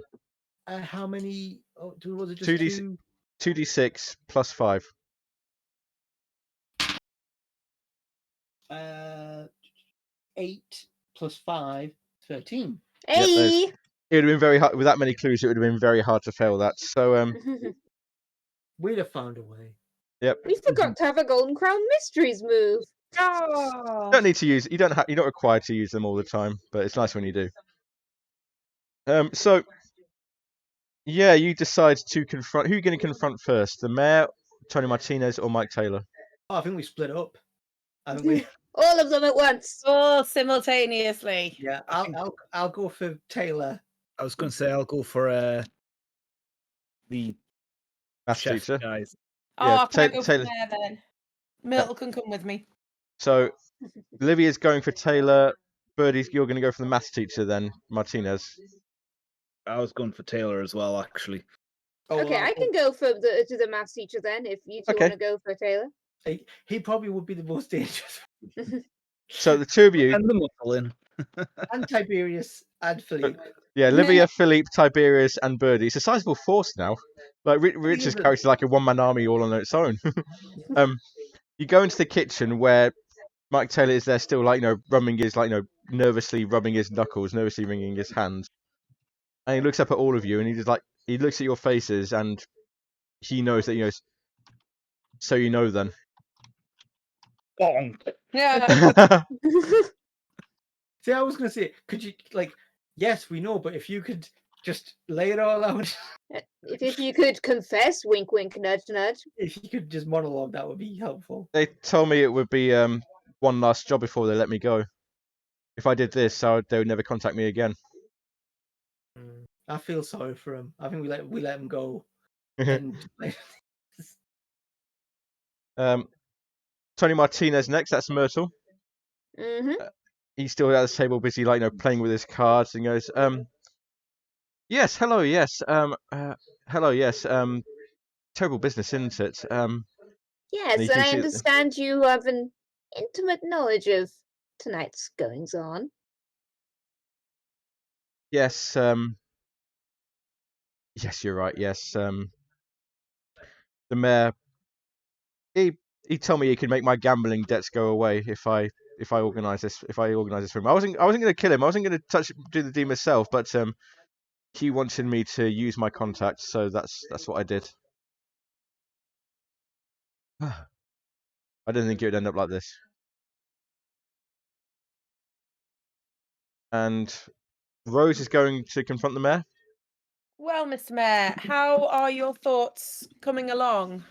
S3: How many? Oh, was it just
S1: 2d6 2d6 +5.
S3: 8 + 5, 13.
S2: Hey!
S1: Yep, it would have been very hard with that many clues. It would have been very hard to fail that. So
S3: We'd have found a way.
S1: Yep.
S2: We forgot to have a Golden Crown Mysteries move.
S4: Oh.
S1: You don't need to use. You're not required to use them all the time, but it's nice when you do. So yeah, you decide to confront. Who are you going to confront first? The mayor, Tony Martinez, or Mike Taylor?
S3: Oh, I think we split up. I think we.
S2: All of them at once.
S4: All simultaneously.
S3: Yeah, I'll go for Taylor.
S5: I was going to say I'll go for the
S1: Math
S5: chef
S1: teacher.
S5: guys.
S4: Oh, can I go from there then? Myrtle can come with me.
S1: So Olivia's going for Taylor. Birdie, you're going to go for the maths teacher then, Martinez.
S5: I was going for Taylor as well, actually.
S2: Okay, I can go for the maths teacher then, if you two want to go for Taylor.
S3: He probably would be the most dangerous.
S1: So the two of you
S5: and the muscle in.
S3: And Tiberius and Philippe.
S1: Yeah, Livia, Philippe, Tiberius, and Birdie. It's a sizable force now. Like Richard's character is like a one-man army all on its own. You go into the kitchen where Mike Taylor is there still, nervously rubbing his knuckles, nervously wringing his hands, and he looks up at all of you, and he looks at your faces, and he knows that So you know then.
S5: Bonk.
S4: Yeah.
S3: See, I was gonna say, could you Yes, we know, but if you could just lay it all out,
S2: If you could confess, wink, wink, nudge, nudge.
S3: if you could just monologue, that would be helpful.
S1: They told me it would be one last job before they let me go. If I did this, they would never contact me again.
S3: I feel sorry for him. I think we let him go. And
S1: Tony Martinez next. That's Myrtle.
S2: Mm-hmm.
S1: He's still at the table, busy, like, playing with his cards, and goes, yes, hello, yes, hello, yes, terrible business, isn't it?
S2: Yes,
S1: you
S2: and
S1: can
S2: I
S1: see-
S2: understand you have an intimate knowledge of tonight's goings on.
S1: Yes, yes, you're right. Yes, the mayor, he told me he could make my gambling debts go away if I organize this for him. I wasn't going to kill him. I wasn't going to do the deed myself, but he wanted me to use my contacts, so that's what I did. I didn't think it would end up like this. And Rose is going to confront the mayor.
S4: Well, Mr. Mayor, how are your thoughts coming along?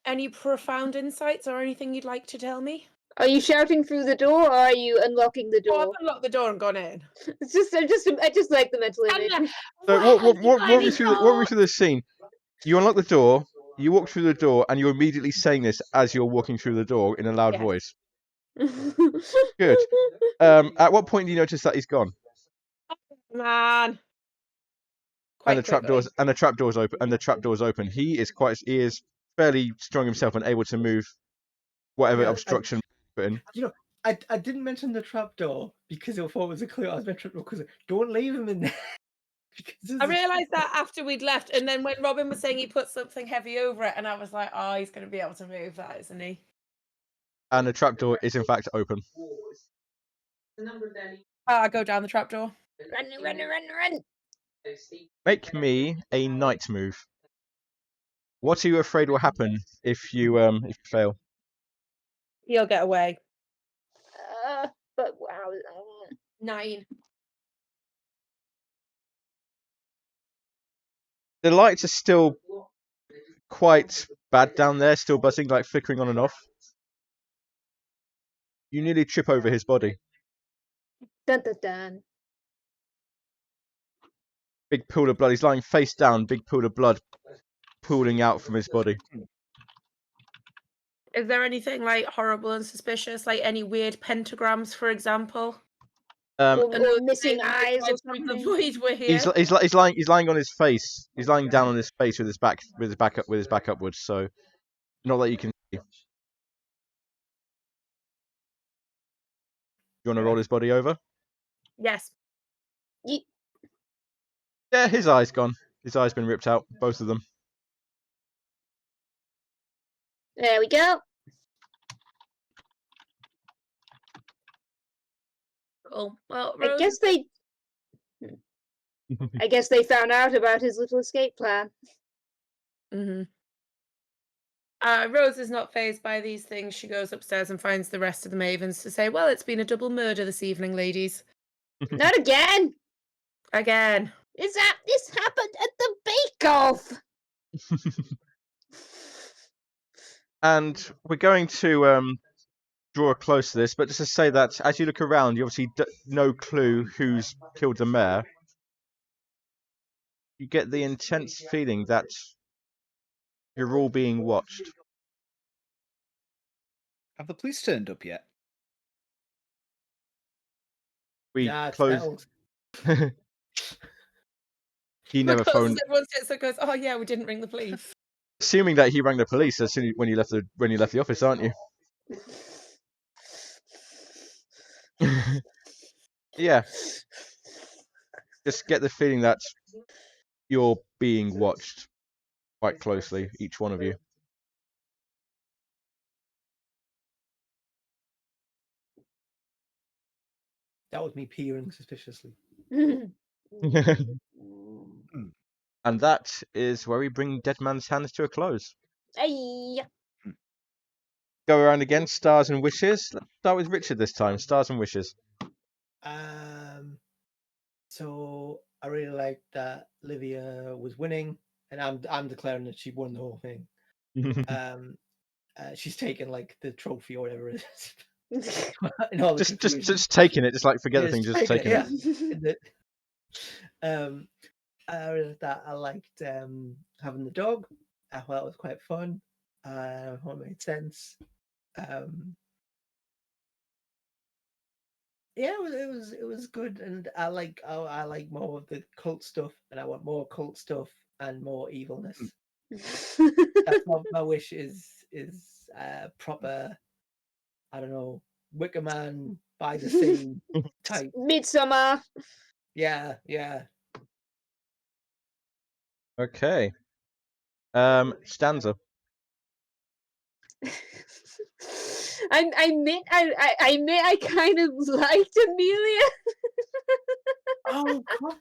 S4: Any profound insights or anything you'd like to tell me?
S2: Are you shouting through the door, or are you unlocking the
S4: Oh,
S2: door?
S4: I've unlocked the door and gone in.
S2: It's just, I just like the mental image.
S1: So walk me through the scene. You unlock the door. You walk through the door, and you're immediately saying this as you're walking through the door in a loud
S4: Yes.
S1: voice. Good. At what point do you notice that he's gone?
S4: Man.
S1: And the trapdoor's open. And the trapdoor's open. He is fairly strong himself and able to move whatever obstruction put in.
S3: You know, I didn't mention the trapdoor because I thought it was a clue. I was meant to because don't leave him in there.
S4: I realised that after we'd left, and then when Robin was saying he put something heavy over it, and I was like, oh, he's going to be able to move that, isn't he?
S1: And the trapdoor is in fact open.
S4: I go down the trapdoor.
S2: Run!
S1: Make me a night move. What are you afraid will happen if you fail?
S4: He'll get away.
S2: But wow.
S4: 9.
S1: The lights are still quite bad down there, still buzzing, like flickering on and off. You nearly trip over his body.
S2: Dun dun dun.
S1: Big pool of blood. He's lying face down, big pool of blood pooling out from his body.
S4: Is there anything like horrible and suspicious, like any weird pentagrams, for example?
S2: Or
S4: Another
S2: missing
S4: thing that
S2: eyes or
S4: reminds me of the
S2: something.
S4: void we're here.
S1: He's lying on his face. He's lying down on his face with his back upwards. So not that you can see. You want to roll his body over?
S4: Yes.
S1: Yeah, his eye's gone. His eye's been ripped out, both of them.
S2: There we go.
S4: Cool. Well,
S2: I
S4: Rose,
S2: guess they found out about his little escape plan.
S4: Rose is not fazed by these things. She goes upstairs and finds the rest of the Mavens to say, well, it's been a double murder this evening, ladies.
S2: Not again.
S4: Again.
S2: This happened at the bake-off.
S1: And we're going to draw a close to this, but just to say that as you look around, you obviously no clue who's killed the mayor. You get the intense feeling that you're all being watched.
S5: Have the police turned up yet?
S1: We closed. He never phoned.
S4: Everyone sits there and goes, oh yeah, we didn't ring the police.
S1: Assuming that he rang the police as soon when you left the office, aren't you? Yeah. Just get the feeling that you're being watched quite closely, each one of you.
S3: That was me peering suspiciously.
S1: And that is where we bring Dead Man's Hands to a close.
S2: Hey.
S1: Go around again, stars and wishes. Let's start with Richard this time. Stars and wishes.
S3: So I really liked that Livia was winning, and I'm declaring that she won the whole thing. She's taken like the trophy or whatever it is. In all the confusion.
S1: just taking it, just like forget the thing, just taking it.
S3: Yeah. I really liked that. I liked having the dog. I thought it was quite fun. I thought it made sense. Yeah, it was good, and I like more of the cult stuff, and I want more cult stuff and more evilness. That's my wish is proper. I don't know, Wicker Man by the sea type.
S2: Midsummer.
S3: Yeah.
S1: Okay. Stanza.
S2: I admit I kind of liked Amelia.
S3: Oh, God.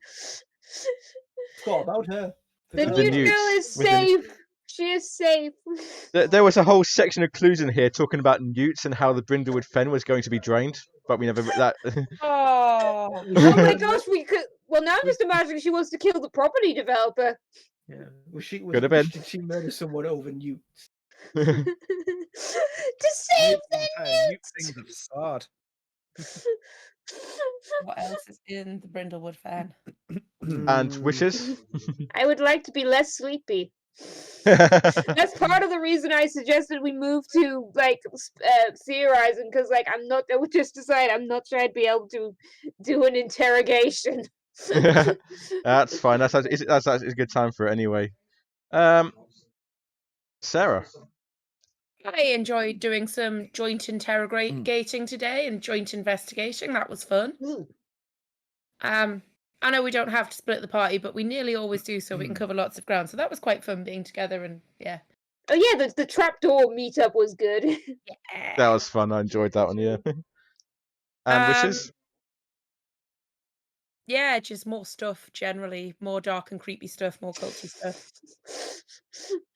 S3: Forgot about her.
S2: The
S1: The
S2: new
S1: newts,
S2: girl is
S1: with the-
S2: safe. She is safe.
S1: There was a whole section of clues in here talking about newts and how the Brindlewood fen was going to be drained, but we never that.
S4: Oh,
S2: Oh my gosh, we could. Well, now I'm just imagining she wants to kill the property developer.
S3: Yeah.
S1: Could have been.
S3: Did she murder someone over newts?
S2: To save the
S5: Newt
S2: newts.
S5: things of sod.
S4: what else is in the Brindlewood fan?
S1: And wishes.
S2: I would like to be less sleepy. That's part of the reason I suggested we move to like theorizing, because like I would just decide I'm not sure I'd be able to do an interrogation.
S1: That's fine. That's a good time for it anyway. Sarah.
S4: I enjoyed doing some joint interrogating today and joint investigating. That was fun. I know we don't have to split the party, but we nearly always do, so we can cover lots of ground. So that was quite fun being together, and yeah.
S2: Oh yeah, the trapdoor meetup was good.
S4: Yeah.
S1: That was fun. I enjoyed that one. Yeah. And wishes.
S4: Yeah, just more stuff generally, more dark and creepy stuff, more culty stuff,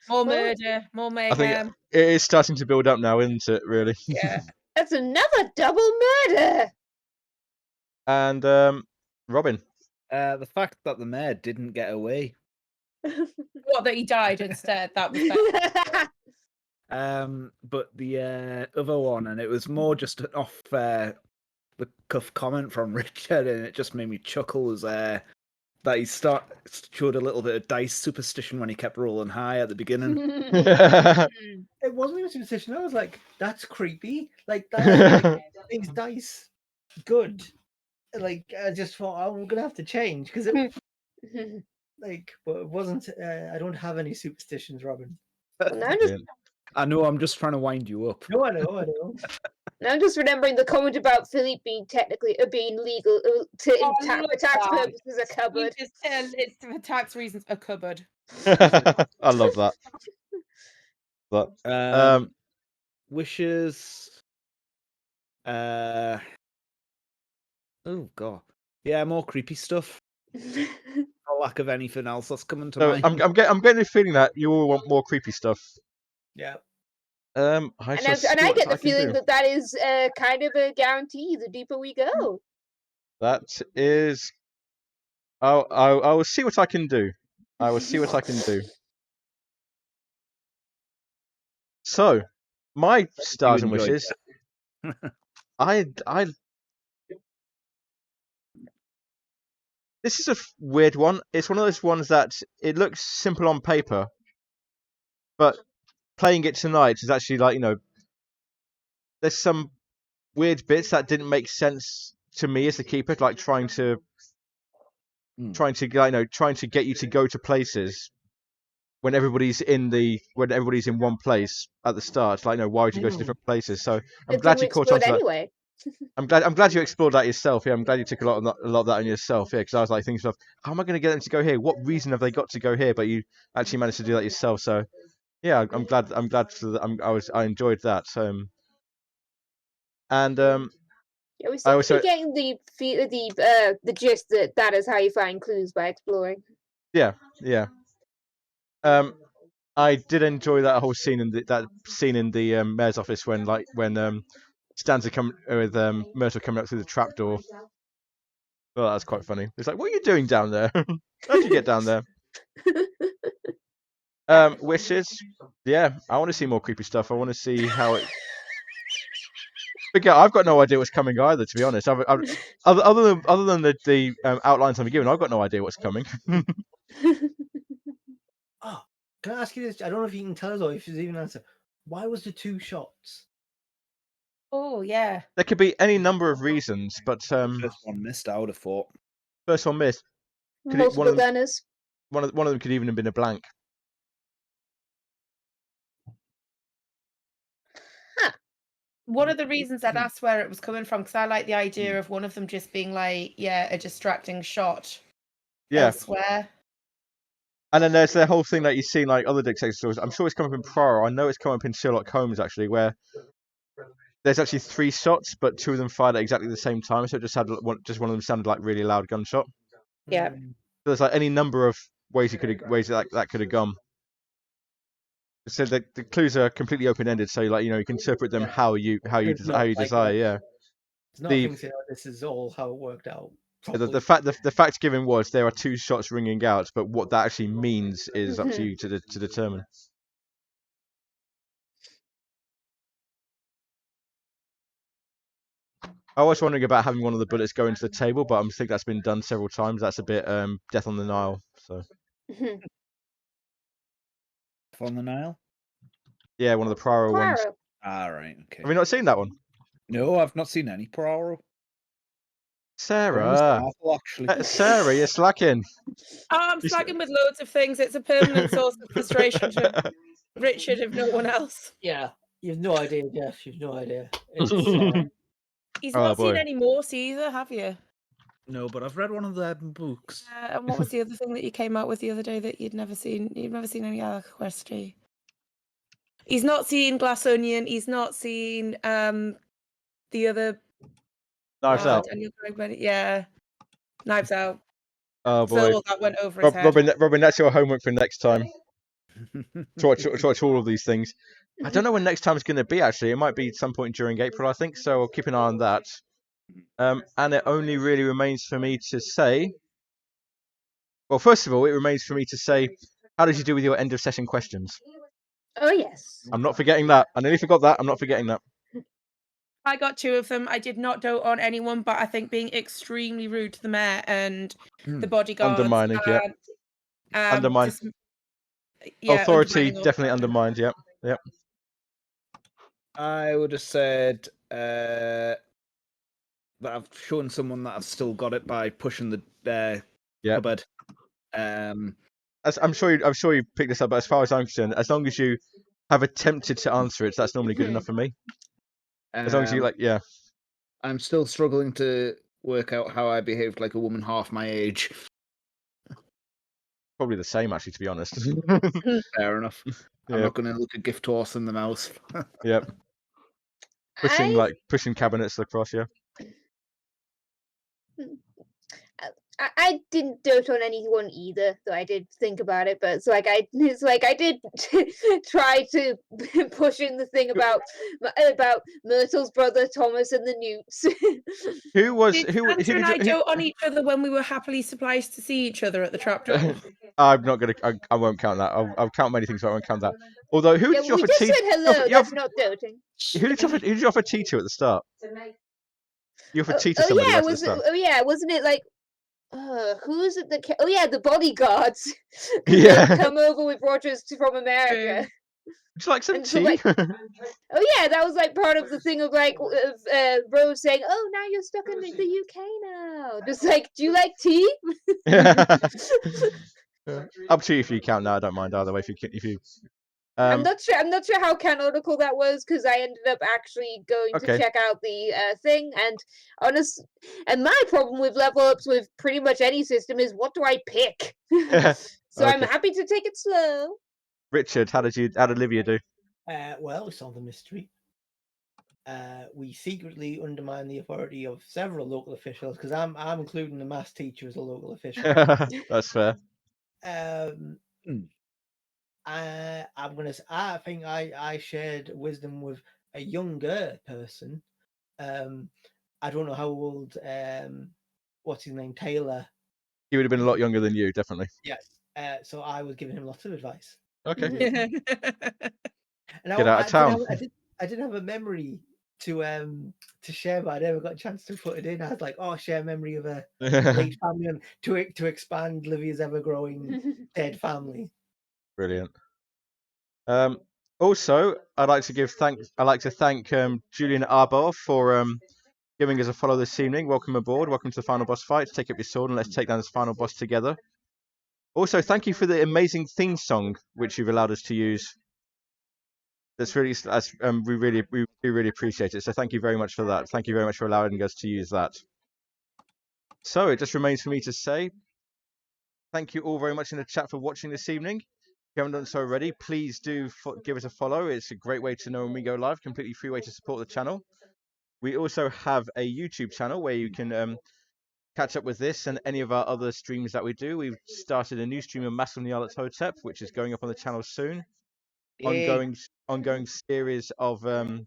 S4: more murder, more
S1: I think
S4: mayhem.
S1: it is starting to build up now, isn't it? Really.
S4: Yeah.
S2: That's another double murder.
S1: And Robin.
S5: The fact that the mayor didn't get away.
S4: What, that he died instead? That was bad.
S5: But the other one, and it was more just an off the cuff comment from Richard, and it just made me chuckle. Was that he showed a little bit of dice superstition when he kept rolling high at the beginning.
S3: It wasn't even superstition. I was like, that's creepy. Like that. Like, these dice, good. Like I just thought, oh, I'm gonna have to change because it. Like, but it wasn't. I don't have any superstitions, Robin.
S5: I know. I'm just trying to wind you up.
S3: No, I know.
S2: Now I'm just remembering the comment about Philippe being being legal for tax purposes a cupboard.
S4: You just tell it's for tax reasons a cupboard.
S1: I love that. But
S5: wishes. Oh god. Yeah, more creepy stuff. For lack of anything else that's coming to mind.
S1: I'm getting the feeling that you all want more creepy stuff.
S3: Yeah.
S2: I get the feeling that is kind of a guarantee. The deeper we go,
S1: that is. I will see what I can do. I will see what I can do. So, my stars and wishes. This is a weird one. It's one of those ones that it looks simple on paper, but playing it tonight is actually like, there's some weird bits that didn't make sense to me as the keeper, like trying to get you to go to places when everybody's in one place at the start. Like, why would you go to different places? So I'm glad you caught on to that. Anyway. I'm glad you explored that yourself. Yeah, I'm glad you took a lot of that on yourself. Yeah, because I was like thinking, how am I going to get them to go here? What reason have they got to go here? But you actually managed to do that yourself. So yeah, I'm glad for that. I enjoyed that.
S2: Yeah, we seem to be getting the gist that is how you find clues, by exploring.
S1: Yeah. I did enjoy that whole scene in the mayor's office when Stanza with Myrtle coming up through the trapdoor. Oh, that's quite funny. It's like, what are you doing down there? How'd you get down there? Wishes. Yeah, I want to see more creepy stuff. I want to see how it. But yeah, I've got no idea what's coming either. To be honest, other than the outlines I'm given, I've got no idea what's coming.
S3: Oh, can I ask you this? I don't know if you can tell us or if there's even an answer. Why was there 2 shots?
S4: Oh yeah.
S1: There could be any number of reasons, but
S5: First one missed, I would have thought.
S1: first one missed. One
S2: Multiple
S1: of them,
S2: gunners.
S1: one of them could even have been a blank.
S4: One of the reasons I'd asked where it was coming from, because I like the idea of one of them just being like, a distracting shot
S1: Yeah.
S4: elsewhere.
S1: And then there's the whole thing that you see in like other detective stories. I'm sure it's come up in Poirot. I know it's come up in Sherlock Holmes actually, where there's actually 3 shots, but 2 of them fired at exactly the same time. So it just one of them sounded like really loud gunshot.
S4: Yeah.
S3: Mm.
S1: So there's like any number of ways that could have gone. So the clues are completely open ended. So like you can interpret them how you
S3: There's not, like,
S1: desire. Yeah.
S3: It's not
S1: The-
S3: things saying, this is all how it worked out.
S1: The fact given was there are 2 shots ringing out, but what that actually means is up to you to determine. I was wondering about having one of the bullets go into the table, but I think that's been done several times. That's a bit Death on the Nile. So
S5: On the Nile?
S1: yeah, one of the Poirot ones.
S2: Poirot.
S5: Right, okay.
S1: Have you not seen that one,
S5: No, I've not seen any Poirot.
S1: Sarah?
S5: Awful, actually.
S1: Sarah, you're slacking.
S4: Oh, I'm slacking with loads of things. It's a permanent source of frustration to Richard, if no one else.
S3: Yeah, you've no idea, Jeff. You've no idea. It's,
S4: He's
S1: Oh,
S4: not seen
S1: boy.
S4: any Morse either, have you?
S5: No, but I've read one of their books.
S4: And what was the other thing that you came out with the other day that you'd never seen? You've never seen any Agatha Christie. He's not seen Glass Onion. He's not seen the other.
S1: Knives Out.
S4: Daniel Craig, yeah, Knives Out.
S1: Oh boy,
S4: So that went over his head.
S1: Robin, that's your homework for next time. To watch all of these things. I don't know when next time is going to be. Actually, it might be some point during April, I think. So I'll keep an eye on that. And it only really remains for me to say. Well, first of all, it remains for me to say, how did you do with your end of session questions?
S2: Oh yes.
S1: I'm not forgetting that. I nearly forgot that. I'm not forgetting that.
S4: I got 2 of them. I did not dote on anyone, but I think being extremely rude to the mayor and the bodyguards.
S1: Undermining, yeah. Undermine. Authority definitely undermined, yep.
S5: I would have said that I've shown someone that I've still got it by pushing the cupboard.
S1: As I'm sure you picked this up, but as far as I'm concerned, as long as you have attempted to answer it, that's normally good enough for me. As long as you
S5: I'm still struggling to work out how I behaved like a woman half my age.
S1: Probably the same, actually, to be honest.
S5: Fair enough. I'm
S1: Yeah.
S5: not going to look a gift horse in the mouth.
S1: Yep. Pushing cabinets across, yeah.
S2: I didn't dote on anyone either, though I did think about it. But I did try to push in the thing about Myrtle's brother Thomas and the Newts.
S4: Did Sandra and I dote on each other when we were happily surprised to see each other at the trapdoor?
S1: I'm not gonna. I won't count that. I'll count many things, but I won't count that. Although, who did you offer tea?
S2: We just said hello. That's not doting.
S1: Who did you offer tea to at the start? You offered tea to somebody at the start.
S2: Oh yeah, wasn't it like? Who is it that? Oh yeah, the bodyguards.
S1: Yeah.
S2: Come over with Rogers from America.
S1: Would you like some tea?
S2: Oh yeah, that was like part of the thing of like Rose saying, "Oh, now you're stuck in the UK now." Just like, do you like tea?
S1: Up to you if you count now. I don't mind either way. If you.
S2: I'm not sure how canonical that was because I ended up actually going to check out the thing. And my problem with level ups with pretty much any system is what do I pick? So I'm happy to take it slow.
S1: Richard, how did Olivia do?
S3: Well, we solved the mystery. We secretly undermine the authority of several local officials because I'm including the maths teacher as a local official.
S1: That's fair.
S3: I think I shared wisdom with a younger person. I don't know how old what's his name, Taylor.
S1: He would have been a lot younger than you, definitely.
S3: Yes. So I was giving him lots of advice.
S1: Okay.
S3: And
S1: Get out of town.
S3: I did have a memory to share, but I never got a chance to put it in. I was like, oh, share memory of a late family, and to expand Livia's ever-growing dead family.
S1: Brilliant. Also, I'd like to thank Julian Arbor for giving us a follow this evening. Welcome aboard. Welcome to the final boss fight. Take up your sword and let's take down this final boss together. Also, thank you for the amazing theme song which you've allowed us to use. We do really appreciate it. So thank you very much for that. Thank you very much for allowing us to use that. So it just remains for me to say thank you all very much in the chat for watching this evening. If you haven't done so already, please do give us a follow. It's a great way to know when we go live, completely free way to support the channel. We also have a YouTube channel where you can catch up with this and any of our other streams that we do. We've started a new stream of Massive Nyarlathotep, Hotep, which is going up on the channel soon. Ongoing series of Horror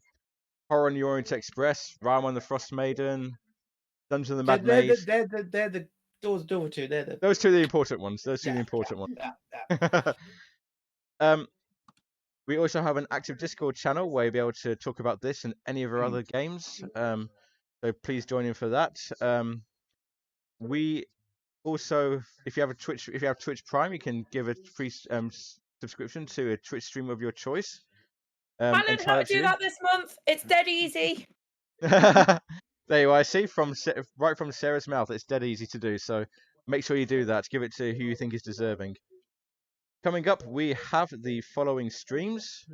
S1: on the Orient Express, Rime on the Frost Maiden, Dungeon of the Mad Maze.
S3: Those two.
S1: Those two are the important ones. Those two are the important ones. We also have an active Discord channel where you'll be able to talk about this and any of our other games. So please join in for that. We also, if you have Twitch Prime, you can give a free subscription to a Twitch stream of your choice.
S4: I learned how to do that this month. It's dead easy.
S1: There you are. I see right from Sarah's mouth. It's dead easy to do. So make sure you do that. Give it to who you think is deserving. Coming up, we have the following streams.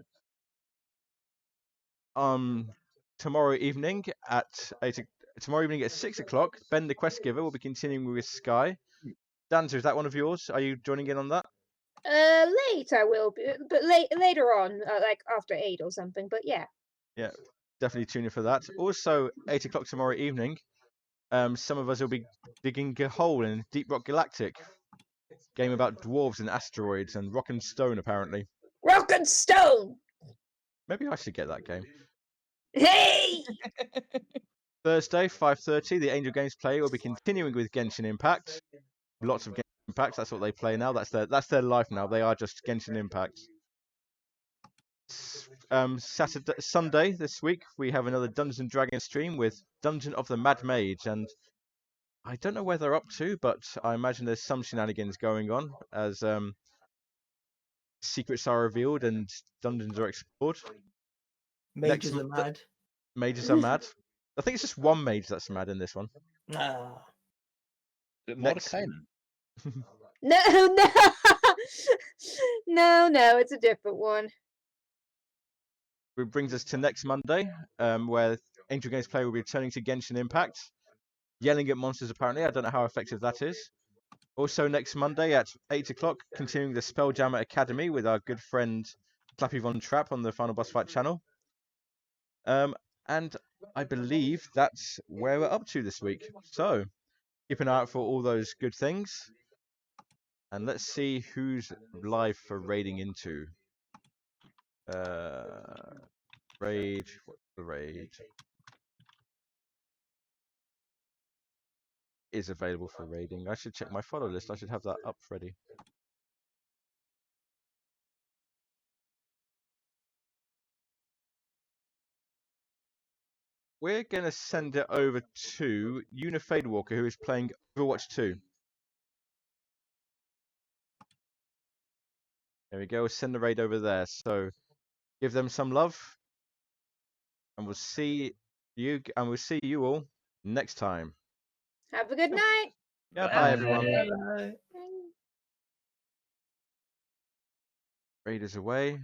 S1: Tomorrow evening at 6 o'clock, Ben the Quest Giver will be continuing with Sky. Danza, is that one of yours? Are you joining in on that?
S2: Late I will be, but later on, like after 8 or something. But yeah.
S1: Yeah, definitely tune in for that. Also, 8 o'clock tomorrow evening, some of us will be digging a hole in Deep Rock Galactic. Game about dwarves and asteroids and rock and stone, apparently.
S2: Rock and stone!
S1: Maybe I should get that game.
S2: Hey!
S1: Thursday, 5:30, the Angel Games player will be continuing with Genshin Impact. Lots of Genshin Impact, that's what they play now. That's their life now. They are just Genshin Impact. Sunday this week, we have another Dungeons and Dragons stream with Dungeon of the Mad Mage, and I don't know where they're up to, but I imagine there's some shenanigans going on as secrets are revealed and dungeons are explored.
S3: Mages are mad.
S1: Mages are mad. I think it's just one mage that's mad in this one.
S3: Ah.
S5: Is it Mordecai?
S2: No, no, it's a different one.
S1: It brings us to next Monday, where Angel Games player will be returning to Genshin Impact, yelling at monsters apparently. I don't know how effective that is. Also next Monday at 8 o'clock, continuing the Spelljammer Academy with our good friend Clappy Von Trapp on the Final Boss Fight channel. And I believe that's where we're up to this week. So keep an eye out for all those good things. And let's see who's live for raiding into. Raid. What's the raid? Is available for raiding. I should check my follow list. I should have that up ready. We're going to send it over to Unifade Walker, who is playing Overwatch 2. There we go. We'll send the raid over there. So give them some love. And we'll see you all next time.
S2: Have a good night.
S1: Yeah, bye everyone.
S3: Bye.
S1: Raiders away.